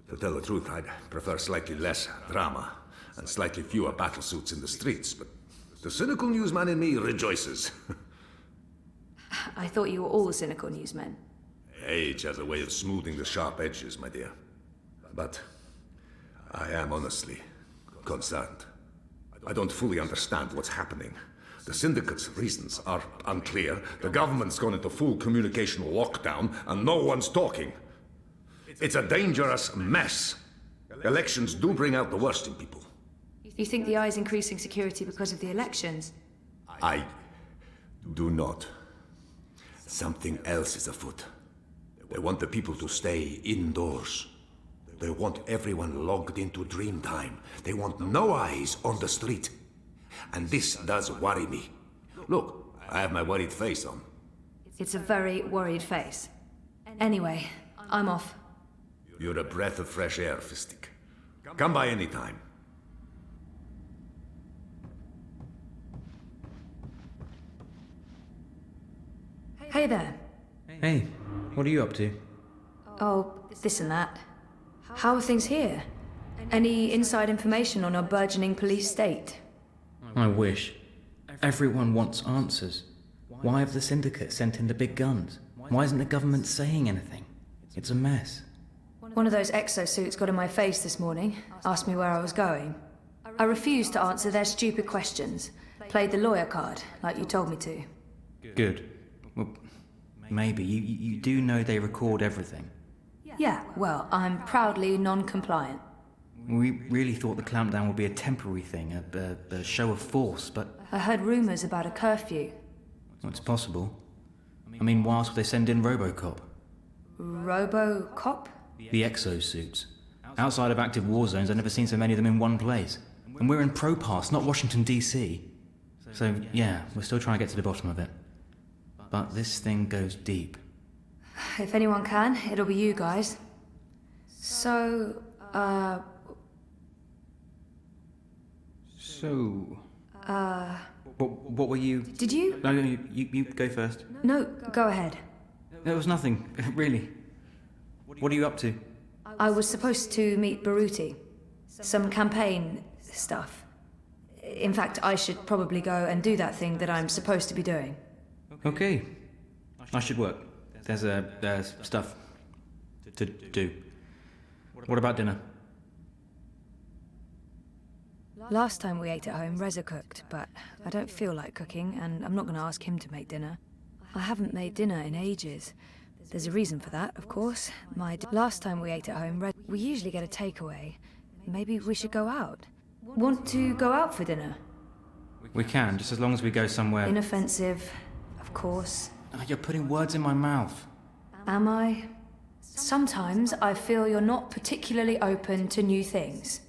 To tell the truth, I'd prefer slightly less drama and slightly fewer battlesuits in the streets, but the cynical newsman in me rejoices. I thought you were all cynical newsmen. Age has a way of smoothing the sharp edges, my dear. But I am honestly concerned. I don't fully understand what's happening. The Syndicate's reasons are unclear. The government's gone into full communication lockdown, and no one's talking. It's a dangerous mess. Elections do bring out the worst in people. You think the Eye's increasing security because of the elections? I do not. Something else is afoot. They want the people to stay indoors. They want everyone logged into dream time. They want no eyes on the street. And this does worry me. Look, I have my worried face on. It's a very worried face. Anyway, I'm off. You're a breath of fresh air, Fistic. Come by any time. Hey there. Hey, what are you up to? Oh, this and that. How are things here? Any inside information on our burgeoning police state? I wish. Everyone wants answers. Why have the Syndicate sent in the big guns? Why isn't the government saying anything? It's a mess. One of those exosuits got in my face this morning, asked me where I was going. I refused to answer their stupid questions. Played the lawyer card, like you told me to. Good. Well, maybe. You do know they record everything. Yeah, well, I'm proudly non-compliant. We really thought the clampdown would be a temporary thing, a show of force, but... I heard rumours about a curfew. Well, it's possible. I mean, why else would they send in Robocop? Robocop? The exosuits. Outside of active war zones, I've never seen so many of them in one place. And we're in Propass, not Washington, D.C. So, yeah, we're still trying to get to the bottom of it. But this thing goes deep. If anyone can, it'll be you guys. So, What were you... Did you? No, you go first. No, go ahead. There was nothing, really. What are you up to? I was supposed to meet Baruti. Some campaign stuff. In fact, I should probably go and do that thing that I'm supposed to be doing. Okay. I should work. There's stuff to do. What about dinner? Last time we ate at home, Reza cooked, but I don't feel like cooking, and I'm not going to ask him to make dinner. I haven't made dinner in ages. There's a reason for that, of course. Last time we ate at home, we usually get a takeaway. Maybe we should go out. Want to go out for dinner? We can, just as long as we go somewhere... Inoffensive, of course. Oh, you're putting words in my mouth. Am I? Sometimes I feel you're not particularly open to new things.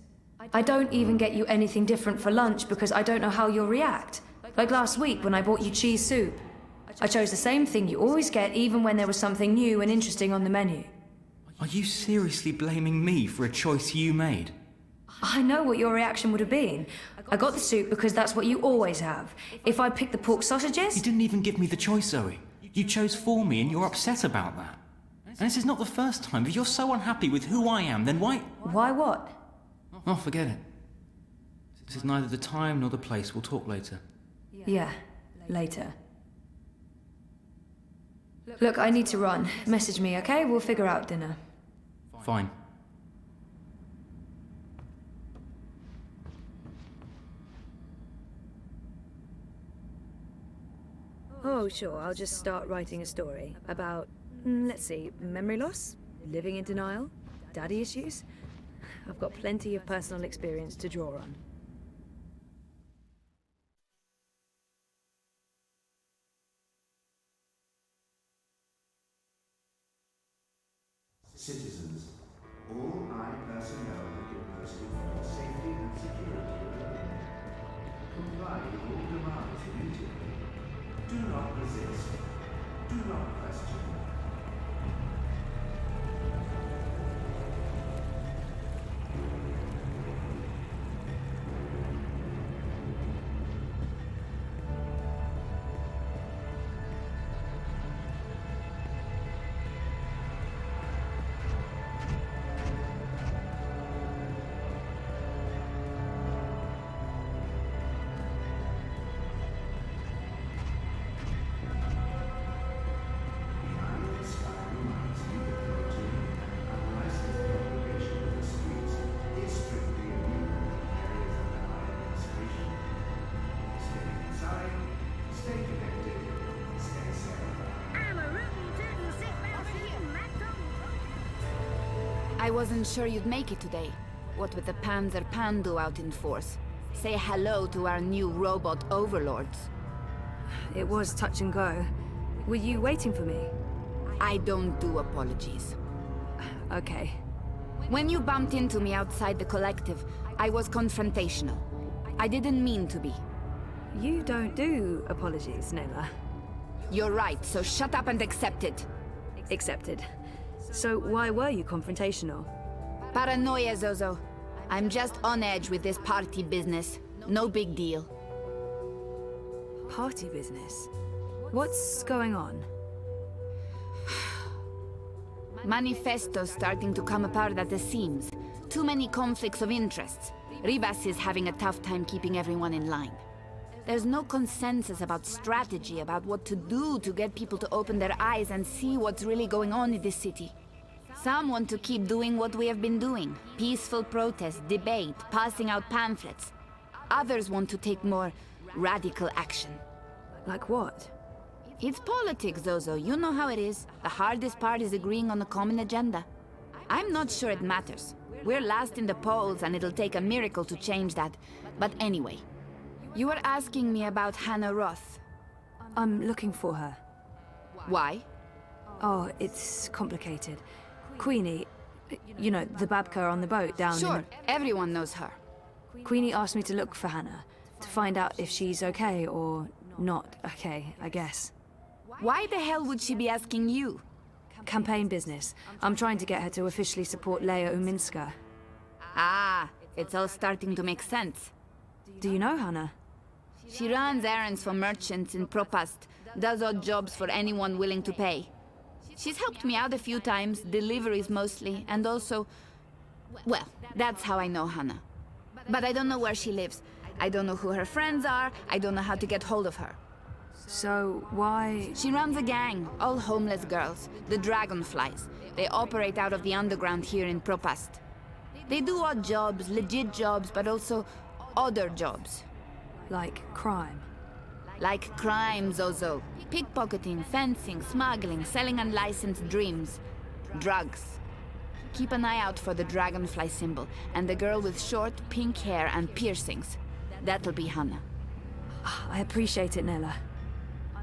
I don't even get you anything different for lunch because I don't know how you'll react. Like last week when I bought you cheese soup. I chose the same thing you always get even when there was something new and interesting on the menu. Are you seriously blaming me for a choice you made? I know what your reaction would have been. I got the soup because that's what you always have. If I picked the pork sausages... You didn't even give me the choice, Zoe. You chose for me and you're upset about that. And this is not the first time. If you're so unhappy with who I am, then why... Why what? Oh, forget it. This is neither the time nor the place. We'll talk later. Yeah, later. Look, I need to run. Message me, okay? We'll figure out dinner. Fine. Oh, sure. I'll just start writing a story about, let's see, memory loss, living in denial, daddy issues. I've got plenty of personal experience to draw on. Citizens, all personnel have been posted for the safety and security of the building. Comply with all demands immediately. Do not resist. Do not question. I wasn't sure you'd make it today. What with the Panzer Pandu out in force. Say hello to our new robot overlords. It was touch and go. Were you waiting for me? I don't do apologies. Okay. When you bumped into me outside the collective, I was confrontational. I didn't mean to be. You don't do apologies, Nayla. You're right, so shut up and accept it. Accepted. So why were you confrontational? Paranoia, Zozo. I'm just on edge with this party business. No big deal. Party business? What's going on? Manifesto's starting to come apart at the seams. Too many conflicts of interests. Ribas is having a tough time keeping everyone in line. There's no consensus about strategy, about what to do to get people to open their eyes and see what's really going on in this city. Some want to keep doing what we have been doing. Peaceful protest, debate, passing out pamphlets. Others want to take more radical action. Like what? It's politics, Zozo. You know how it is. The hardest part is agreeing on a common agenda. I'm not sure it matters. We're last in the polls and it'll take a miracle to change that. But anyway, you were asking me about Hannah Roth. I'm looking for her. Why? Oh, it's complicated. Queenie, you know, the Babka on the boat down Sure, everyone knows her. Queenie asked me to look for Hannah, to find out if she's okay or not okay, I guess. Why the hell would she be asking you? Campaign business. I'm trying to get her to officially support Leia Uminska. Ah, it's all starting to make sense. Do you know Hannah? She runs errands for merchants in Propast, does odd jobs for anyone willing to pay. She's helped me out a few times, deliveries mostly, and also... Well, that's how I know Hannah. But I don't know where she lives. I don't know who her friends are, I don't know how to get hold of her. So, why... She runs a gang, all homeless girls, the Dragonflies. They operate out of the underground here in Propast. They do odd jobs, legit jobs, but also other jobs. Like crime? Like crime, Zozo. Pickpocketing, fencing, smuggling, selling unlicensed dreams. Drugs. Keep an eye out for the dragonfly symbol, and the girl with short, pink hair and piercings. That'll be Hannah. I appreciate it, Nella.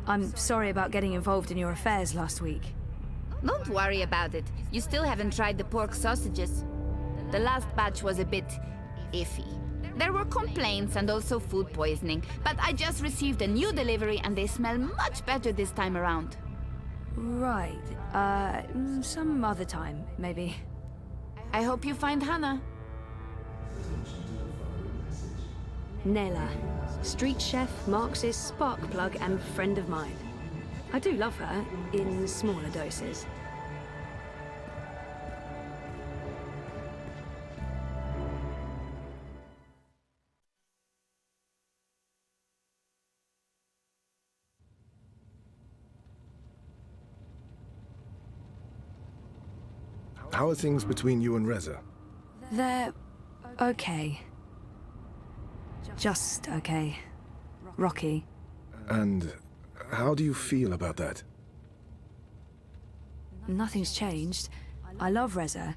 I'm sorry about getting involved in your affairs last week. Don't worry about it. You still haven't tried the pork sausages. The last batch was a bit iffy. There were complaints and also food poisoning, but I just received a new delivery and they smell much better this time around. Right. Some other time, maybe. I hope you find Hannah. Nella. Street chef, Marxist, spark plug, and friend of mine. I do love her, in smaller doses. How are things between you and Reza? They're okay. Just okay. Rocky. And how do you feel about that? Nothing's changed. I love Reza.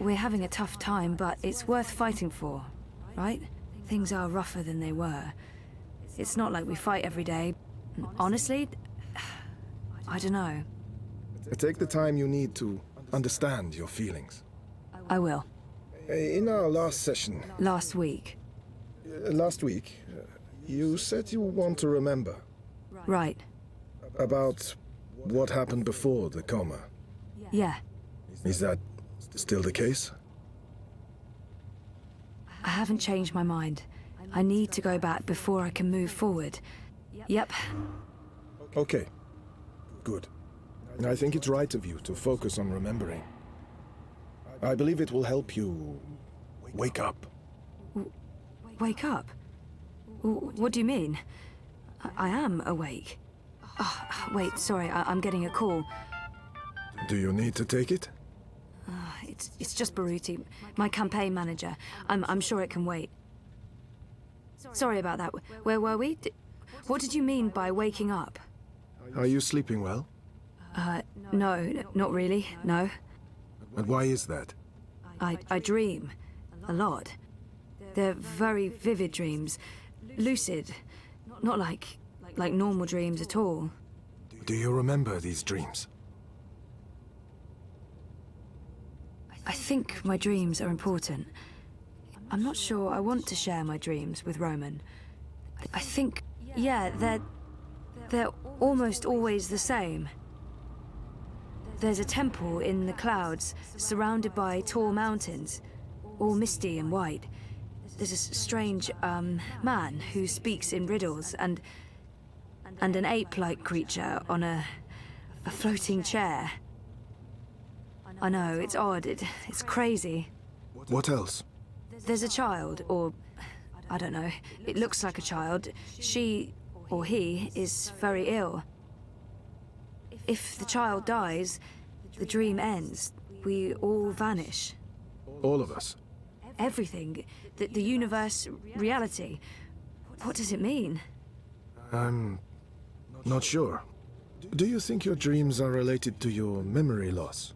We're having a tough time, but it's worth fighting for, right? Things are rougher than they were. It's not like we fight every day. Honestly, I don't know. Take the time you need to understand your feelings. I will. In our last session... Last week. Last week, you said you want to remember. Right. About what happened before the coma. Yeah. Is that still the case? I haven't changed my mind. I need to go back before I can move forward. Yep. Okay. Good. I think it's right of you to focus on remembering. I believe it will help you wake up. Wake up? What do you mean? I am awake. Oh, wait, sorry, I'm getting a call. Do you need to take it? It's just Baruti, my campaign manager. I'm sure it can wait. Sorry about that. Where were we? What did you mean by waking up? Are you sleeping well? No, not really, no. And why is that? I dream. A lot. They're very vivid dreams. Lucid. Not like normal dreams at all. Do you remember these dreams? I think my dreams are important. I'm not sure I want to share my dreams with Roman. I think, yeah, they're almost always the same. There's a temple in the clouds, surrounded by tall mountains, all misty and white. There's a strange, man who speaks in riddles, and an ape-like creature on a floating chair. I know, it's odd, it's crazy. What else? There's a child, or I don't know, it looks like a child. She, or he, is very ill. If the child dies, the dream ends. We all vanish. All of us? Everything. The universe, reality. What does it mean? I'm not sure. Do you think your dreams are related to your memory loss?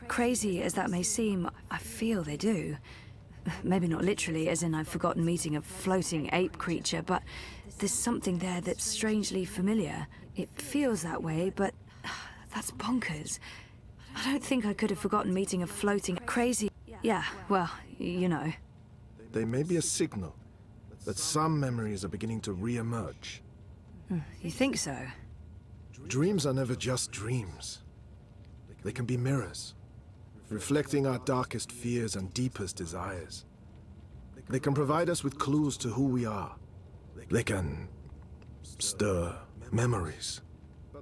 Crazy as that may seem, I feel they do. Maybe not literally, as in I've forgotten meeting a floating ape creature, but there's something there that's strangely familiar. It feels that way, but that's bonkers. I don't think I could have forgotten meeting a floating crazy... Yeah, well, you know. They may be a signal that some memories are beginning to re-emerge. You think so? Dreams are never just dreams. They can be mirrors, reflecting our darkest fears and deepest desires. They can provide us with clues to who we are. They can stir memories.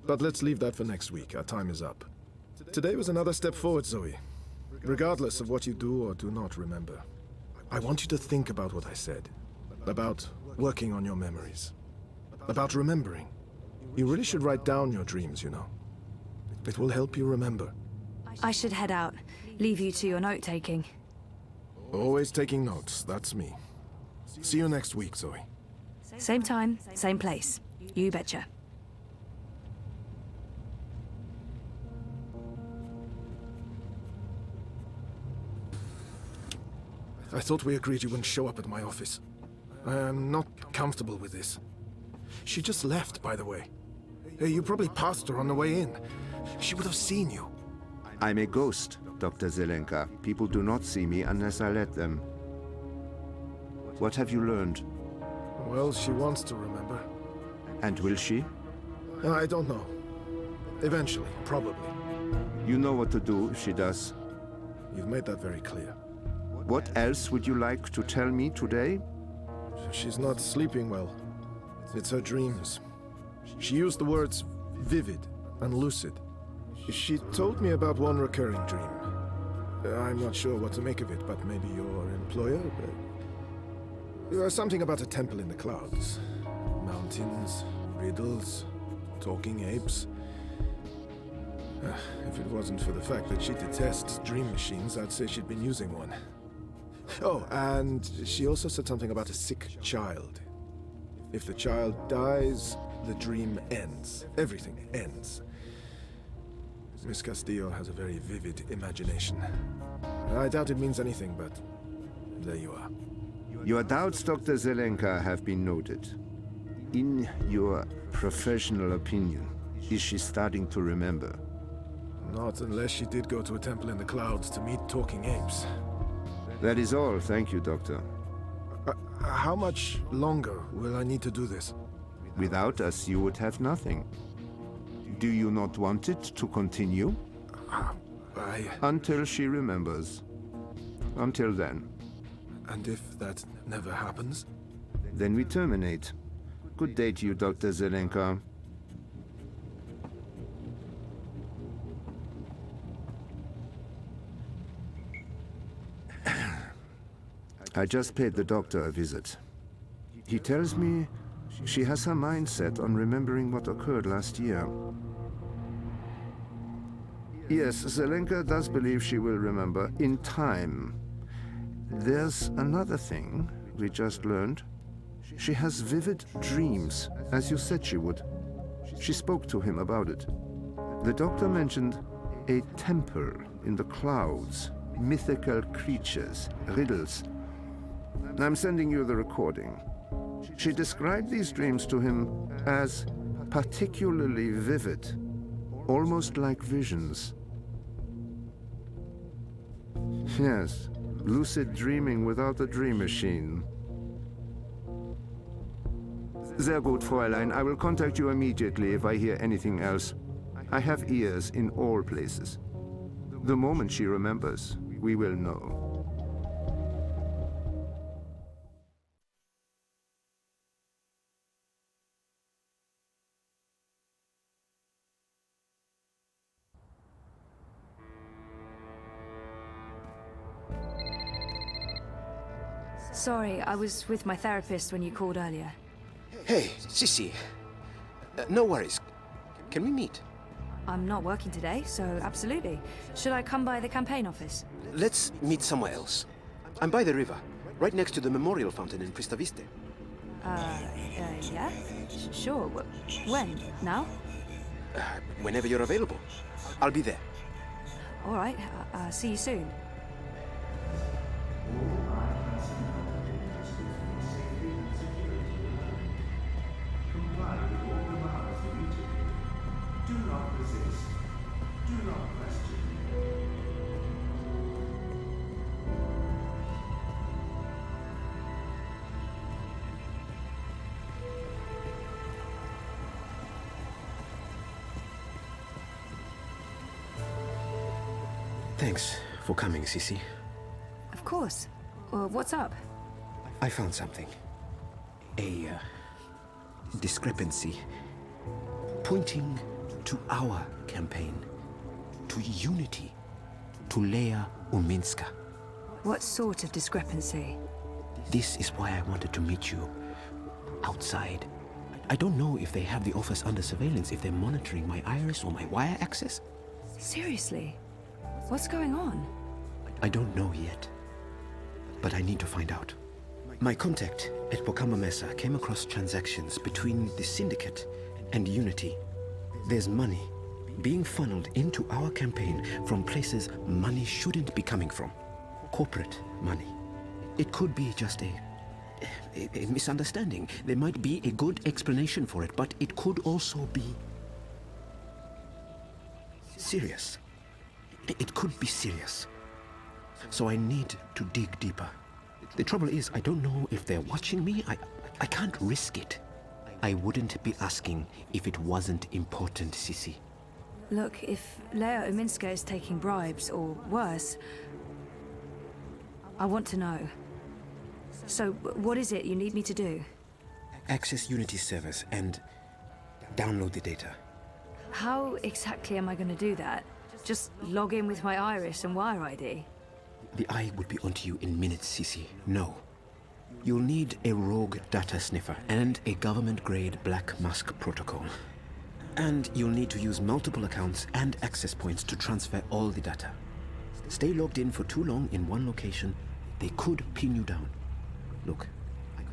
But let's leave that for next week. Our time is up. Today was another step forward, Zoe. Regardless of what you do or do not remember, I want you to think about what I said. About working on your memories. About remembering. You really should write down your dreams, you know. It will help you remember. I should head out. Leave you to your note-taking. Always taking notes, that's me. See you next week, Zoe. Same time, same place. You betcha. I thought we agreed you wouldn't show up at my office. I am not comfortable with this. She just left, by the way. You probably passed her on the way in. She would have seen you. I'm a ghost, Dr. Zelenka. People do not see me unless I let them. What have you learned? Well, she wants to remember. And will she? I don't know. Eventually, probably. You know what to do if she does. You've made that very clear. What else would you like to tell me today? She's not sleeping well. It's her dreams. She used the words vivid and lucid. She told me about one recurring dream. I'm not sure what to make of it, but maybe your employer? Something about a temple in the clouds. Mountains, riddles, talking apes. If it wasn't for the fact that she detests dream machines, I'd say she'd been using one. Oh, and she also said something about a sick child. If the child dies, the dream ends. Everything ends. Miss Castillo has a very vivid imagination. I doubt it means anything, but there you are. Your doubts, Dr. Zelenka, have been noted. In your professional opinion, is she starting to remember? Not unless she did go to a temple in the clouds to meet talking apes. That is all, thank you, Doctor. How much longer will I need to do this? Without us, you would have nothing. Do you not want it to continue? Until she remembers. Until then. And if that never happens? Then we terminate. Good day to you, Dr. Zelenka. I just paid the doctor a visit. He tells me she has her mind set on remembering what occurred last year. Yes, Zelenka does believe she will remember in time. There's another thing we just learned. She has vivid dreams, as you said she would. She spoke to him about it. The doctor mentioned a temple in the clouds, mythical creatures, riddles. I'm sending you the recording. She described these dreams to him as particularly vivid, almost like visions. Yes, lucid dreaming without a dream machine. Sehr gut, Fräulein. I will contact you immediately if I hear anything else. I have ears in all places. The moment she remembers, we will know. Sorry, I was with my therapist when you called earlier. Hey, Sissy. No worries. Can we meet? I'm not working today, so absolutely. Should I come by the campaign office? Let's meet somewhere else. I'm by the river, right next to the memorial fountain in Pristaviste. Yeah? Sure. When? Now? Whenever you're available. I'll be there. All right. See you soon. Do not resist. Do not question. Thanks for coming, Sissy. Of course. What's up? I found something. A discrepancy pointing to our campaign, to unity, to Leia Uminska. What sort of discrepancy? This is why I wanted to meet you outside. I don't know if they have the office under surveillance, if they're monitoring my iris or my wire access. Seriously? What's going on? I don't know yet, but I need to find out. My contact at Bocama Mesa came across transactions between the Syndicate and Unity. There's money being funneled into our campaign from places money shouldn't be coming from. Corporate money. It could be just a misunderstanding. There might be a good explanation for it, but it could also be serious. It could be serious. So I need to dig deeper. The trouble is, I don't know if they're watching me. I can't risk it. I wouldn't be asking if it wasn't important, Sissy. Look, if Leia Uminska is taking bribes, or worse, I want to know. So, what is it you need me to do? Access Unity servers and download the data. How exactly am I going to do that? Just log in with my iris and wire ID? The eye will be onto you in minutes, Cece. No. You'll need a rogue data sniffer and a government-grade Black Mask protocol. And you'll need to use multiple accounts and access points to transfer all the data. Stay logged in for too long in one location, they could pin you down. Look,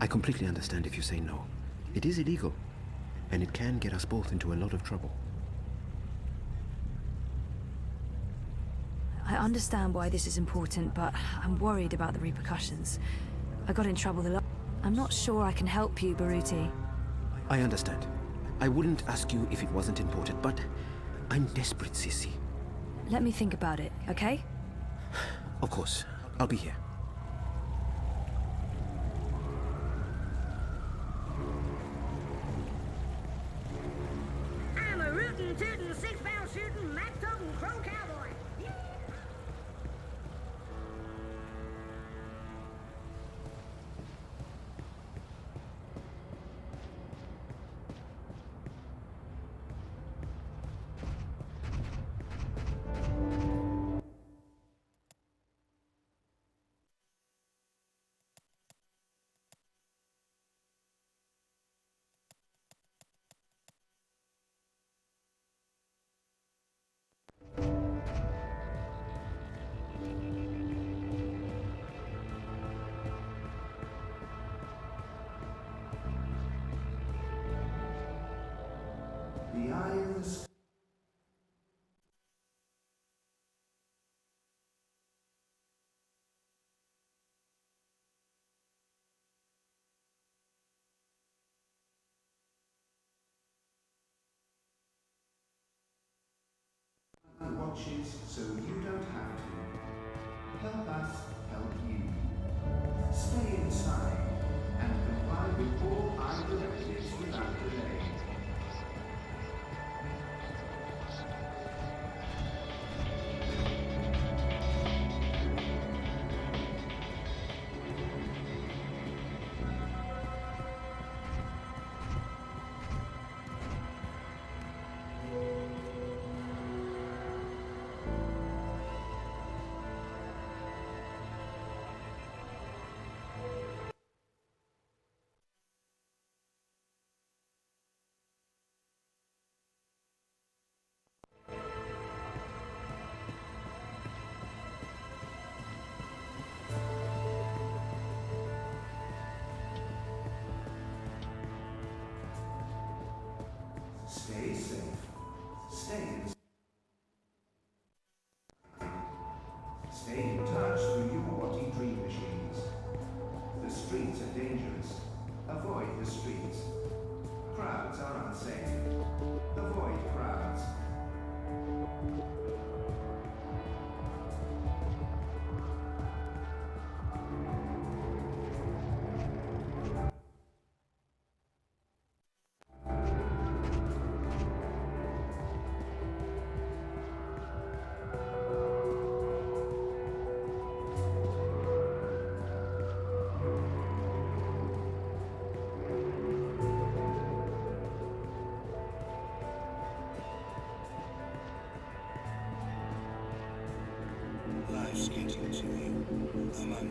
I completely understand if you say no. It is illegal, and it can get us both into a lot of trouble. I understand why this is important, but I'm worried about the repercussions. I got in trouble a lot. I'm not sure I can help you, Baruti. I understand. I wouldn't ask you if it wasn't important, but I'm desperate, Sissy. Let me think about it, okay? Of course. I'll be here. I'm a rootin', tootin', six-barrel shootin', map-toting crow cowboy. The eye of the sky. Watches so you don't have to. Help us help you. Stay inside and comply with all eye directives without delay. Stay safe. Stay in. Stay in touch through your body dream machines. The streets are dangerous. Avoid the streets. Crowds are unsafe. Avoid crowds.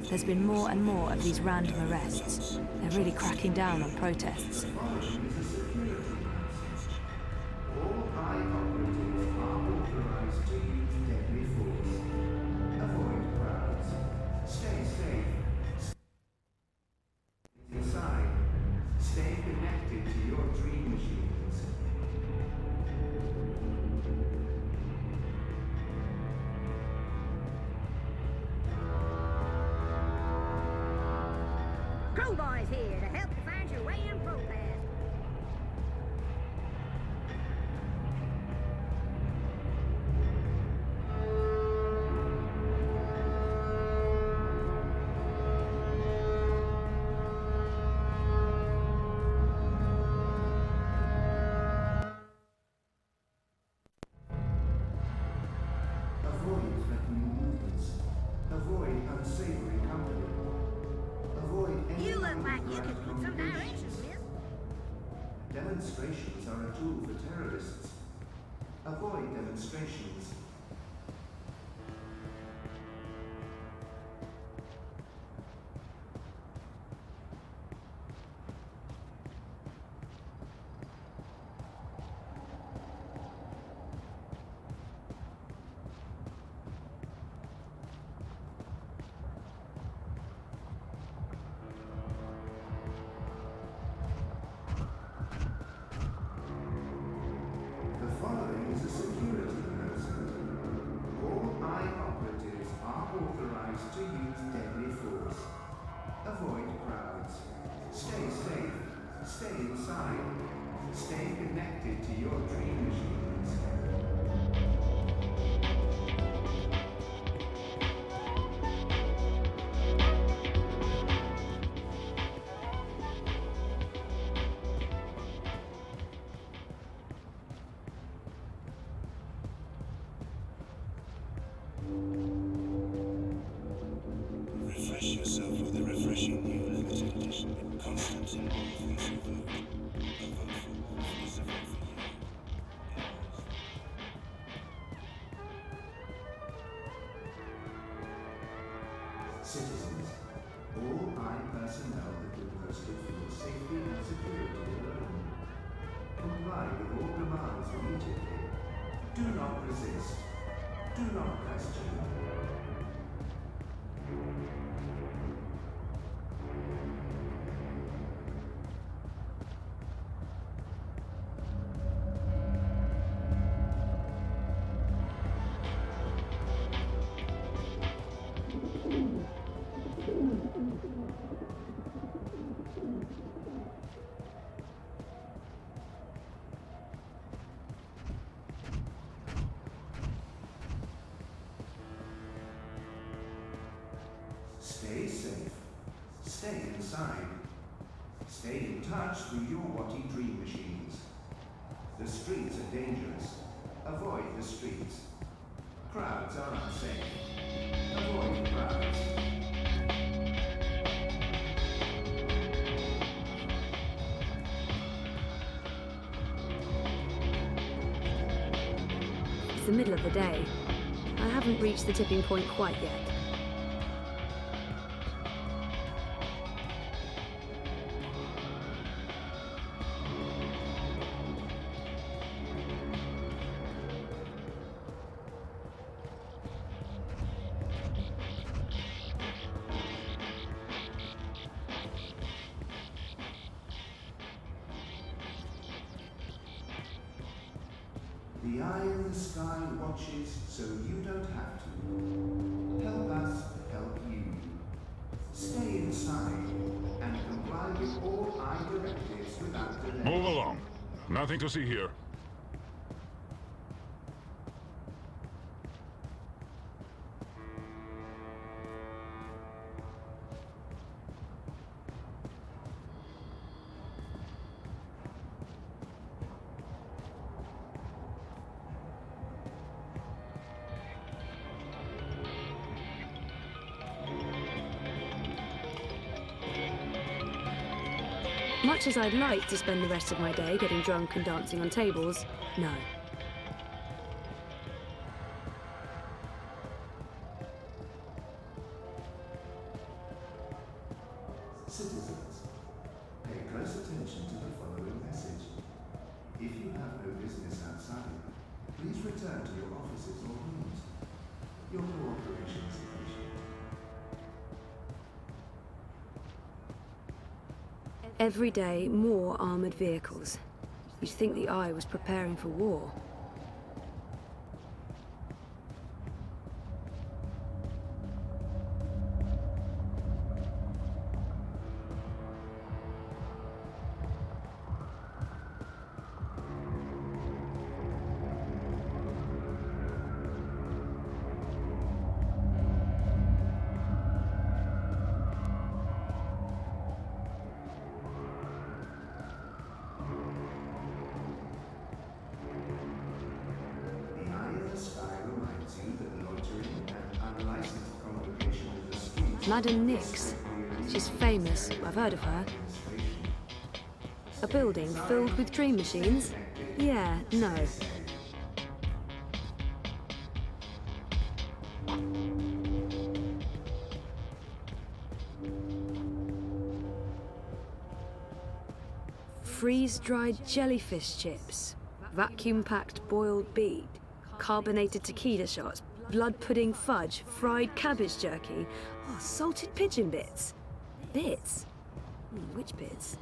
There's been more and more of these random arrests. They're really cracking down on protests. All high operatives are authorized to use deadly force. Avoid crowds. Stay safe. Inside. Stay connected to your dream machines. Crowboy's here to help you find your way in ProPass. Avoid threatening movements. Avoid unsavory company. Avoid any You look like you could put some directions, miss. Demonstrations are a tool for terrorists. Avoid demonstrations. The following is a security announcement. All eye operatives are authorized to use deadly force. Avoid crowds. Stay safe. Stay inside. Stay connected to your dream machines. Refresh yourself with a refreshing new limited edition. Constant symbol things you vote. A vote for war is a vote for you. Citizens, all eye personnel have been posted for your safety and security alone. Comply with all demands immediately. Do not resist. Do not question. Stay safe. Stay inside. Stay in touch through your Watty dream machines. The streets are dangerous. Avoid the streets. Crowds are unsafe. Avoid crowds. It's the middle of the day. I haven't reached the tipping point quite yet. The eye in the sky watches so you don't have to. Help us help you. Stay inside and comply with all eye directives without delay. Move along. Nothing to see here. Much as I'd like to spend the rest of my day getting drunk and dancing on tables, no. Citizens, pay close attention to the following message. If you have no business outside, please return to your offices or rooms. Your cooperation is appreciated. Every day, more armoured vehicles. You'd think the Eye was preparing for war. Madam Nix. She's famous. I've heard of her. A building filled with dream machines? Yeah, no. Freeze-dried jellyfish chips, vacuum-packed boiled beet, carbonated tequila shots, blood pudding fudge, fried cabbage jerky, oh, salted pigeon bits. Bits? Which bits?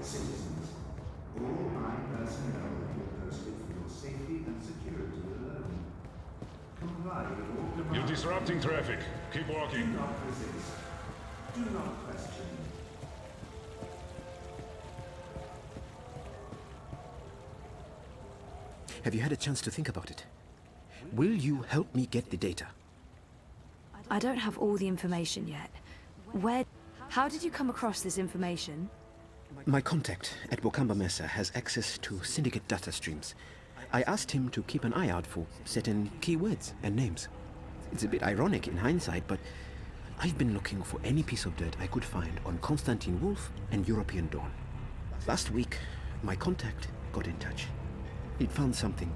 Citizens, all my personnel have been posted for your safety and security alone. Comply with all demands. You're disrupting traffic. Keep Do walking. not resist. Do not question. Have you had a chance to think about it? Will you help me get the data? I don't have all the information yet. How did you come across this information? My contact at Bokamba Mesa has access to syndicate data streams. I asked him to keep an eye out for certain keywords and names. It's a bit ironic in hindsight, but I've been looking for any piece of dirt I could find on Constantine Wolf and European Dawn. Last week, my contact got in touch. He'd found something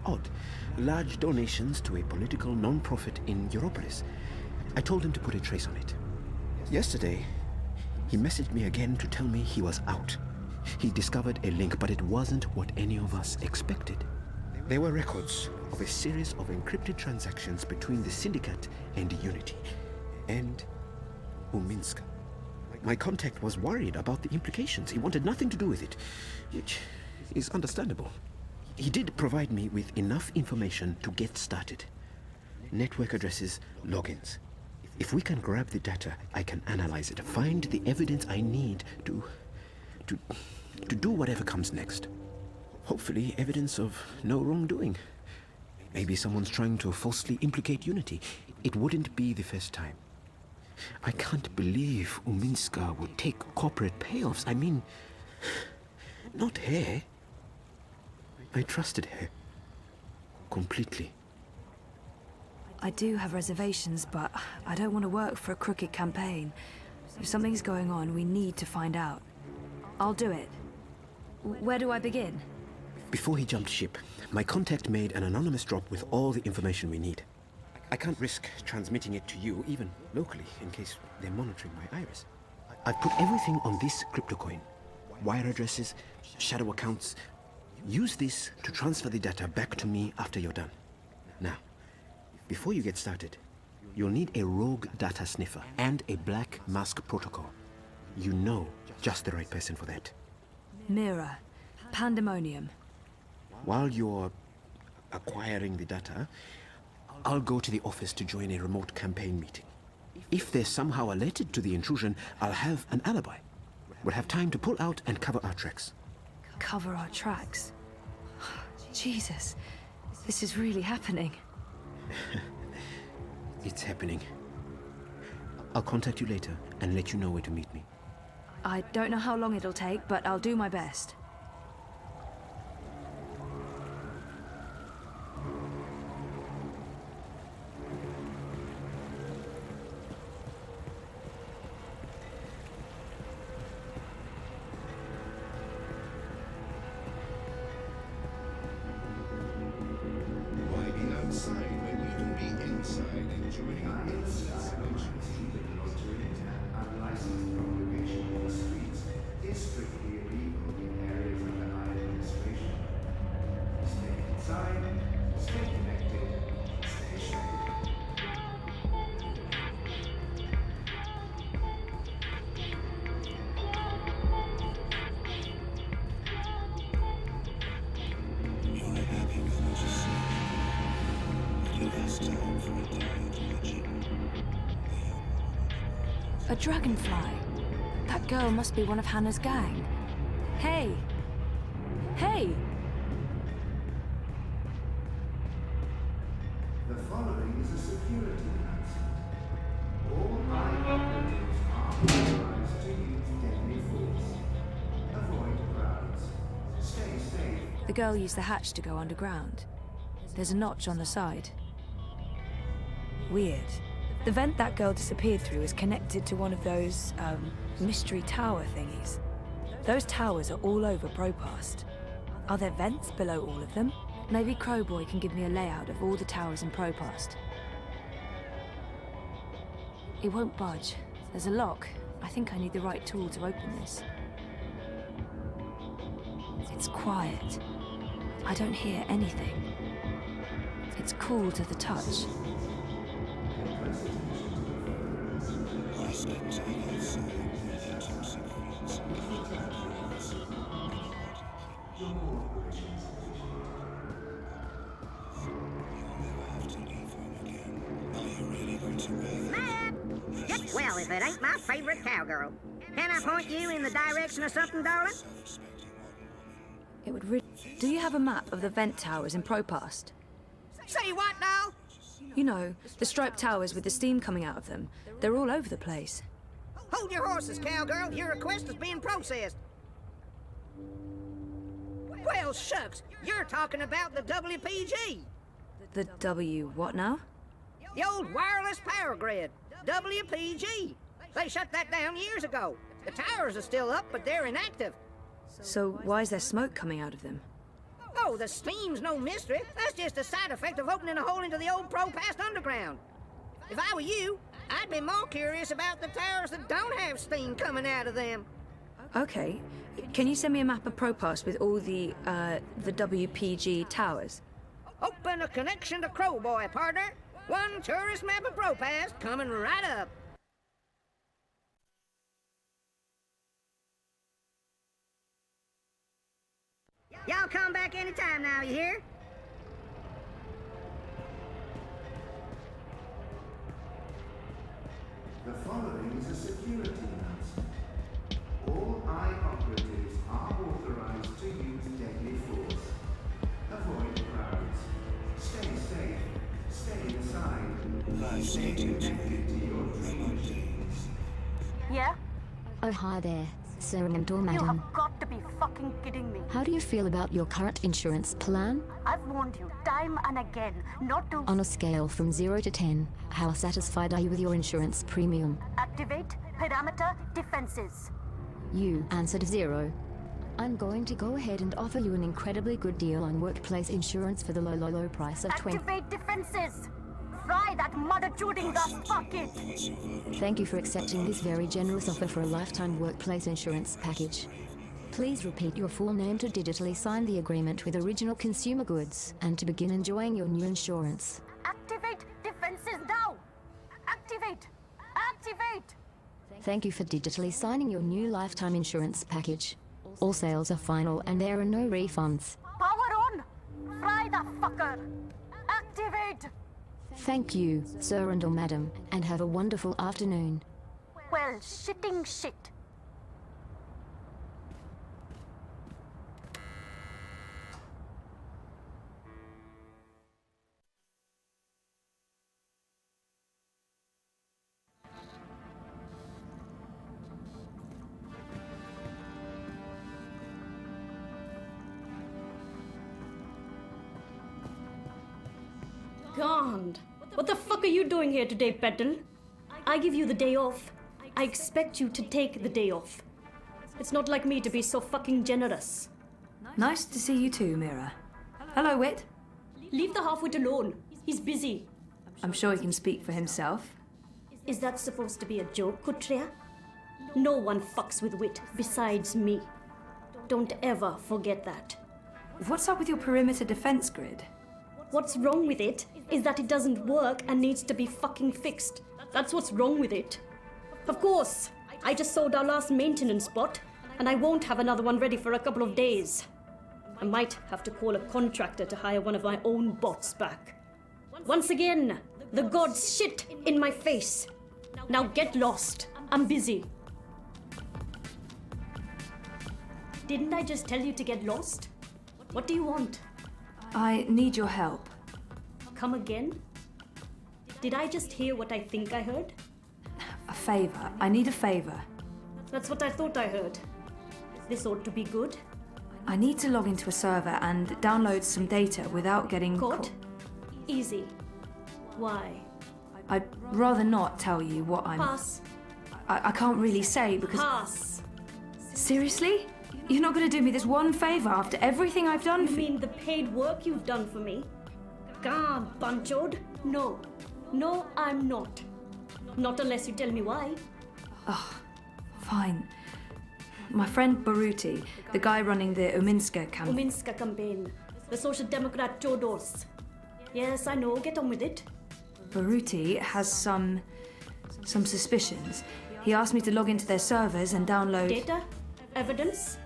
odd. Large donations to a political non-profit in Europolis. I told him to put a trace on it. Yesterday, he messaged me again to tell me he was out. He discovered a link, but it wasn't what any of us expected. There were records of a series of encrypted transactions between the Syndicate and Unity, and Uminska. My contact was worried about the implications. He wanted nothing to do with it, which is understandable. He did provide me with enough information to get started. Network addresses, logins. If we can grab the data, I can analyze it, find the evidence I need to do whatever comes next. Hopefully, evidence of no wrongdoing. Maybe someone's trying to falsely implicate Unity. It wouldn't be the first time. I can't believe Uminska would take corporate payoffs. I mean, not her. I trusted her. Completely. I do have reservations, but I don't want to work for a crooked campaign. If something's going on, we need to find out. I'll do it. Where do I begin? Before he jumped ship, my contact made an anonymous drop with all the information we need. I can't risk transmitting it to you, even locally, in case they're monitoring my iris. I've put everything on this crypto coin. Wire addresses, shadow accounts. Use this to transfer the data back to me after you're done. Now, before you get started, you'll need a rogue data sniffer and a black mask protocol. You know just the right person for that. Mira. Pandemonium. While you're acquiring the data, I'll go to the office to join a remote campaign meeting. If they're somehow alerted to the intrusion, I'll have an alibi. We'll have time to pull out and cover our tracks. Cover our tracks? Jesus. This is really happening. It's happening. I'll contact you later and let you know where to meet me. I don't know how long it'll take, but I'll do my best. Why be outside when you can be inside enjoying a good celebration? Unlicensed propagation in the streets is strictly illegal in areas under my administration. Stay inside, stay connected, stay safe. You're having such a scene. But it has time for a diet legend. A dragonfly. That girl must be one of Hannah's gang. Hey! Hey! The following is a security announcement. All high operatives are authorized to use deadly force. Avoid crowds. Stay safe. The girl used the hatch to go underground. There's a notch on the side. Weird. The vent that girl disappeared through is connected to one of those, mystery tower thingies. Those towers are all over Propast. Are there vents below all of them? Maybe Crowboy can give me a layout of all the towers in Propast. It won't budge. There's a lock. I think I need the right tool to open this. It's quiet. I don't hear anything. It's cool to the touch. Well, if it ain't my favorite cowgirl. Can I point you in the direction of something, darling? It would really... Do you have a map of the vent towers in Propast? Say what now? You know, the striped towers with the steam coming out of them. They're all over the place. Hold your horses, cowgirl. Your request is being processed. Well, shucks. You're talking about the WPG. The W what now? The old wireless power grid. WPG. They shut that down years ago. The towers are still up, but they're inactive. So why is there smoke coming out of them? Oh, the steam's no mystery. That's just a side effect of opening a hole into the old Propast underground. If I were you, I'd be more curious about the towers that don't have steam coming out of them. Okay. Can you send me a map of Propast with all the WPG towers? Open a connection to Crowboy, partner. One tourist map of Propast coming right up. Y'all come back anytime now, you hear? The following is a security announcement. All eye operatives are authorized to use deadly force. Avoid crowds. Stay safe. Stay inside. Stay connected to your dreams. Yeah? Oh, hi there, Sir and Madam. You have got to be fucking kidding me. How do you feel about your current insurance plan? I've warned you time and again not to... On a scale from 0 to 10, how satisfied are you with your insurance premium? Activate parameter defenses. You answered 0. I'm going to go ahead and offer you an incredibly good deal on workplace insurance for the low price of 20. Activate defenses! Fry that mother-chooting the fuck it! Thank you for accepting this very generous offer for a lifetime workplace insurance package. Please repeat your full name to digitally sign the agreement with Original Consumer Goods and to begin enjoying your new insurance. Activate defenses now! Activate! Activate! Thank you for digitally signing your new lifetime insurance package. All sales are final and there are no refunds. Power on! Fry the fucker! Activate! Thank you, sir and or madam, and have a wonderful afternoon. Well, shitting shit. God, what the fuck are you doing here today, Petal? I give you the day off. I expect you to take the day off. It's not like me to be so fucking generous. Nice to see you too, Mira. Hello, Wit. Leave the half-wit alone. He's busy. I'm sure he can speak for himself. Is that supposed to be a joke, Kutria? No one fucks with Wit besides me. Don't ever forget that. What's up with your perimeter defense grid? What's wrong with it is that it doesn't work and needs to be fucking fixed. That's what's wrong with it. Of course, I just sold our last maintenance bot, and I won't have another one ready for a couple of days. I might have to call a contractor to hire one of my own bots back. Once again, the gods shit in my face. Now get lost. I'm busy. Didn't I just tell you to get lost? What do you want? I need your help. Come again? Did I just hear what I think I heard? A favor. I need a favor. That's what I thought I heard. This ought to be good. I need to log into a server and download some data without getting Caught? Easy. Why? I'd rather not tell you what I'm... Pass. I can't really say because... Pass. Seriously? You're not going to do me this one favor after everything I've done You mean the paid work you've done for me? God, Bunchod. No. No, I'm not. Not unless you tell me why. Ugh, fine. My friend Baruti, the guy running the Uminska campaign. Uminska campaign. The Social Democrat Chodos. Yes, I know. Get on with it. Baruti has some suspicions. He asked me to log into their servers and download... Data? Evidence?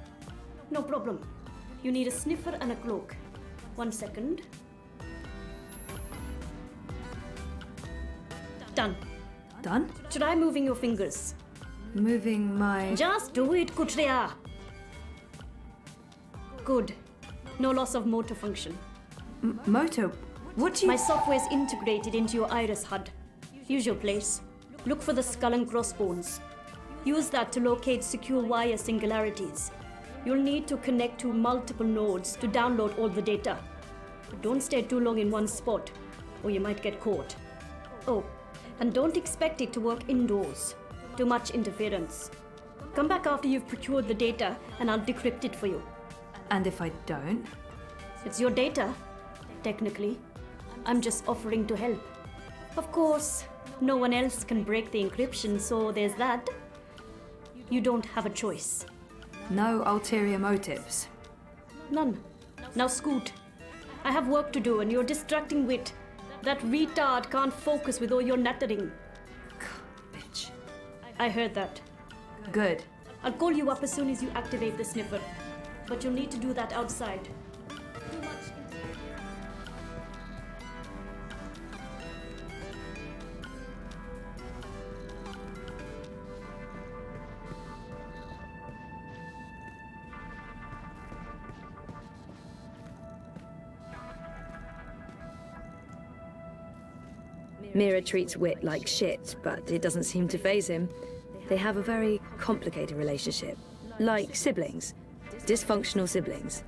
No problem. You need a sniffer and a cloak. 1 second. Done. Done? Try moving your fingers. Moving my... Just do it, Kutria. Good. No loss of motor function. Motor? What do you... My software is integrated into your iris HUD. Use your place. Look for the skull and crossbones. Use that to locate secure wire singularities. You'll need to connect to multiple nodes to download all the data. But don't stay too long in one spot, or you might get caught. Oh, and don't expect it to work indoors. Too much interference. Come back after you've procured the data, and I'll decrypt it for you. And if I don't? It's your data, technically. I'm just offering to help. Of course, no one else can break the encryption, so there's that. You don't have a choice. No ulterior motives? None. Now scoot. I have work to do and you're distracting wit. That retard can't focus with all your nattering. Bitch. I heard that. Good. I'll call you up as soon as you activate the sniffer. But you'll need to do that outside. Mira treats Wit like shit, but it doesn't seem to faze him. They have a very complicated relationship. Like siblings. Dysfunctional siblings.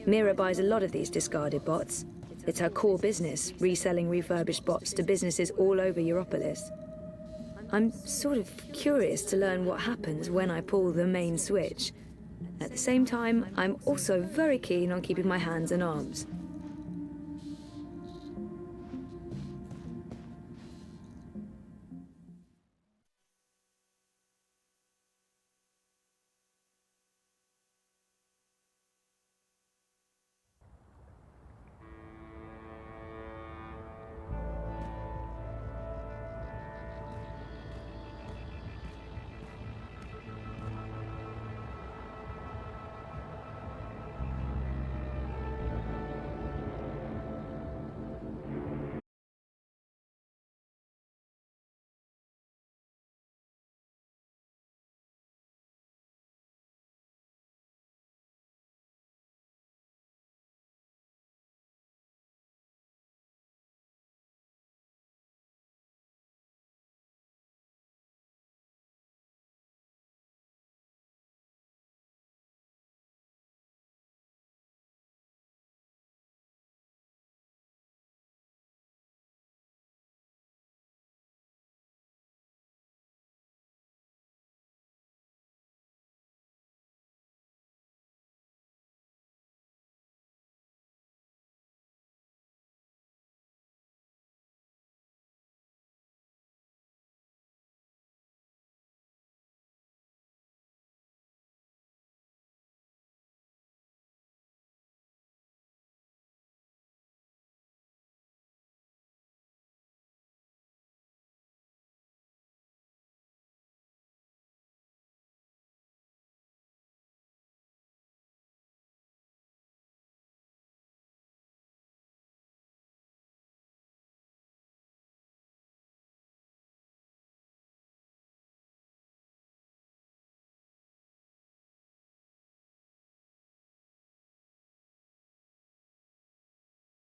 Mira buys a lot of these discarded bots. It's her core business, reselling refurbished bots to businesses all over Europolis. I'm sort of curious to learn what happens when I pull the main switch. At the same time, I'm also very keen on keeping my hands and arms.